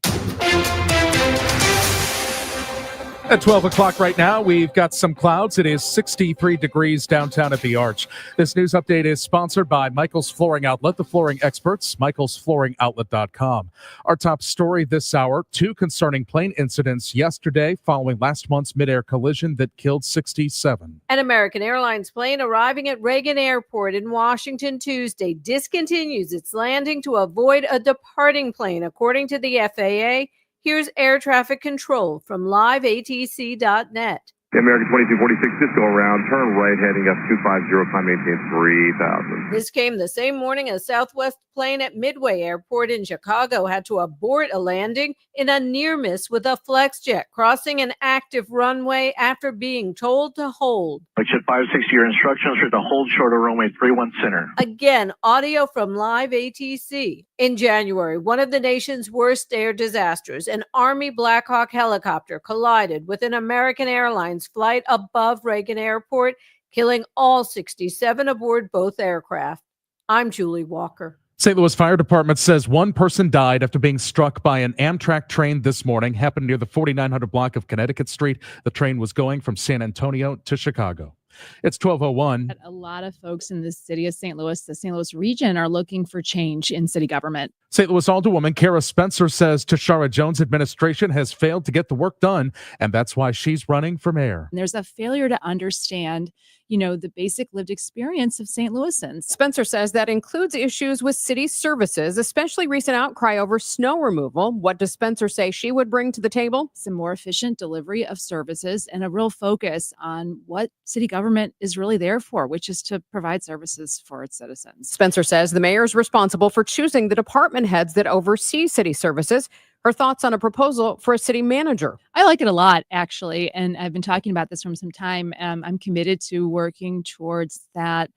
At 12 o'clock right now, we've got some clouds. It is 63 degrees downtown at the Arch. This news update is sponsored by Michael's Flooring Outlet, the flooring experts, michaelsflooringoutlet.com. Our top story this hour, 2 concerning plane incidents yesterday following last month's midair collision that killed 67. An American Airlines plane arriving at Reagan Airport in Washington Tuesday discontinues its landing to avoid a departing plane, according to the FAA. Here's air traffic control from liveatc.net. The American 2246, just go around, turn right, heading up 250, climb maintain 3000. This came the same morning a Southwest plane at Midway Airport in Chicago had to abort a landing in a near miss with a Flexjet crossing an active runway after being told to hold. Flexjet 560, your instructions are to hold short of runway 31 center. Again, audio from Live ATC. In January, one of the nation's worst air disasters, an Army Black Hawk helicopter collided with an American Airlines flight above Reagan Airport, killing all 67 aboard both aircraft. I'm Julie Walker. St. Louis Fire Department says one person died after being struck by an Amtrak train this morning. Happened near the 4900 block of Connecticut Street. The train was going from San Antonio to Chicago. It's 12:01. A lot of folks in the city of St. Louis, the St. Louis region, are looking for change in city government. St. Louis Alderwoman Kara Spencer says Tashara Jones' administration has failed to get the work done, and that's why she's running for mayor. And there's a failure to understand, the basic lived experience of St. Louisans. Spencer says that includes issues with city services, especially recent outcry over snow removal. What does Spencer say she would bring to the table? Some more efficient delivery of services and a real focus on what city government is really there for, which is to provide services for its citizens. Spencer says the mayor is responsible for choosing the department heads that oversee city services. Her thoughts on a proposal for a city manager. I like it a lot, actually, and I've been talking about this for some time. I'm committed to working towards that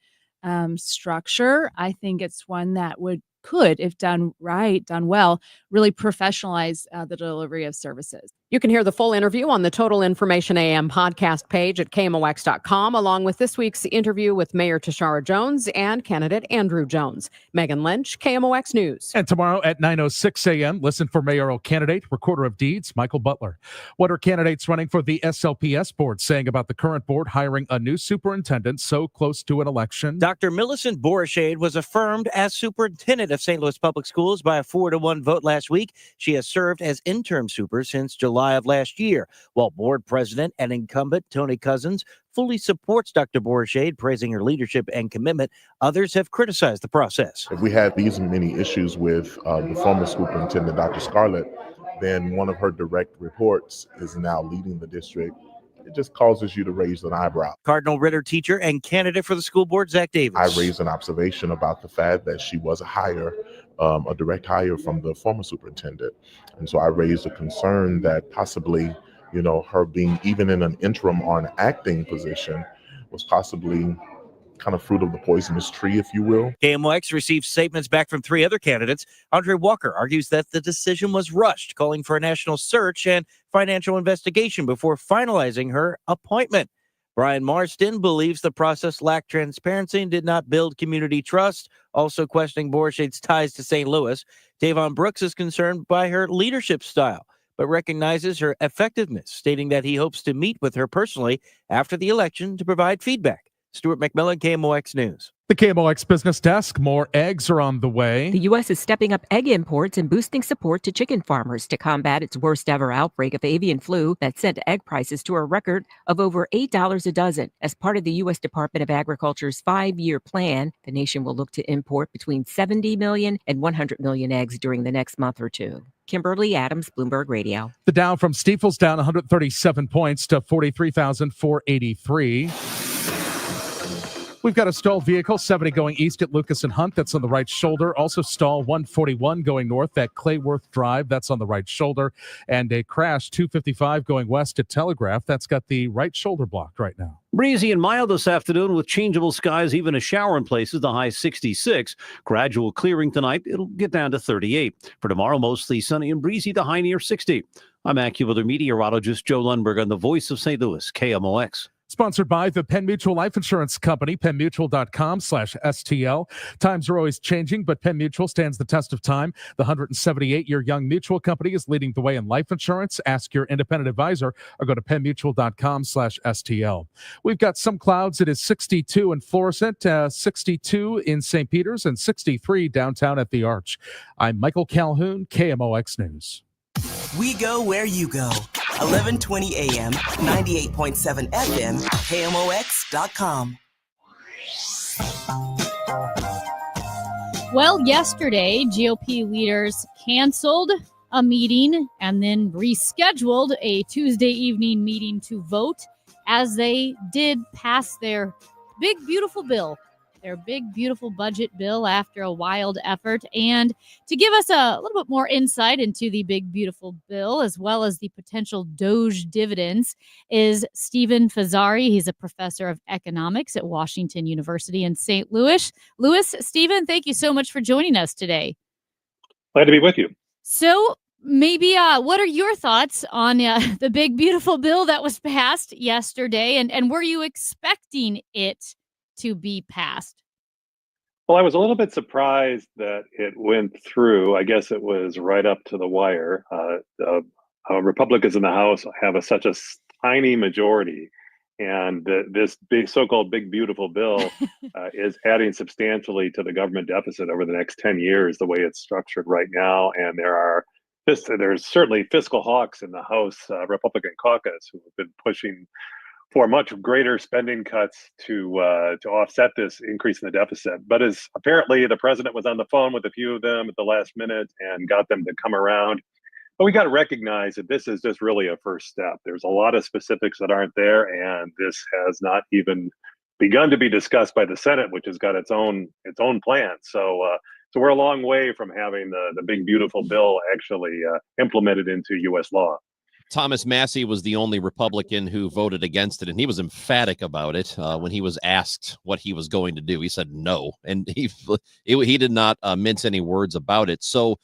structure. I think it's one that could, if done right, done well, really professionalize the delivery of services. You can hear the full interview on the Total Information AM podcast page at KMOX.com, along with this week's interview with Mayor Tashara Jones and candidate Andrew Jones. Megan Lynch, KMOX News. And tomorrow at 9:06 a.m., listen for mayoral candidate, recorder of deeds, Michael Butler. What are candidates running for the SLPS board saying about the current board hiring a new superintendent so close to an election? Dr. Millicent Borshade was affirmed as superintendent of St. Louis Public Schools by a 4-1 vote last week. She has served as interim super since July of last year, while board president and incumbent Tony Cousins fully supports Dr. Borshade, praising her leadership and commitment. Others have criticized the process. If we had these many issues with the former superintendent, Dr. Scarlett, then one of her direct reports is now leading the district. It just causes you to raise an eyebrow. Cardinal Ritter teacher and candidate for the school board, Zach Davis. I raised an observation about the fact that she was a direct hire from the former superintendent. And so I raised a concern that possibly, her being even in an interim or an acting position was possibly kind of fruit of the poisonous tree, if you will. KMOX received statements back from 3 other candidates. Andre Walker argues that the decision was rushed, calling for a national search and financial investigation before finalizing her appointment. Brian Marston believes the process lacked transparency and did not build community trust, also questioning Borsheed's ties to St. Louis. Davon Brooks is concerned by her leadership style, but recognizes her effectiveness, stating that he hopes to meet with her personally after the election to provide feedback. Stuart McMillan, KMOX News. The KMOX Business Desk, more eggs are on the way. The U.S. is stepping up egg imports and boosting support to chicken farmers to combat its worst ever outbreak of avian flu that sent egg prices to a record of over $8 a dozen. As part of the U.S. Department of Agriculture's 5-year plan, the nation will look to import between 70 million and 100 million eggs during the next month or two. Kimberly Adams, Bloomberg Radio. The Dow from Stifel's down 137 points to 43,483. We've got a stalled vehicle, 70 going east at Lucas and Hunt. That's on the right shoulder. Also stall 141 going north at Clayworth Drive. That's on the right shoulder. And a crash 255 going west at Telegraph. That's got the right shoulder blocked right now. Breezy and mild this afternoon with changeable skies, even a shower in places, the high 66. Gradual clearing tonight. It'll get down to 38. For tomorrow, mostly sunny and breezy, the high near 60. I'm AccuWeather meteorologist Joe Lundberg on the Voice of St. Louis, KMOX. Sponsored by the Penn Mutual Life Insurance Company, pennmutual.com/STL. Times are always changing, but Penn Mutual stands the test of time. The 178-year Young Mutual Company is leading the way in life insurance. Ask your independent advisor or go to pennmutual.com/STL. We've got some clouds. It is 62 in Florissant, 62 in St. Peters, and 63 downtown at the Arch. I'm Michael Calhoun, KMOX News. We go where you go. 1120 AM, 98.7 FM, KMOX.com. Well, yesterday, GOP leaders canceled a meeting and then rescheduled a Tuesday evening meeting to vote as they did pass their big, beautiful bill. Their big, beautiful budget bill after a wild effort. And to give us a little bit more insight into the big, beautiful bill, as well as the potential Doge dividends, is Stephen Fazzari. He's a professor of economics at Washington University in St. Louis. Stephen, thank you so much for joining us today. Glad to be with you. So maybe what are your thoughts on the big, beautiful bill that was passed yesterday? And were you expecting it to be passed? Well, I was a little bit surprised that it went through. I guess it was right up to the wire. Republicans in the House have such a tiny majority, and this big, so-called big, beautiful bill is adding substantially to the government deficit over the next 10 years, the way it's structured right now. And there's certainly fiscal hawks in the House Republican caucus who have been pushing for much greater spending cuts to offset this increase in the deficit. But as apparently the president was on the phone with a few of them at the last minute and got them to come around. But we got to recognize that this is just really a first step. There's a lot of specifics that aren't there, and this has not even begun to be discussed by the Senate, which has got its own plan. So we're a long way from having the big, beautiful bill actually implemented into U.S. law. Thomas Massie was the only Republican who voted against it, and he was emphatic about it when he was asked what he was going to do. He said no, and he did not mince any words about it. So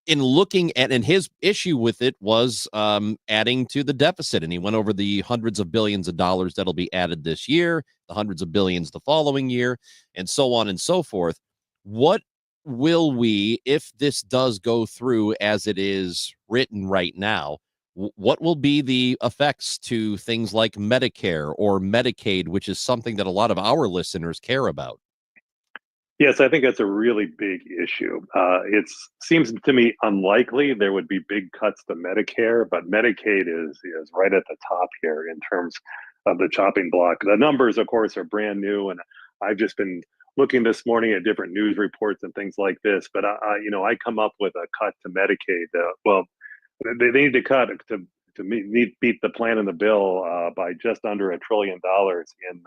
in looking at, and his issue with it was adding to the deficit, and he went over the hundreds of billions of dollars that'll be added this year, the hundreds of billions the following year, and so on and so forth. What will we, if this does go through as it is written right now, what will be the effects to things like Medicare or Medicaid, which is something that a lot of our listeners care about? Yes, I think that's a really big issue. It seems to me unlikely there would be big cuts to Medicare, but Medicaid is right at the top here in terms of the chopping block. The numbers, of course, are brand new, and I've just been looking this morning at different news reports and things like this. But I come up with a cut to Medicaid. They need to cut to beat the plan in the bill by just under $1 trillion in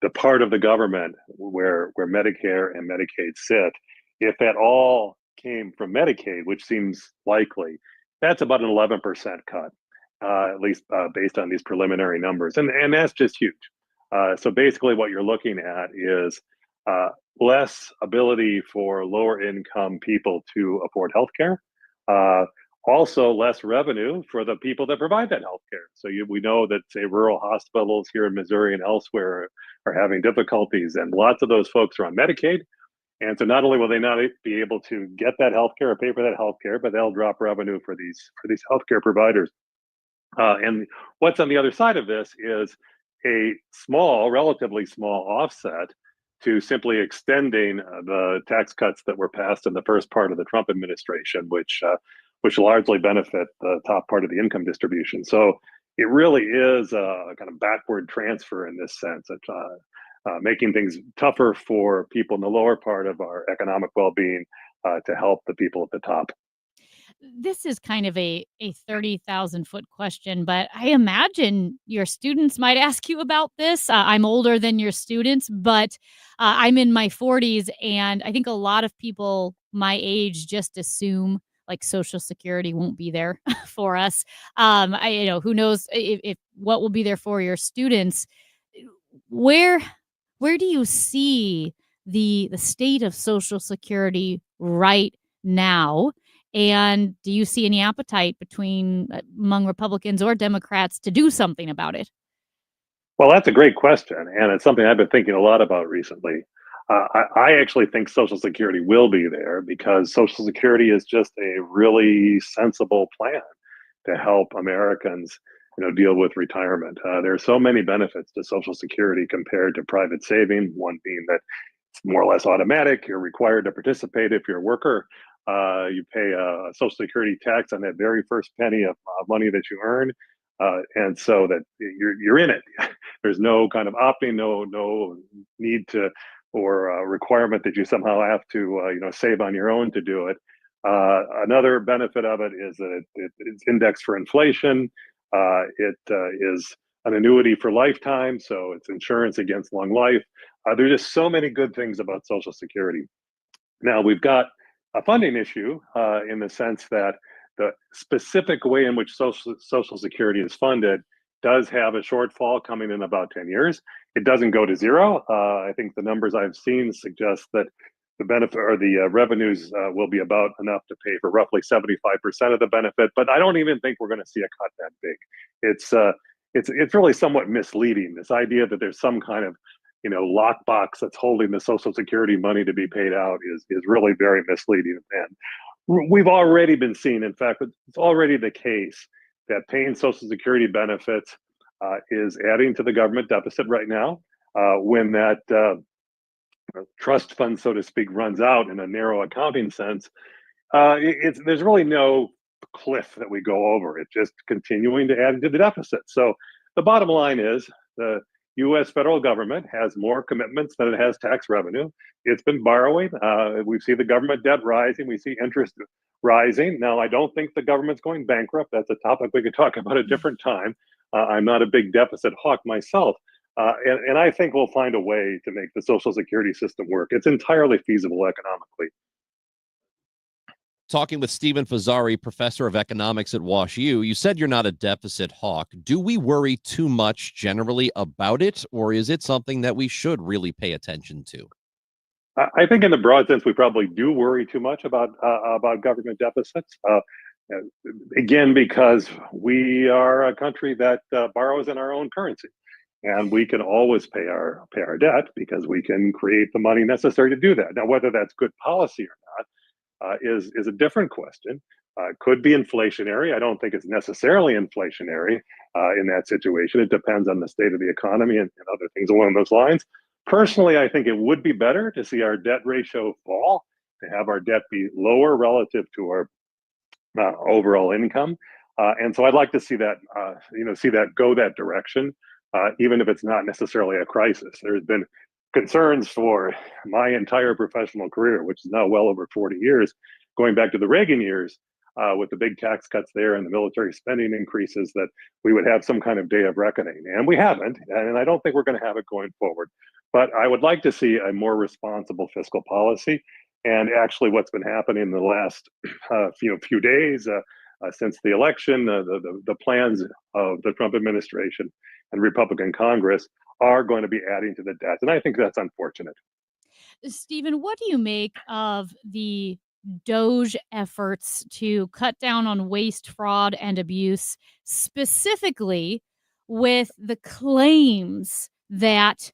the part of the government where Medicare and Medicaid sit. If that all came from Medicaid, which seems likely, that's about an 11% cut. at least based on these preliminary numbers, and that's just huge. So basically, what you're looking at is less ability for lower income people to afford healthcare. Also, less revenue for the people that provide that healthcare. So we know that, say, rural hospitals here in Missouri and elsewhere are having difficulties, and lots of those folks are on Medicaid. And so not only will they not be able to get that healthcare or pay for that healthcare, but they'll drop revenue for these healthcare providers. And what's on the other side of this is a relatively small offset to simply extending the tax cuts that were passed in the first part of the Trump administration, which largely benefit the top part of the income distribution. So it really is a kind of backward transfer in this sense, making things tougher for people in the lower part of our economic well-being to help the people at the top. This is kind of a 30,000 foot question, but I imagine your students might ask you about this. I'm older than your students, but I'm in my 40s, and I think a lot of people my age just assume like Social Security won't be there for us. Who knows if what will be there for your students. Where do you see the state of Social Security right now? And do you see any appetite among Republicans or Democrats to do something about it? Well, that's a great question, and it's something I've been thinking a lot about recently. I actually think Social Security will be there because Social Security is just a really sensible plan to help Americans, deal with retirement. There are so many benefits to Social Security compared to private saving. One being that it's more or less automatic. You're required to participate if you're a worker. You pay a Social Security tax on that very first penny of money that you earn, and so that you're in it. There's no kind of opting, no need to or requirement that you somehow have to save on your own to do it. Another benefit of it is that it's indexed for inflation. It is an annuity for lifetime, so it's insurance against long life. There's just so many good things about Social Security. Now we've got a funding issue in the sense that the specific way in which Social Security is funded does have a shortfall coming in about 10 years. It doesn't go to zero. I think the numbers I've seen suggest that the benefit or the revenues will be about enough to pay for roughly 75% of the benefit, but I don't even think we're going to see a cut that big. It's really somewhat misleading, this idea that there's some kind of lockbox that's holding the Social Security money to be paid out is really very misleading. And we've already been seeing, in fact, it's already the case that paying Social Security benefits is adding to the government deficit right now. When that trust fund, so to speak, runs out in a narrow accounting sense, there's really no cliff that we go over. It's just continuing to add to the deficit. So the bottom line is the U.S. federal government has more commitments than it has tax revenue. It's been borrowing. We see the government debt rising. We see interest rising. Now, I don't think the government's going bankrupt. That's a topic we could talk about a different time. I'm not a big deficit hawk myself. And I think we'll find a way to make the Social Security system work. It's entirely feasible economically. Talking with Stephen Fazzari, professor of economics at WashU, you said you're not a deficit hawk. Do we worry too much generally about it, or is it something that we should really pay attention to? I think in the broad sense, we probably do worry too much about government deficits. Again, because we are a country that borrows in our own currency. And we can always pay our debt because we can create the money necessary to do that. Now, whether that's good policy or not, is a different question. It could be inflationary. I don't think it's necessarily inflationary in that situation. It depends on the state of the economy and other things along those lines. Personally, I think it would be better to see our debt ratio fall, to have our debt be lower relative to our overall income. And so I'd like to see that, go that direction, even if it's not necessarily a crisis. There's been concerns for my entire professional career, which is now well over 40 years, going back to the Reagan years, with the big tax cuts there and the military spending increases, that we would have some kind of day of reckoning. And we haven't, and I don't think we're going to have it going forward. But I would like to see a more responsible fiscal policy. And actually what's been happening in the last few days, since the election, the plans of the Trump administration and Republican Congress are going to be adding to the debt. And I think that's unfortunate. Stephen, what do you make of the DOGE efforts to cut down on waste, fraud, and abuse, specifically with the claims that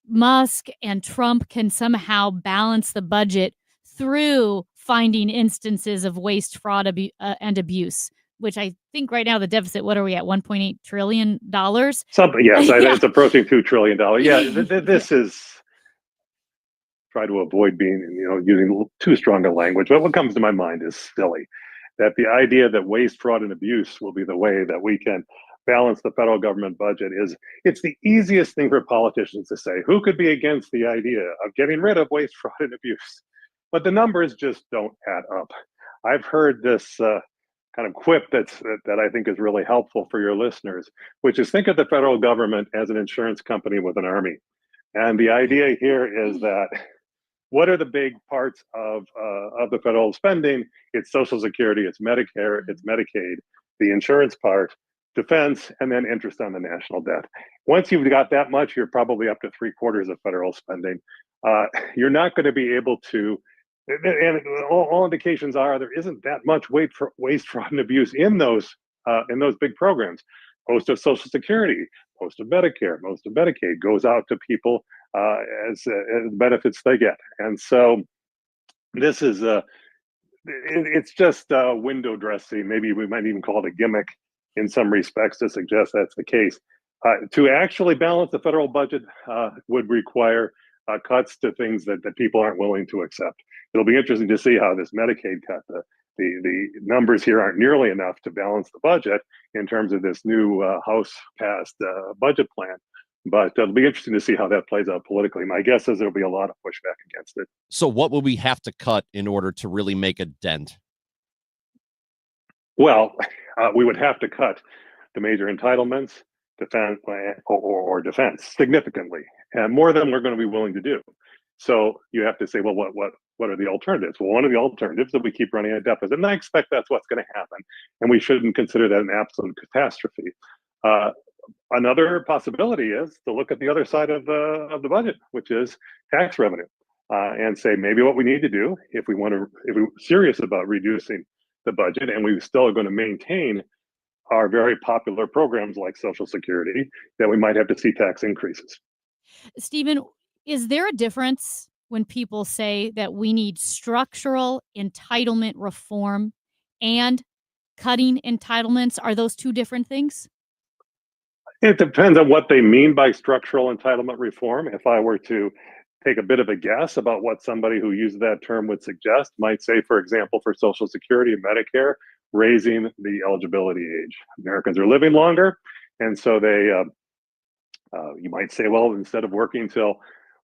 Musk and Trump can somehow balance the budget through finding instances of waste, fraud, and abuse, which I think right now the deficit, what are we at, $1.8 trillion? Something, yes, Yeah. it's approaching $2 trillion. Yeah, this is, try to avoid being, using too strong a language, but what comes to my mind is silly. That the idea that waste, fraud, and abuse will be the way that we can balance the federal government budget it's the easiest thing for politicians to say. Who could be against the idea of getting rid of waste, fraud, and abuse? But the numbers just don't add up. I've heard this kind of quip that I think is really helpful for your listeners, which is think of the federal government as an insurance company with an army. And the idea here is that what are the big parts of the federal spending? It's Social Security, it's Medicare, it's Medicaid, the insurance part, defense, and then interest on the national debt. Once you've got that much, you're probably up to 3/4 of federal spending. You're not going to be able to, and all indications are there isn't that much waste, fraud, and abuse in those big programs. Most of Social Security, most of Medicare, most of Medicaid goes out to people as benefits they get. And so this is it's just window dressing. Maybe we might even call it a gimmick in some respects to suggest that's the case. To actually balance the federal budget would require cuts to things that people aren't willing to accept. It'll be interesting to see how this Medicaid cut, the numbers here aren't nearly enough to balance the budget in terms of this new House-passed budget plan. But it'll be interesting to see how that plays out politically. My guess is there'll be a lot of pushback against it. So what will we have to cut in order to really make a dent? Well, we would have to cut the major entitlements, defense, or defense significantly, and more than we're going to be willing to do. So you have to say, well, what are the alternatives? Well, one of the alternatives is that we keep running a deficit, and I expect that's what's going to happen, and we shouldn't consider that an absolute catastrophe. Another possibility is to look at the other side of the budget, which is tax revenue, and say maybe what we need to do if we're serious about reducing the budget, and we still are going to maintain our very popular programs like Social Security, that we might have to see tax increases. Stephen, is there a difference when people say that we need structural entitlement reform and cutting entitlements? Are those two different things? It depends on what they mean by structural entitlement reform. If I were to take a bit of a guess about what somebody who uses that term would suggest, might say, for example, for Social Security and Medicare, raising the eligibility age. Americans are living longer, and so they, you might say, well, instead of working till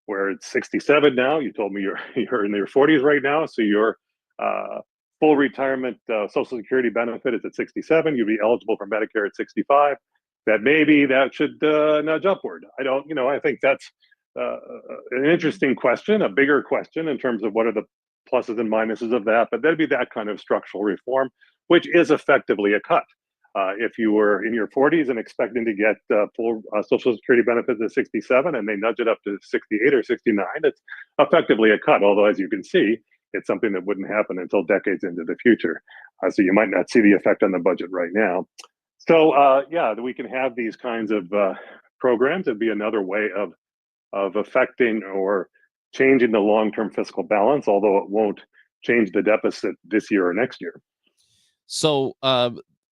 we're at 67 now, you told me you're in your 40s right now, so your full retirement Social Security benefit is at 67. You'd be eligible for Medicare at 65. That maybe that should nudge upward. I think that's an interesting question, a bigger question in terms of what are the pluses and minuses of that, but that'd be that kind of structural reform, which is effectively a cut. If you were in your 40s and expecting to get full Social Security benefits at 67 and they nudge it up to 68 or 69, it's effectively a cut, although as you can see, it's something that wouldn't happen until decades into the future. So you might not see the effect on the budget right now. So we can have these kinds of programs. It'd be another way of affecting or changing the long-term fiscal balance, although it won't change the deficit this year or next year. So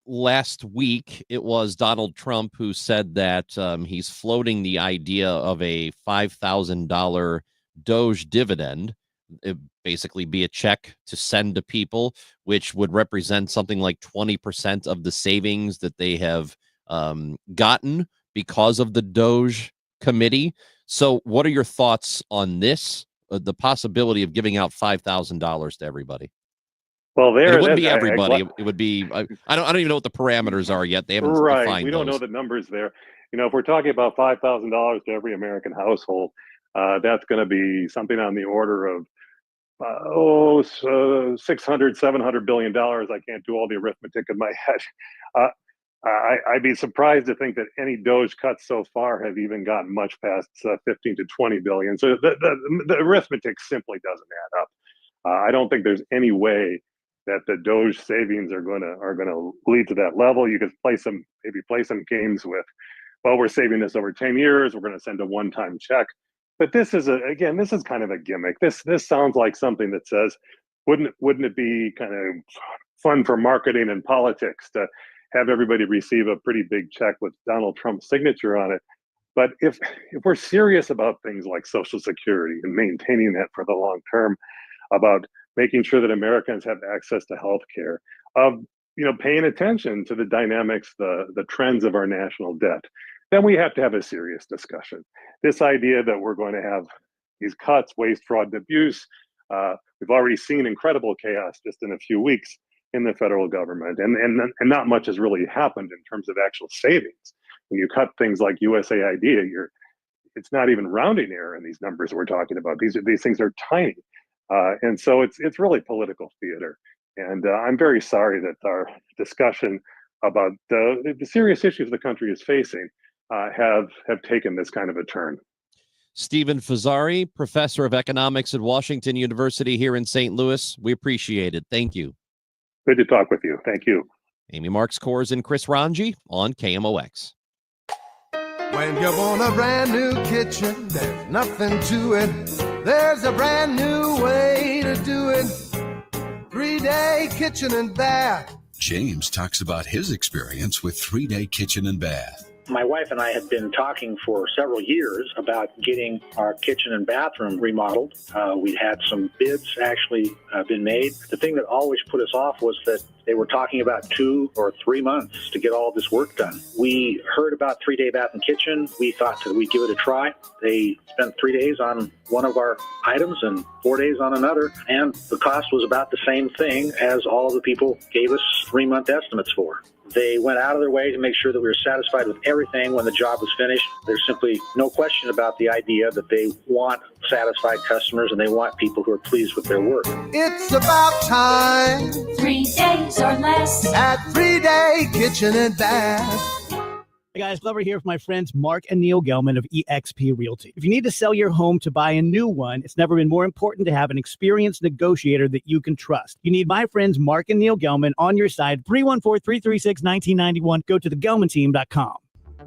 last week, it was Donald Trump who said that he's floating the idea of a $5,000 DOGE dividend. It basically be a check to send to people, which would represent something like 20% of the savings that they have gotten because of the DOGE committee. So what are your thoughts on this, the possibility of giving out $5,000 to everybody? Well, it wouldn't be everybody. It would be, I don't even know what the parameters are yet. They haven't defined we don't know the numbers there. If we're talking about $5,000 to every American household, that's going to be something on the order of $600-700 billion. I can't do all the arithmetic in my head. I'd be surprised to think that any DOGE cuts so far have even gotten much past 15 to 20 billion. So the arithmetic simply doesn't add up. I don't think there's any way that the DOGE savings are going to lead to that level. You could play some games with, well, we're saving this over 10 years. We're going to send a one-time check. But this is kind of a gimmick. This sounds like something that says, wouldn't it be kind of fun for marketing and politics to have everybody receive a pretty big check with Donald Trump's signature on it? But if we're serious about things like Social Security and maintaining that for the long term, about making sure that Americans have access to health care, of paying attention to the dynamics, the trends of our national debt, then we have to have a serious discussion. This idea that we're going to have these cuts, waste, fraud, and abuse, we've already seen incredible chaos just in a few weeks in the federal government, and not much has really happened in terms of actual savings. When you cut things like USAID, it's not even rounding error in these numbers we're talking about. These things are tiny, and so it's really political theater. And I'm very sorry that our discussion about the serious issues the country is facing have taken this kind of a turn. Stephen Fazzari, professor of economics at Washington University here in St. Louis. We appreciate it. Thank you. Good to talk with you. Thank you. Amy Marks Kors and Chris Ranji on KMOX. When you want a brand new kitchen, there's nothing to it. There's a brand new way to do it. 3-Day Kitchen and Bath. James talks about his experience with 3-Day Kitchen and Bath. My wife and I had been talking for several years about getting our kitchen and bathroom remodeled. We'd had some bids actually been made. The thing that always put us off was that they were talking about 2 or 3 months to get all this work done. We heard about 3-Day Bath and Kitchen. We thought that we'd give it a try. They spent 3 days on one of our items and 4 days on another, and the cost was about the same thing as all of the people gave us 3-month estimates for. They went out of their way to make sure that we were satisfied with everything when the job was finished. There's simply no question about the idea that they want satisfied customers and they want people who are pleased with their work. It's about time. 3 days or less at 3-Day Kitchen and Bath. Hey guys, Glover here with my friends Mark and Neil Gelman of eXp Realty. If you need to sell your home to buy a new one, it's never been more important to have an experienced negotiator that you can trust. You need my friends Mark and Neil Gelman on your side. 314-336-1991. Go to thegelmanteam.com.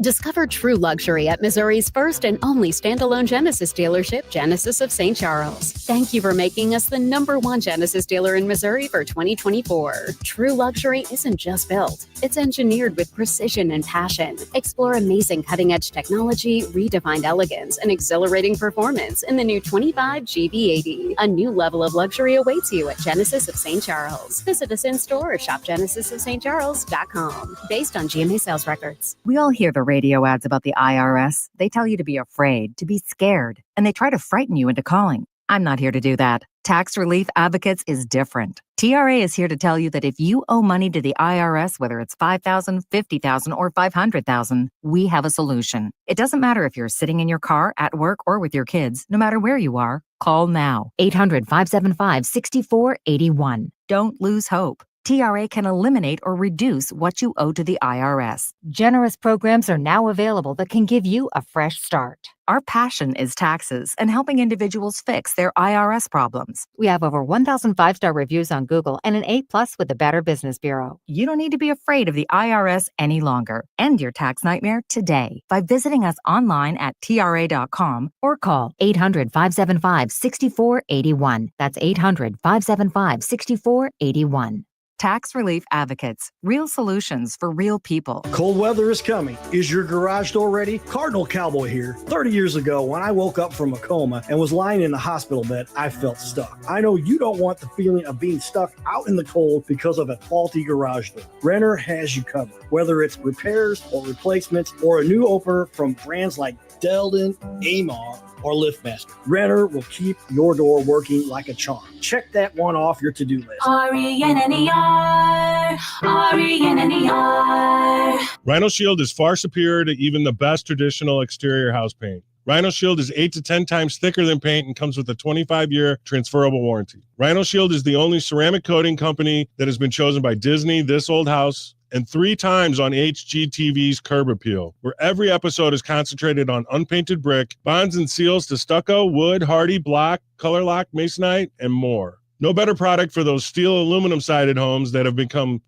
Discover true luxury at Missouri's first and only standalone Genesis dealership, Genesis of St. Charles. Thank you for making us the #1 Genesis dealer in Missouri for 2024. True luxury isn't just built, it's engineered with precision and passion. Explore amazing cutting-edge technology, redefined elegance, and exhilarating performance in the new 25 GV80. A new level of luxury awaits you at Genesis of St. Charles. Visit us in-store or shop genesisofstcharles.com. Based on GMA sales records. We all hear the radio ads about the IRS. They tell you to be afraid, to be scared, and they try to frighten you into calling. I'm not here to do that. Tax Relief Advocates is different. TRA is here to tell you that if you owe money to the IRS, whether it's $5,000, $50,000, or $500,000, we have a solution. It doesn't matter if you're sitting in your car, at work, or with your kids. No matter where you are, call now. 800-575-6481. Don't lose hope. TRA can eliminate or reduce what you owe to the IRS. Generous programs are now available that can give you a fresh start. Our passion is taxes and helping individuals fix their IRS problems. We have over 1,000 5-star reviews on Google and an A+ with the Better Business Bureau. You don't need to be afraid of the IRS any longer. End your tax nightmare today by visiting us online at TRA.com or call 800-575-6481. That's 800-575-6481. Tax Relief Advocates. Real solutions for real people. Cold weather is coming. Is your garage door ready? Cardinal Cowboy here. 30 years ago, when I woke up from a coma and was lying in the hospital bed, I felt stuck. I know you don't want the feeling of being stuck out in the cold because of a faulty garage door. Renner has you covered. Whether it's repairs or replacements or a new opener from brands like Delden, Amar, or LiftMaster, Renner will keep your door working like a charm. Check that one off your to-do list. RENNER, RENNER. Rhino Shield is far superior to even the best traditional exterior house paint. Rhino Shield is 8 to 10 times thicker than paint and comes with a 25-year transferable warranty. Rhino Shield is the only ceramic coating company that has been chosen by Disney, This Old House, and 3 times on HGTV's Curb Appeal, where every episode is concentrated on unpainted brick, bonds and seals to stucco, wood, hardy, block, color lock, masonite, and more. No better product for those steel aluminum-sided homes that have become,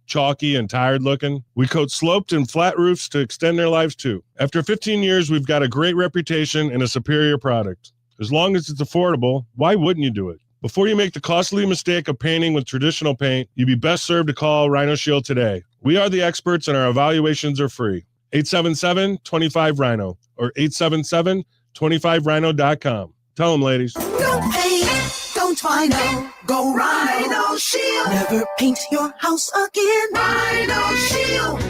chalky and tired looking. We coat sloped and flat roofs to extend their lives too. After 15 years, we've got a great reputation and a superior product. As long as it's affordable, why wouldn't you do it? Before you make the costly mistake of painting with traditional paint, you'd be best served to call Rhino Shield today. We are the experts and our evaluations are free. 877-25-RHINO or 877-25rhino.com. Tell them, ladies. Don't paint, don't Rhino, go Rhino Shield. Never paint your house again. Rhino Shield.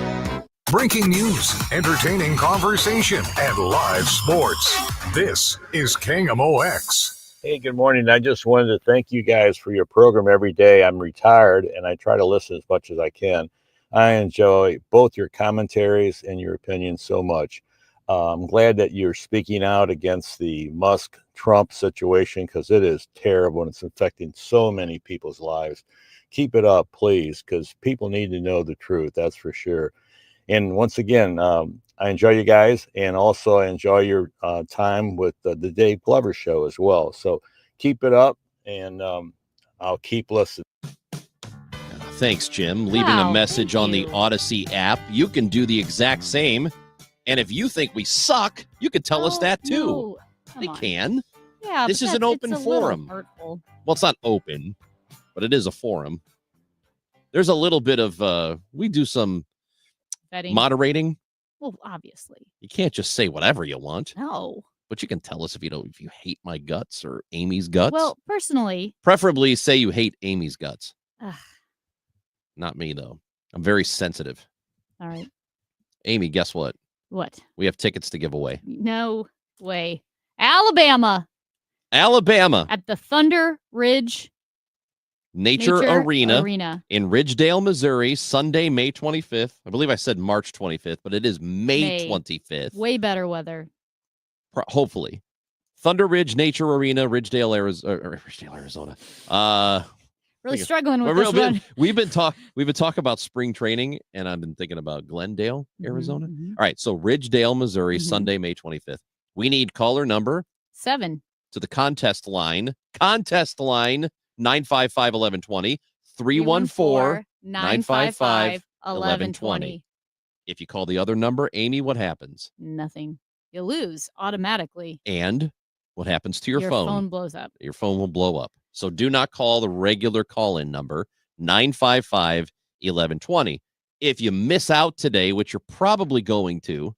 Breaking news, entertaining conversation, and live sports. This is KMOX. Hey, good morning. I just wanted to thank you guys for your program every day. I'm retired and I try to listen as much as I can. I enjoy both your commentaries and your opinions so much. I'm glad that you're speaking out against the Musk-Trump situation because it is terrible and it's affecting so many people's lives. Keep it up, please, because people need to know the truth, that's for sure. And once again, I enjoy you guys, and also I enjoy your time with the Dave Glover show as well. So keep it up, and I'll keep listening. Thanks, Jim. Leaving a message on the Odyssey app. You can do the exact same. And if you think we suck, you could tell us that too. They can. Yeah, this is an open forum. Well, it's not open, but it is a forum. There's a little bit of we do some vetting, moderating. Well, obviously. You can't just say whatever you want. No. But you can tell us if you hate my guts or Amy's guts. Well, personally. Preferably say you hate Amy's guts. Ugh. Not me, though. I'm very sensitive. All right. Amy, guess what? What? We have tickets to give away. No way. Alabama. At the Thunder Ridge Nature Arena in Ridgedale, Missouri, Sunday, May 25th. I believe I said March 25th, but it is May 25th. Way better weather. Hopefully. Thunder Ridge Nature Arena, Ridgedale, Arizona. Really struggling with this one. We've been talking about spring training, and I've been thinking about Glendale, Arizona. Mm-hmm. All right, so Ridgedale, Missouri, Sunday, May 25th. We need caller number 7 to the contest line. 955-1120, 314-955-1120. If you call the other number, Amy, what happens? Nothing. You lose automatically. And what happens to your phone? Your phone blows up. Your phone will blow up. So do not call the regular call-in number, 955-1120. If you miss out today, which you're probably going to,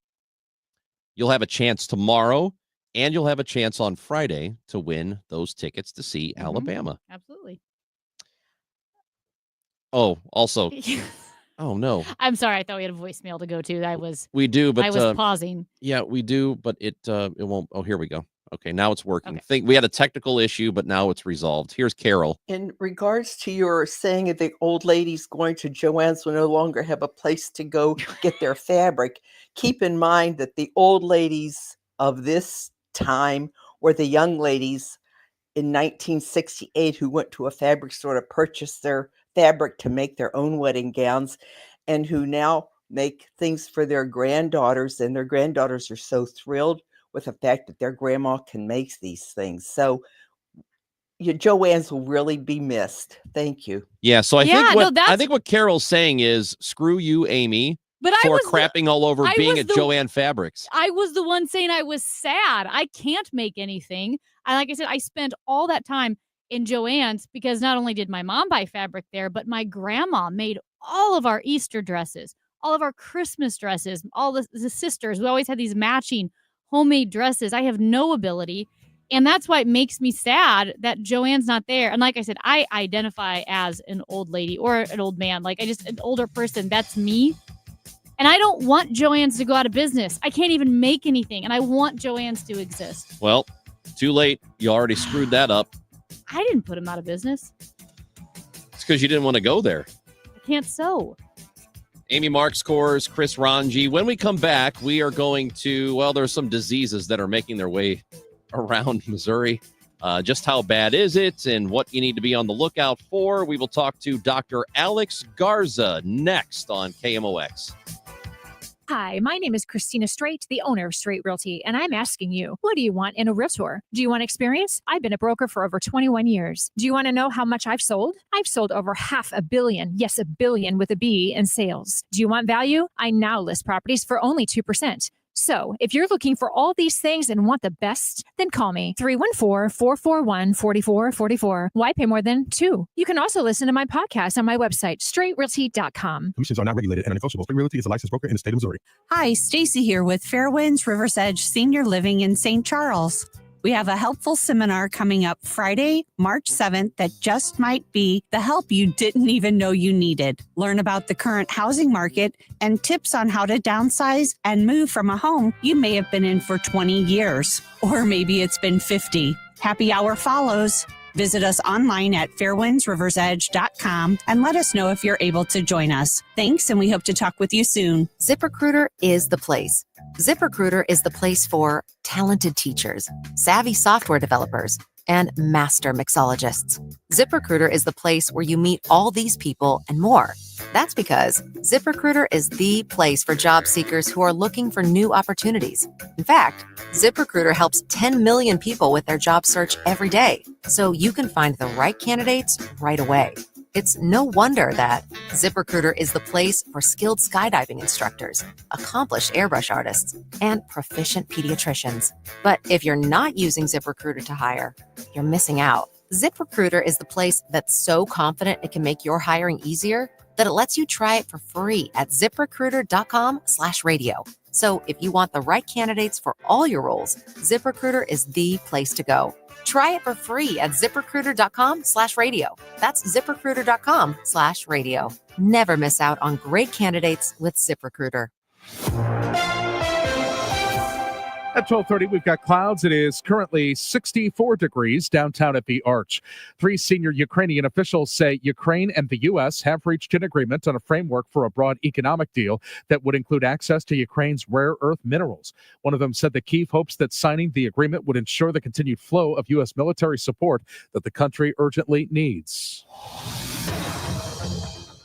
you'll have a chance tomorrow, and you'll have a chance on Friday to win those tickets to see Alabama. Absolutely. Oh, also, oh no. I'm sorry. I thought we had a voicemail to go to. We do, but I was pausing. Yeah, we do, but it won't. Oh, here we go. Okay, now it's working. We had a technical issue, but now it's resolved. Here's Carol. In regards to your saying that the old ladies going to Joann's will no longer have a place to go get their fabric, keep in mind that the old ladies of this time were the young ladies in 1968 who went to a fabric store to purchase their fabric to make their own wedding gowns, and who now make things for their granddaughters, and their granddaughters are so thrilled with the fact that their grandma can make these things. So your Joann's will really be missed. Thank you. Yeah, so I think what Carol's saying is screw you, Amy, for crapping all over being at Joann Fabrics. I was the one saying I was sad. I can't make anything. Like I said, I spent all that time in Joann's because not only did my mom buy fabric there, but my grandma made all of our Easter dresses, all of our Christmas dresses, all the sisters. We always had these matching homemade dresses. I have no ability. And that's why it makes me sad that Joann's not there. And like I said, I identify as an old lady or an old man, like an older person. That's me. And I don't want Joann's to go out of business. I can't even make anything. And I want Joann's to exist. Well, too late. You already screwed that up. I didn't put him out of business. It's because you didn't want to go there. I can't sew. Amy Marks scores, Chris Ranji. When we come back, we are going to, well, there's some diseases that are making their way around Missouri. Just how bad is it and what you need to be on the lookout for? We will talk to Dr. Alex Garza next on KMOX. Hi, my name is Christina Straight, the owner of Straight Realty, and I'm asking you, what do you want in a realtor? Do you want experience? I've been a broker for over 21 years. Do you want to know how much I've sold? I've sold over $500 million, yes, $1 billion with a B in sales. Do you want value? I now list properties for only 2%. So if you're looking for all these things and want the best, then call me 314-441-4444. Why pay more than two? You can also listen to my podcast on my website, straightrealty.com. Commissions are not regulated and negotiable. Straight Realty is a licensed broker in the state of Missouri. Hi, Stacy here with Fairwinds River's Edge Senior Living in St. Charles. We have a helpful seminar coming up Friday, March 7th that just might be the help you didn't even know you needed. Learn about the current housing market and tips on how to downsize and move from a home you may have been in for 20 years, or maybe it's been 50. Happy hour follows. Visit us online at fairwindsriversedge.com and let us know if you're able to join us. Thanks, and we hope to talk with you soon. ZipRecruiter is the place. ZipRecruiter is the place for talented teachers, savvy software developers, and master mixologists. ZipRecruiter is the place where you meet all these people and more. That's because ZipRecruiter is the place for job seekers who are looking for new opportunities. In fact, ZipRecruiter helps 10 million people with their job search every day, so you can find the right candidates right away. It's no wonder that ZipRecruiter is the place for skilled skydiving instructors, accomplished airbrush artists, and proficient pediatricians. But if you're not using ZipRecruiter to hire, you're missing out. ZipRecruiter is the place that's so confident it can make your hiring easier that it lets you try it for free at ZipRecruiter.com/radio. So if you want the right candidates for all your roles, ZipRecruiter is the place to go. Try it for free at ZipRecruiter.com/radio. That's ZipRecruiter.com/radio. Never miss out on great candidates with ZipRecruiter. At 12:30, we've got clouds. It is currently 64 degrees downtown at the Arch. 3 senior Ukrainian officials say Ukraine and the U.S. have reached an agreement on a framework for a broad economic deal that would include access to Ukraine's rare earth minerals. One of them said that Kyiv hopes that signing the agreement would ensure the continued flow of U.S. military support that the country urgently needs.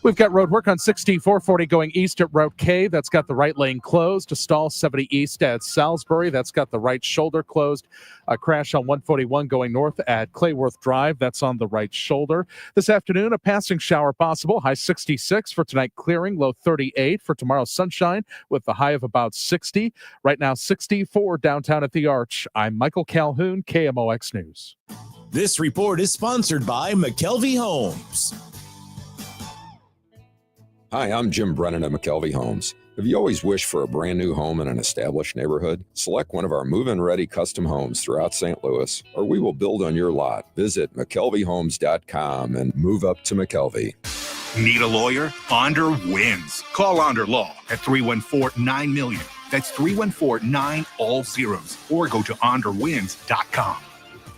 We've got road work on 6440 going east at Route K. That's got the right lane closed. To stall 70 east at Salisbury. That's got the right shoulder closed. A crash on 141 going north at Clayworth Drive. That's on the right shoulder. This afternoon, a passing shower possible. High 66 for tonight, clearing. Low 38 for tomorrow, sunshine with the high of about 60. Right now, 64 downtown at the Arch. I'm Michael Calhoun, KMOX News. This report is sponsored by McKelvey Homes. Hi, I'm Jim Brennan at McKelvey Homes. Have you always wished for a brand new home in an established neighborhood? Select one of our move-in ready custom homes throughout St. Louis, or we will build on your lot. Visit McKelveyhomes.com and move up to McKelvey. Need a lawyer? Onder wins. Call Onder Law at 314-9-MILLION. That's 314-9 all zeros. Or go to onderwins.com.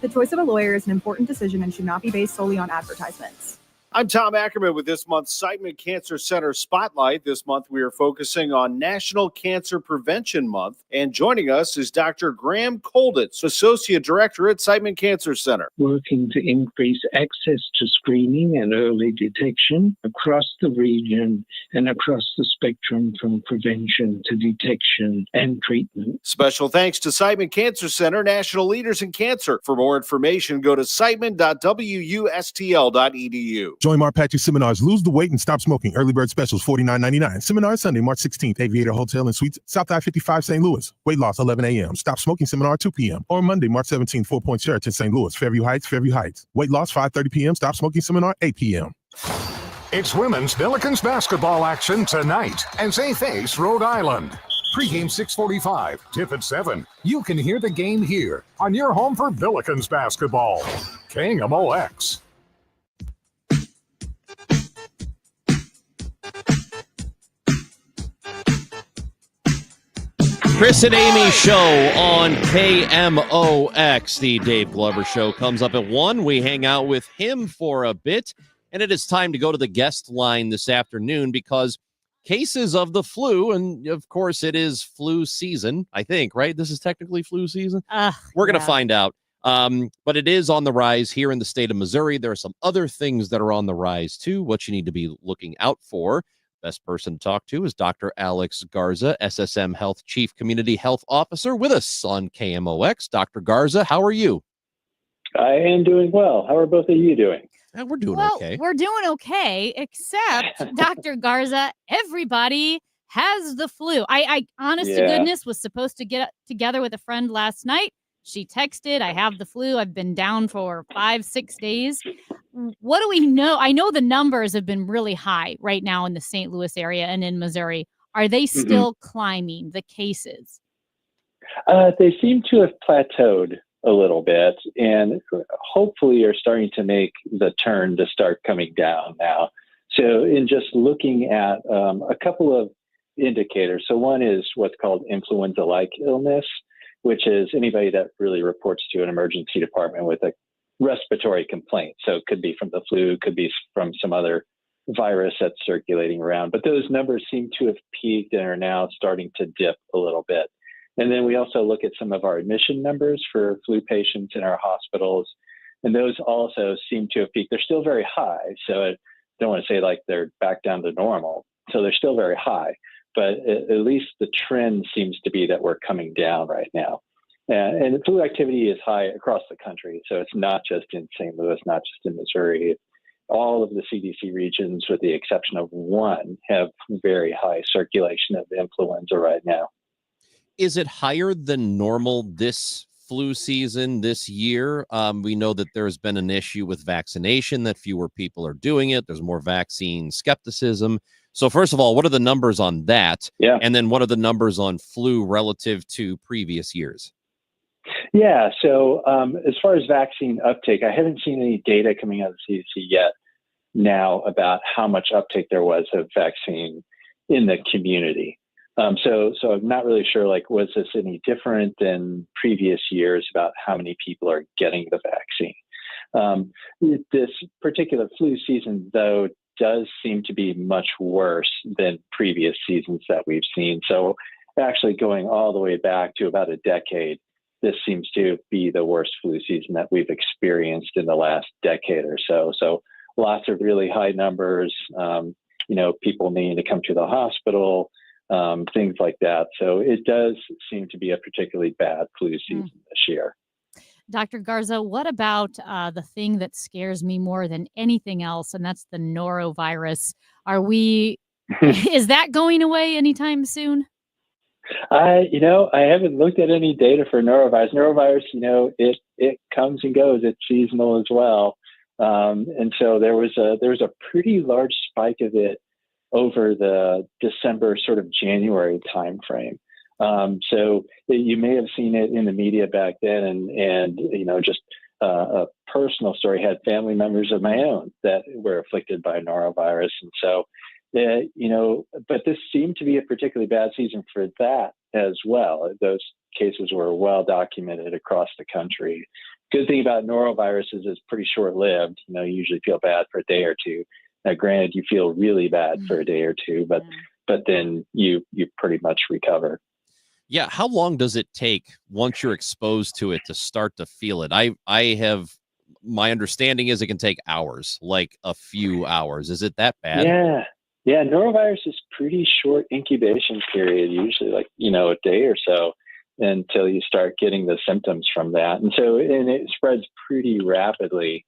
The choice of a lawyer is an important decision and should not be based solely on advertisements. I'm Tom Ackerman with this month's Siteman Cancer Center Spotlight. This month we are focusing on National Cancer Prevention Month. And joining us is Dr. Graham Kolditz, Associate Director at Siteman Cancer Center. Working to increase access to screening and early detection across the region and across the spectrum from prevention to detection and treatment. Special thanks to Siteman Cancer Center, national leaders in cancer. For more information, go to siteman.wustl.edu. Join Mark Patrick seminars. Lose the weight and stop smoking. Early bird specials, $49.99. Seminar Sunday, March 16th, Aviator Hotel and Suites, South I-55, St. Louis. Weight loss, 11 a.m. Stop smoking seminar, 2 p.m. Or Monday, March 17th, 4 Point Sheraton, St. Louis. Fairview Heights. Weight loss, 5:30 p.m. Stop smoking seminar, 8 p.m. It's women's Billikens basketball action tonight as they face Rhode Island. Pre-game 6:45, tip at 7. You can hear the game here on your home for Billikens basketball. KMOX. Chris and Amy show on KMOX. The Dave Glover show comes up at 1. We hang out with him for a bit, and it is time to go to the guest line this afternoon because cases of the flu. And of course, it is flu season, I think, right? This is technically flu season. We're going to find out. But it is on the rise here in the state of Missouri. There are some other things that are on the rise, too, what you need to be looking out for. Best person to talk to is Dr. Alex Garza, SSM Health Chief Community Health Officer, with us on KMOX. Dr. Garza, how are you? I am doing well. How are both of you doing? We're doing okay. We're doing okay, except Dr. Garza, everybody has the flu. I honest to goodness, was supposed to get together with a friend last night. She texted, I have the flu. I've been down for 5-6 days. What do we know? I know the numbers have been really high right now in the St. Louis area and in Missouri. Are they still climbing, the cases? They seem to have plateaued a little bit and hopefully are starting to make the turn to start coming down now. So in just looking at a couple of indicators. So one is what's called influenza-like illness, which is anybody that really reports to an emergency department with a respiratory complaint. So it could be from the flu, could be from some other virus that's circulating around. But those numbers seem to have peaked and are now starting to dip a little bit. And then we also look at some of our admission numbers for flu patients in our hospitals. And those also seem to have peaked. They're still very high. So I don't want to say like they're back down to normal. So they're still very high. But at least the trend seems to be that we're coming down right now. And the flu activity is high across the country. So it's not just in St. Louis, not just in Missouri. All of the CDC regions, with the exception of one, have very high circulation of influenza right now. Is it higher than normal this flu season this year? We know that there's been an issue with vaccination, that fewer people are doing it. There's more vaccine skepticism. So first of all, what are the numbers on that? Yeah. And then what are the numbers on flu relative to previous years? Yeah. So as far as vaccine uptake, I haven't seen any data coming out of the CDC yet now about how much uptake there was of vaccine in the community. So I'm not really sure, like, was this any different than previous years about how many people are getting the vaccine? This particular flu season, though, does seem to be much worse than previous seasons that we've seen. So actually going all the way back to about a decade, this seems to be the worst flu season that we've experienced in the last decade or so. So lots of really high numbers, people needing to come to the hospital, things like that. So it does seem to be a particularly bad flu season this year. Dr. Garza, what about the thing that scares me more than anything else, and that's the norovirus? Is that going away anytime soon? I haven't looked at any data for norovirus. Norovirus, it comes and goes. It's seasonal as well. And so there was a pretty large spike of it over the December, sort of January timeframe. So you may have seen it in the media back then, and just a personal story. Had family members of my own that were afflicted by norovirus, and so but this seemed to be a particularly bad season for that as well. Those cases were well documented across the country. Good thing about norovirus is it's pretty short-lived. You usually feel bad for a day or two. Now, granted, you feel really bad for a day or two, but then you pretty much recover. Yeah. How long does it take once you're exposed to it to start to feel it? My understanding is it can take hours, like a few hours. Is it that bad? Yeah. Norovirus is pretty short incubation period, usually like, a day or so until you start getting the symptoms from that. And it spreads pretty rapidly.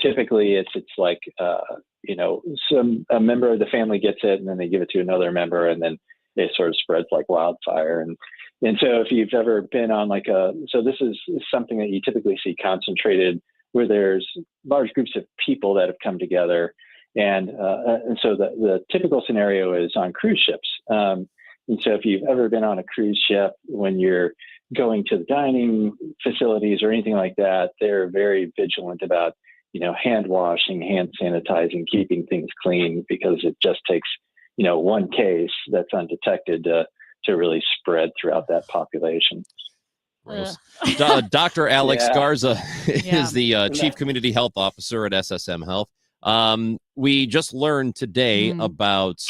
Typically it's like, a member of the family gets it and then they give it to another member, and then it sort of spreads like wildfire. And so if you've ever been on so this is something that you typically see concentrated where there's large groups of people that have come together. And so the typical scenario is on cruise ships. And so if you've ever been on a cruise ship, when you're going to the dining facilities or anything like that, they're very vigilant about, hand washing, hand sanitizing, keeping things clean, because it just takes, one case that's undetected to really spread throughout that population. Dr. Alex Garza is the Chief Community Health Officer at SSM Health. we just learned today about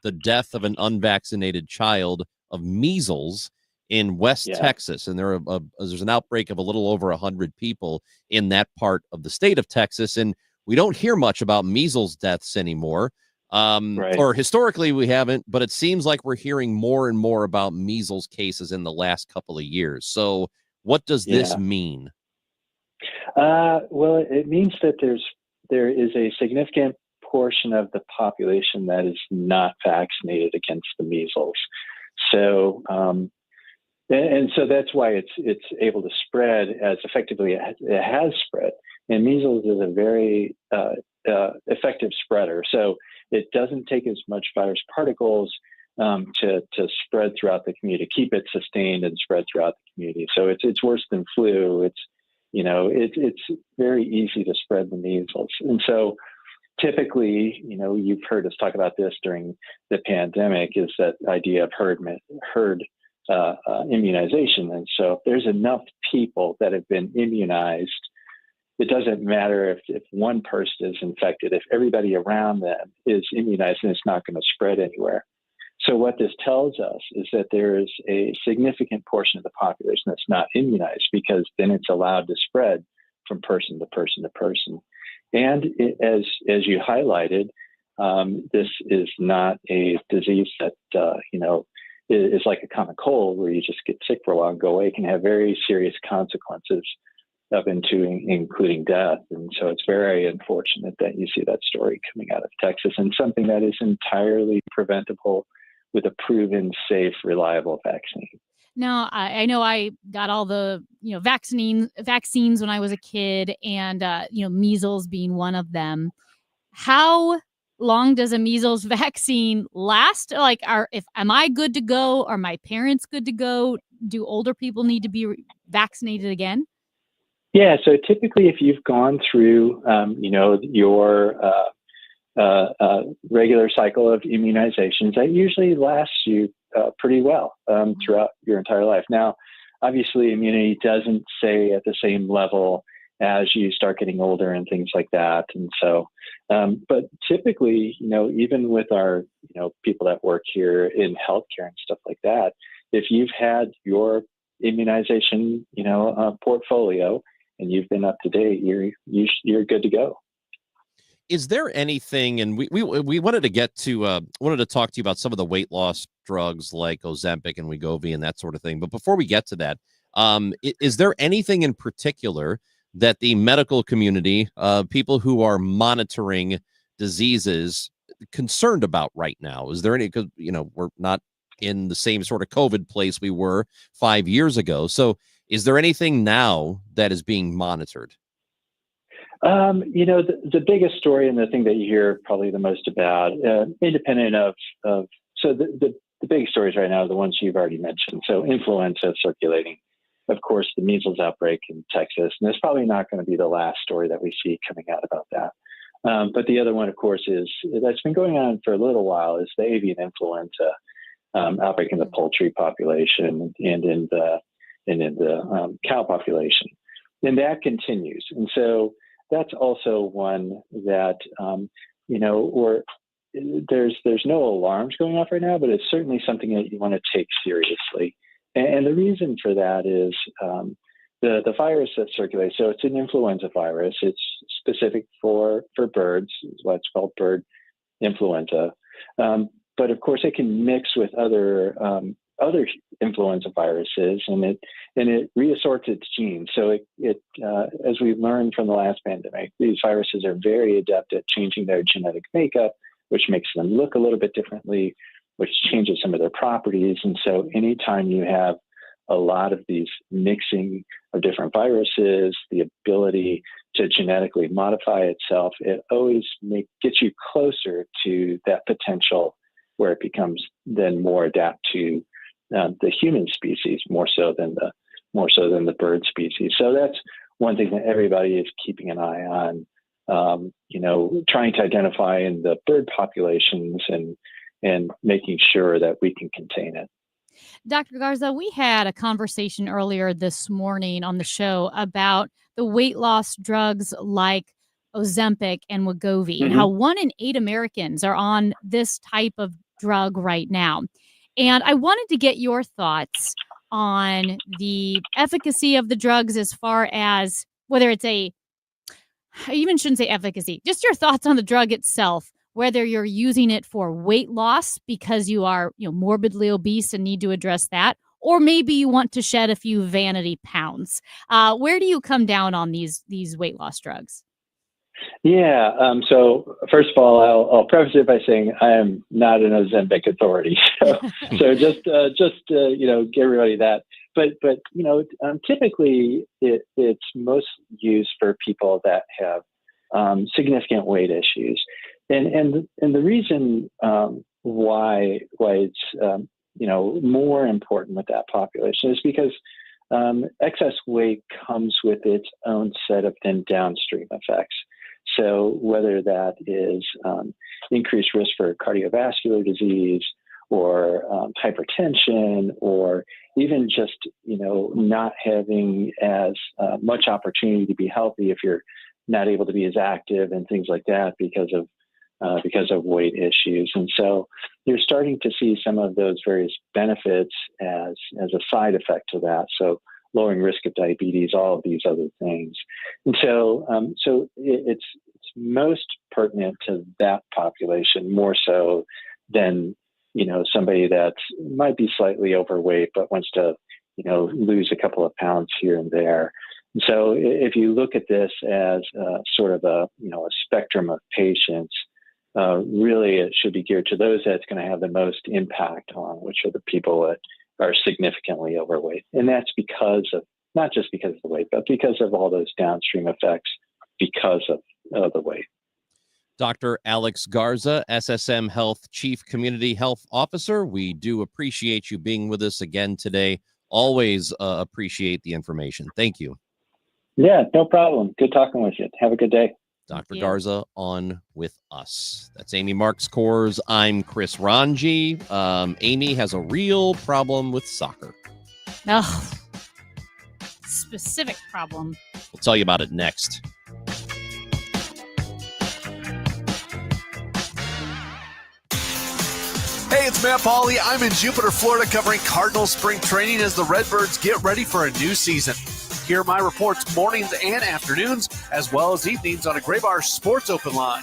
the death of an unvaccinated child of measles in West Texas, and there's an outbreak of a little over 100 people in that part of the state of Texas, and we don't hear much about measles deaths anymore. Or historically we haven't, but it seems like we're hearing more and more about measles cases in the last couple of years. So what does this mean? Well, it means that there is a significant portion of the population that is not vaccinated against the measles. So, and so that's why it's able to spread as effectively as it has spread. And measles is a very effective spreader. So it doesn't take as much virus particles to spread throughout the community, keep it sustained and spread throughout the community. So it's worse than flu. It's very easy to spread the measles. And so typically, you've heard us talk about this during the pandemic, is that idea of herd immunization. And so if there's enough people that have been immunized, it doesn't matter if one person is infected. If everybody around them is immunized, then it's not going to spread anywhere. So what this tells us is that there is a significant portion of the population that's not immunized, because then it's allowed to spread from person to person to person. And as you highlighted, this is not a disease that, is like a common cold where you just get sick for a while and go away. It can have very serious consequences up into including death. And so it's very unfortunate that you see that story coming out of Texas, and something that is entirely preventable with a proven, safe, reliable vaccine. Now, I know I got all the, vaccines when I was a kid, and, measles being one of them. How long does a measles vaccine last? Like, am I good to go? Are my parents good to go? Do older people need to be vaccinated again? Yeah, so typically if you've gone through, your regular cycle of immunizations, that usually lasts you pretty well throughout your entire life. Now, obviously, immunity doesn't stay at the same level as you start getting older and things like that. And so, but typically, even with our, people that work here in healthcare and stuff like that, if you've had your immunization, portfolio, and you've been up to date, you're good to go. Is there anything, and we wanted to talk to you about some of the weight loss drugs like Ozempic and Wegovy and that sort of thing. But before we get to that, is there anything in particular that the medical community, people who are monitoring diseases, concerned about right now? Is there any, because, we're not in the same sort of COVID place we were 5 years ago. So is there anything now that is being monitored? The biggest story, and the thing that you hear probably the most about, independent of so the big stories right now are the ones you've already mentioned. So influenza circulating, of course, the measles outbreak in Texas, and it's probably not going to be the last story that we see coming out about that. But the other one, of course, that's been going on for a little while, is the avian influenza outbreak in the poultry population and in the cow population, and that continues. And so that's also one that, there's no alarms going off right now, but it's certainly something that you want to take seriously. And the reason for that is the virus that circulates. So it's an influenza virus. It's specific for birds. It's what's called bird influenza. But of course, it can mix with other influenza viruses, and it reassorts its genes. So it as we've learned from the last pandemic, these viruses are very adept at changing their genetic makeup, which makes them look a little bit differently, which changes some of their properties. And so anytime you have a lot of these mixing of different viruses, the ability to genetically modify itself, it always gets you closer to that potential where it becomes then more adapt to the human species more so than the bird species. So that's one thing that everybody is keeping an eye on, trying to identify in the bird populations and making sure that we can contain it. Dr. Garza, we had a conversation earlier this morning on the show about the weight loss drugs like Ozempic and Wegovy, and how 1 in 8 Americans are on this type of drug right now. And I wanted to get your thoughts on the efficacy of the drugs as far as whether it's I even shouldn't say efficacy, just your thoughts on the drug itself, whether you're using it for weight loss because you are, morbidly obese and need to address that, or maybe you want to shed a few vanity pounds. Where do you come down on these weight loss drugs? Yeah. So first of all, I'll preface it by saying I am not an Ozempic authority. So just give everybody that. But typically it's most used for people that have significant weight issues, and the reason why it's more important with that population is because excess weight comes with its own set of then downstream effects. So whether that is increased risk for cardiovascular disease or hypertension, or even just, not having as much opportunity to be healthy if you're not able to be as active and things like that because of weight issues. And so you're starting to see some of those various benefits as a side effect to that. So lowering risk of diabetes, all of these other things. And so it's most pertinent to that population more so than, somebody that might be slightly overweight but wants to, lose a couple of pounds here and there. And so if you look at this as sort of a spectrum of patients, really it should be geared to those that's going to have the most impact on, which are the people that are significantly overweight. And that's not just because of the weight, but because of all those downstream effects because of the weight. Dr. Alex Garza, SSM Health Chief Community Health Officer. We do appreciate you being with us again today. Always appreciate the information. Thank you. Yeah, no problem. Good talking with you. Have a good day. Dr. Garza on with us. That's Amy Marks Kors. I'm Chris Ranji. Amy has a real problem with soccer. Oh, specific problem. We'll tell you about it next. Hey, it's Matt Pauley. I'm in Jupiter, Florida, covering Cardinals spring training as the Redbirds get ready for a new season. Hear my reports mornings and afternoons, as well as evenings on a Graybar Sports Open Line.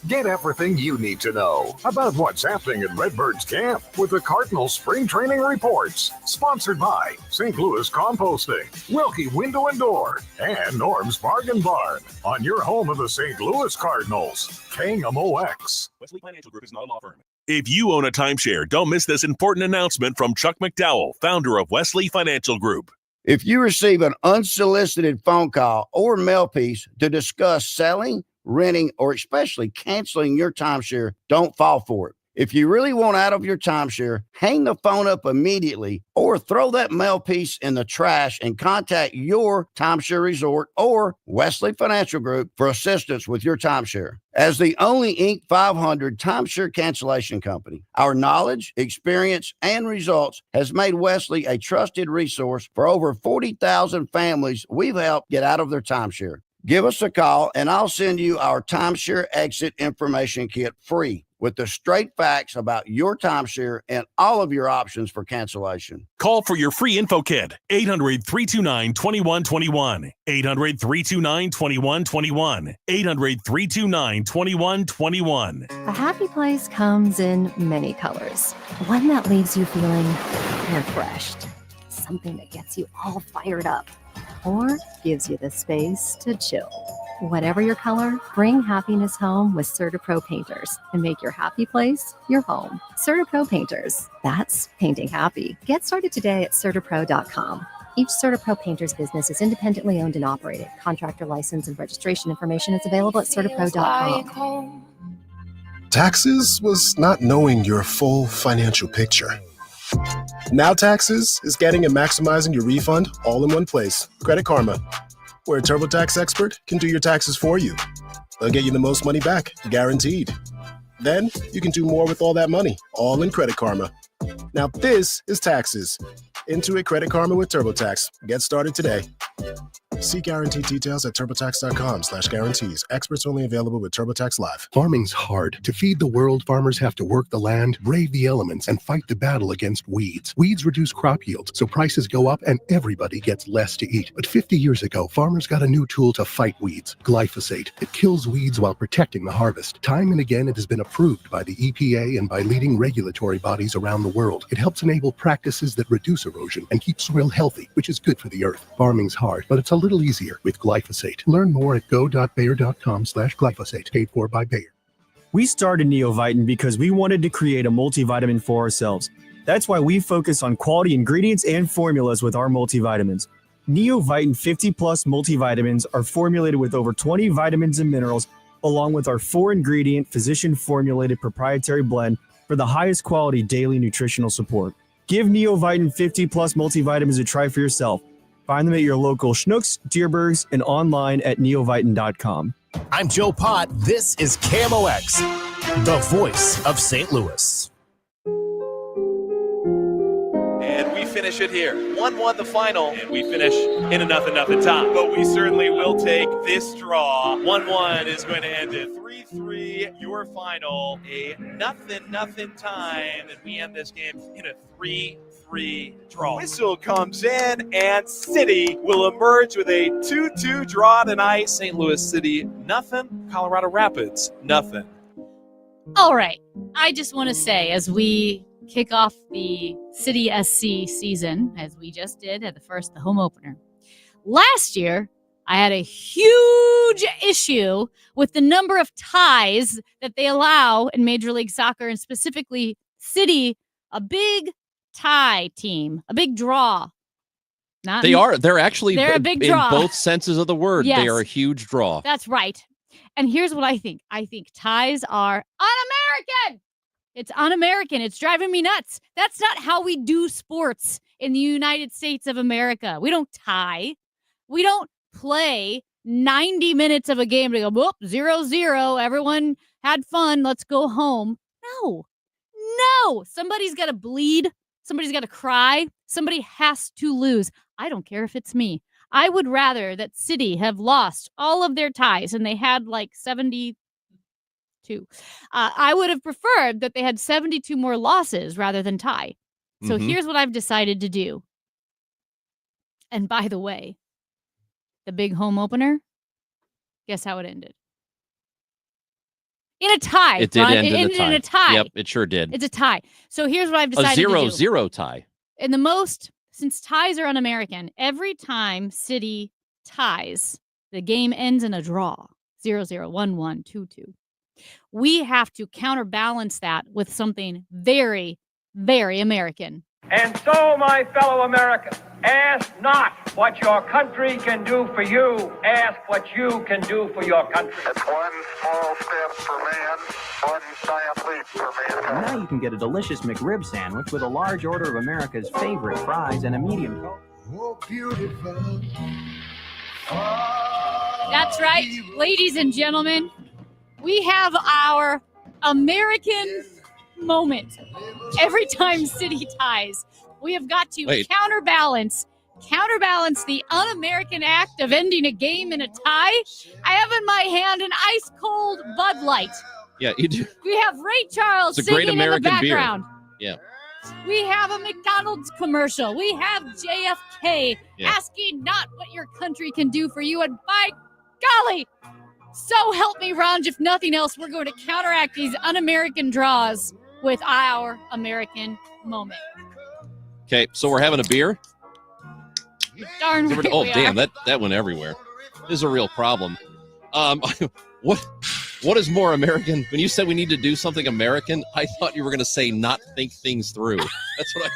Get everything you need to know about what's happening in Redbirds camp with the Cardinals spring training reports. Sponsored by St. Louis Composting, Wilkie Window and Door, and Norm's Bargain Barn. On your home of the St. Louis Cardinals, KMOX. Wesley Financial Group is not a law firm. If you own a timeshare, don't miss this important announcement from Chuck McDowell, founder of Wesley Financial Group. If you receive an unsolicited phone call or mail piece to discuss selling, renting, or especially canceling your timeshare, don't fall for it. If you really want out of your timeshare, hang the phone up immediately or throw that mail piece in the trash and contact your timeshare resort or Wesley Financial Group for assistance with your timeshare. As the only Inc. 500 timeshare cancellation company, our knowledge, experience, and results has made Wesley a trusted resource for over 40,000 families we've helped get out of their timeshare. Give us a call and I'll send you our timeshare exit information kit free with the straight facts about your timeshare and all of your options for cancellation. Call for your free info kit, 800-329-2121, 800-329-2121, 800-329-2121. A happy place comes in many colors. One that leaves you feeling refreshed. Something that gets you all fired up. Or gives you the space to chill. Whatever your color, bring happiness home with CertaPro Painters and make your happy place your home. CertaPro Painters, that's painting happy. Get started today at CertaPro.com. Each CertaPro Painters business is independently owned and operated. Contractor license and registration information is available at CertaPro.com. Taxes was not knowing your full financial picture. Now Taxes is getting and maximizing your refund all in one place. Credit Karma, where a TurboTax expert can do your taxes for you. They'll get you the most money back, guaranteed. Then you can do more with all that money, all in Credit Karma. Now this is Taxes. Intuit Credit Karma with TurboTax. Get started today. See guaranteed details at turbotax.com/guarantees. Experts only available with TurboTax Live. Farming's hard. To feed the world, farmers have to work the land, brave the elements, and fight the battle against weeds. Weeds reduce crop yields, so prices go up and everybody gets less to eat. But 50 years ago, farmers got a new tool to fight weeds, glyphosate. It kills weeds while protecting the harvest. Time and again, it has been approved by the EPA and by leading regulatory bodies around the world. It helps enable practices that reduce erosion and keep soil healthy, which is good for the earth. Farming's hard, but it's a little easier with glyphosate. Learn more at go.bayer.com/glyphosate, paid for by Bayer. We started Neovitin because we wanted to create a multivitamin for ourselves. That's why we focus on quality ingredients and formulas with our multivitamins. Neovitin 50 Plus multivitamins are formulated with over 20 vitamins and minerals, along with our 4-ingredient physician-formulated proprietary blend for the highest quality daily nutritional support. Give Neovitin 50 Plus multivitamins a try for yourself. Find them at your local Schnucks, Deerbergs, and online at neovitin.com. I'm Joe Pott. This is KMOX, the voice of St. Louis. And we finish it here. 1-1 the final. And we finish in a 0-0 tie. But we certainly will take this draw. 1-1 is going to end at 3-3. Your final, a 0-0 time. And we end this game in a 3-3 draw. Whistle comes in, and City will emerge with a 2-2 draw tonight. St. Louis City, 0. Colorado Rapids, 0. All right. I just want to say, as we kick off the City SC season, as we just did at the home opener, last year, I had a huge issue with the number of ties that they allow in Major League Soccer, and specifically City, a big tie team, a big draw. They're actually a big draw in both senses of the word. Yes. They are a huge draw. That's right. And here's what I think. I think ties are un-American. It's un-American. It's driving me nuts. That's not how we do sports in the United States of America. We don't tie. We don't play 90 minutes of a game to go, whoop, 0-0. Everyone had fun. Let's go home. No. Somebody's got to bleed. Somebody's got to cry. Somebody has to lose. I don't care if it's me. I would rather that City have lost all of their ties, and they had like 72. I would have preferred that they had 72 more losses rather than tie. So here's what I've decided to do. And by the way, the big home opener, guess how it ended? In a tie. It did end It ended in in a tie. Yep, it sure did. It's a tie. So here's what I've decided A to do. 0-0 tie. Since ties are un-American, every time City ties, the game ends in a draw. 0-0, 1-1, 2-2. We have to counterbalance that with something very, very American. And so, my fellow Americans, ask not what your country can do for you. Ask what you can do for your country. It's one small step for man, one giant leap for mankind. Now you can get a delicious McRib sandwich with a large order of America's favorite fries and a medium Coke. Oh, beautiful. That's right, ladies and gentlemen. We have our American moment. Every time City ties, we have got to counterbalance the un-American act of ending a game in a tie. I have in my hand an ice-cold Bud Light. Yeah, you do. We have Ray Charles It's a great singing American in the background. beer. Yeah. We have a McDonald's commercial. We have JFK asking not what your country can do for you. And by golly, so help me, Ron, if nothing else, we're going to counteract these un-American draws with our American moment. Okay, so we're having a beer? Darn right Oh, we damn, are. that went everywhere. This is a real problem. What is more American? When you said we need to do something American, I thought you were going to say not think things through. That's what I...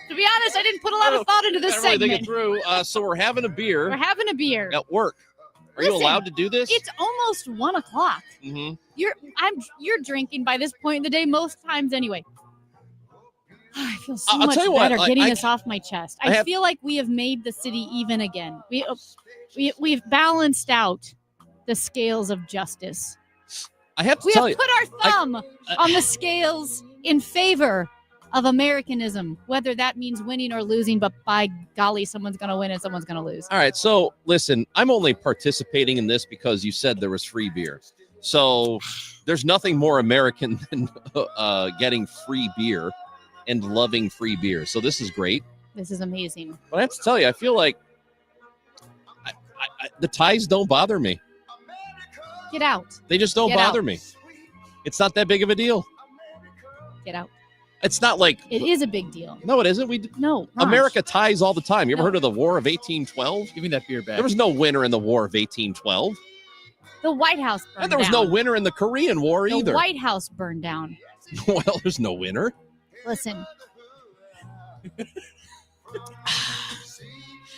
To be honest, I didn't put a lot of thought into this I didn't really think segment. it through. So we're having a beer. We're having a beer. At work. Are you allowed to do this? It's almost 1 o'clock. Mm-hmm. You're drinking by this point in the day most times anyway. I feel so I'll much tell you better what, getting this off my chest. I feel like we have made the city even again. We've balanced out the scales of justice. I have to We tell have you, put our thumb on the scales in favor of Americanism, whether that means winning or losing, but by golly, someone's going to win and someone's going to lose. All right, so listen, I'm only participating in this because you said there was free beer. So there's nothing more American than getting free beer and loving free beer. So this is great. This is amazing. But I have to tell you, I feel like the ties don't bother me. Get out. They just don't bother me. It's not that big of a deal. Get out. It's not like... It is a big deal. No, it isn't. No. America ties all the time. You ever heard of the War of 1812? Give me that beer back. There was no winner in the War of 1812. The White House burned down. And there was no winner in the Korean War either. The White House burned down. Well, there's no winner. Listen.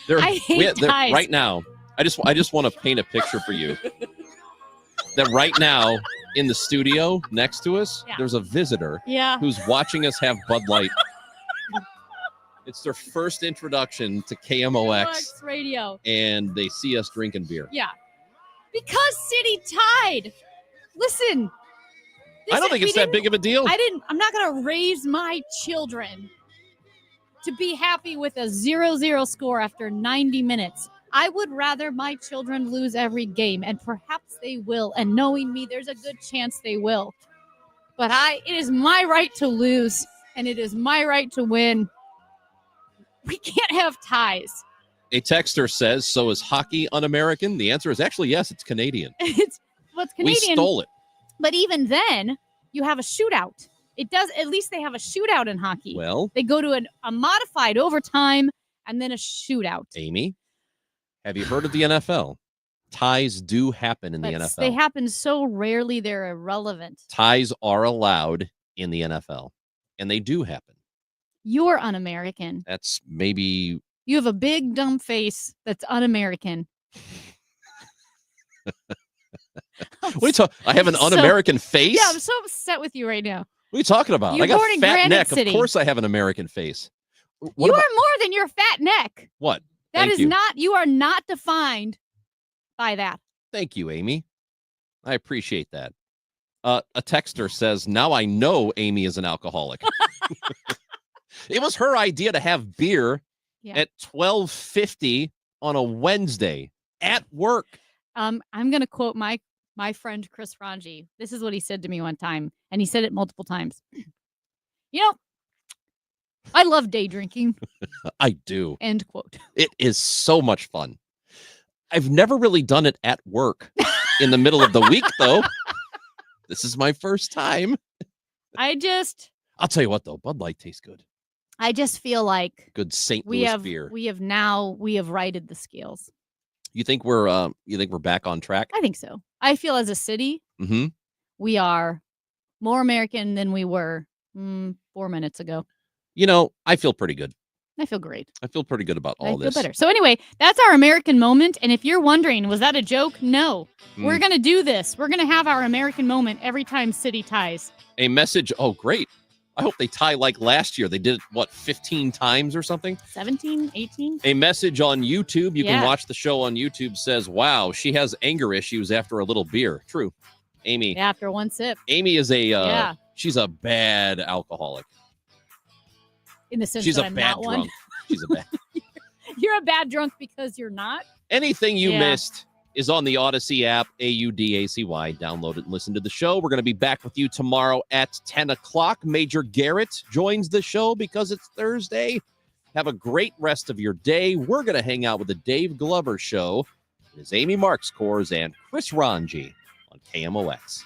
I hate ties. Right now, I just want to paint a picture for you. That right now, in the studio next to us, there's a visitor who's watching us have Bud Light. It's their first introduction to KMOX radio. And they see us drinking beer. Yeah. Because City tied. Listen. I don't think it's that big of a deal. I'm not going to raise my children to be happy with a 0-0 score after 90 minutes. I would rather my children lose every game, and perhaps they will. And knowing me, there's a good chance they will. But it is my right to lose, and it is my right to win. We can't have ties. A texter says, so is hockey un-American? The answer is actually yes, it's Canadian. It's Canadian. We stole it. But even then, you have a shootout. At least they have a shootout in hockey. Well, they go to a modified overtime and then a shootout. Amy, have you heard of the NFL? Ties do happen in the NFL. They happen so rarely, they're irrelevant. Ties are allowed in the NFL, and they do happen. You're un-American. That's maybe... You have a big, dumb face that's un-American. I have an un-American face? Yeah, I'm so upset with you right now. What are you talking about? You're I got born a in fat Granite neck. City. Of course I have an American face. You are more than your fat neck. What? You are not defined by that. Thank you, Amy. I appreciate that. A texter says, now I know Amy is an alcoholic. It was her idea to have beer at 12:50 on a Wednesday at work. I'm going to quote my friend Chris Ranji. This is what he said to me one time, and he said it multiple times. I love day drinking. I do. End quote. It is so much fun. I've never really done it at work in the middle of the week, though. This is my first time. I'll tell you what, though. Bud Light tastes good. I just feel like good St. Louis beer. We have righted the scales. You think we're back on track? I think so. I feel as a city, we are more American than we were 4 minutes ago. I feel pretty good. I feel great. I feel pretty good about all this. I feel better. So anyway, that's our American moment. And if you're wondering, was that a joke? No. We're going to do this. We're going to have our American moment every time City ties. A message. Oh, great. I hope they tie like last year. They did it, 15 times or something? 17, 18? A message on YouTube. You can watch the show on YouTube says, wow, she has anger issues after a little beer. True. Amy. After one sip. Amy is she's a bad alcoholic. In the sense she's that a I'm bad not drunk. one. She's a bad. You're a bad drunk because you're not? Anything you missed is on the Odyssey app, AUDACY. Download it and listen to the show. We're going to be back with you tomorrow at 10 o'clock. Major Garrett joins the show because it's Thursday. Have a great rest of your day. We're going to hang out with the Dave Glover Show. It is Amy Marks Kors and Chris Ranji on KMOX.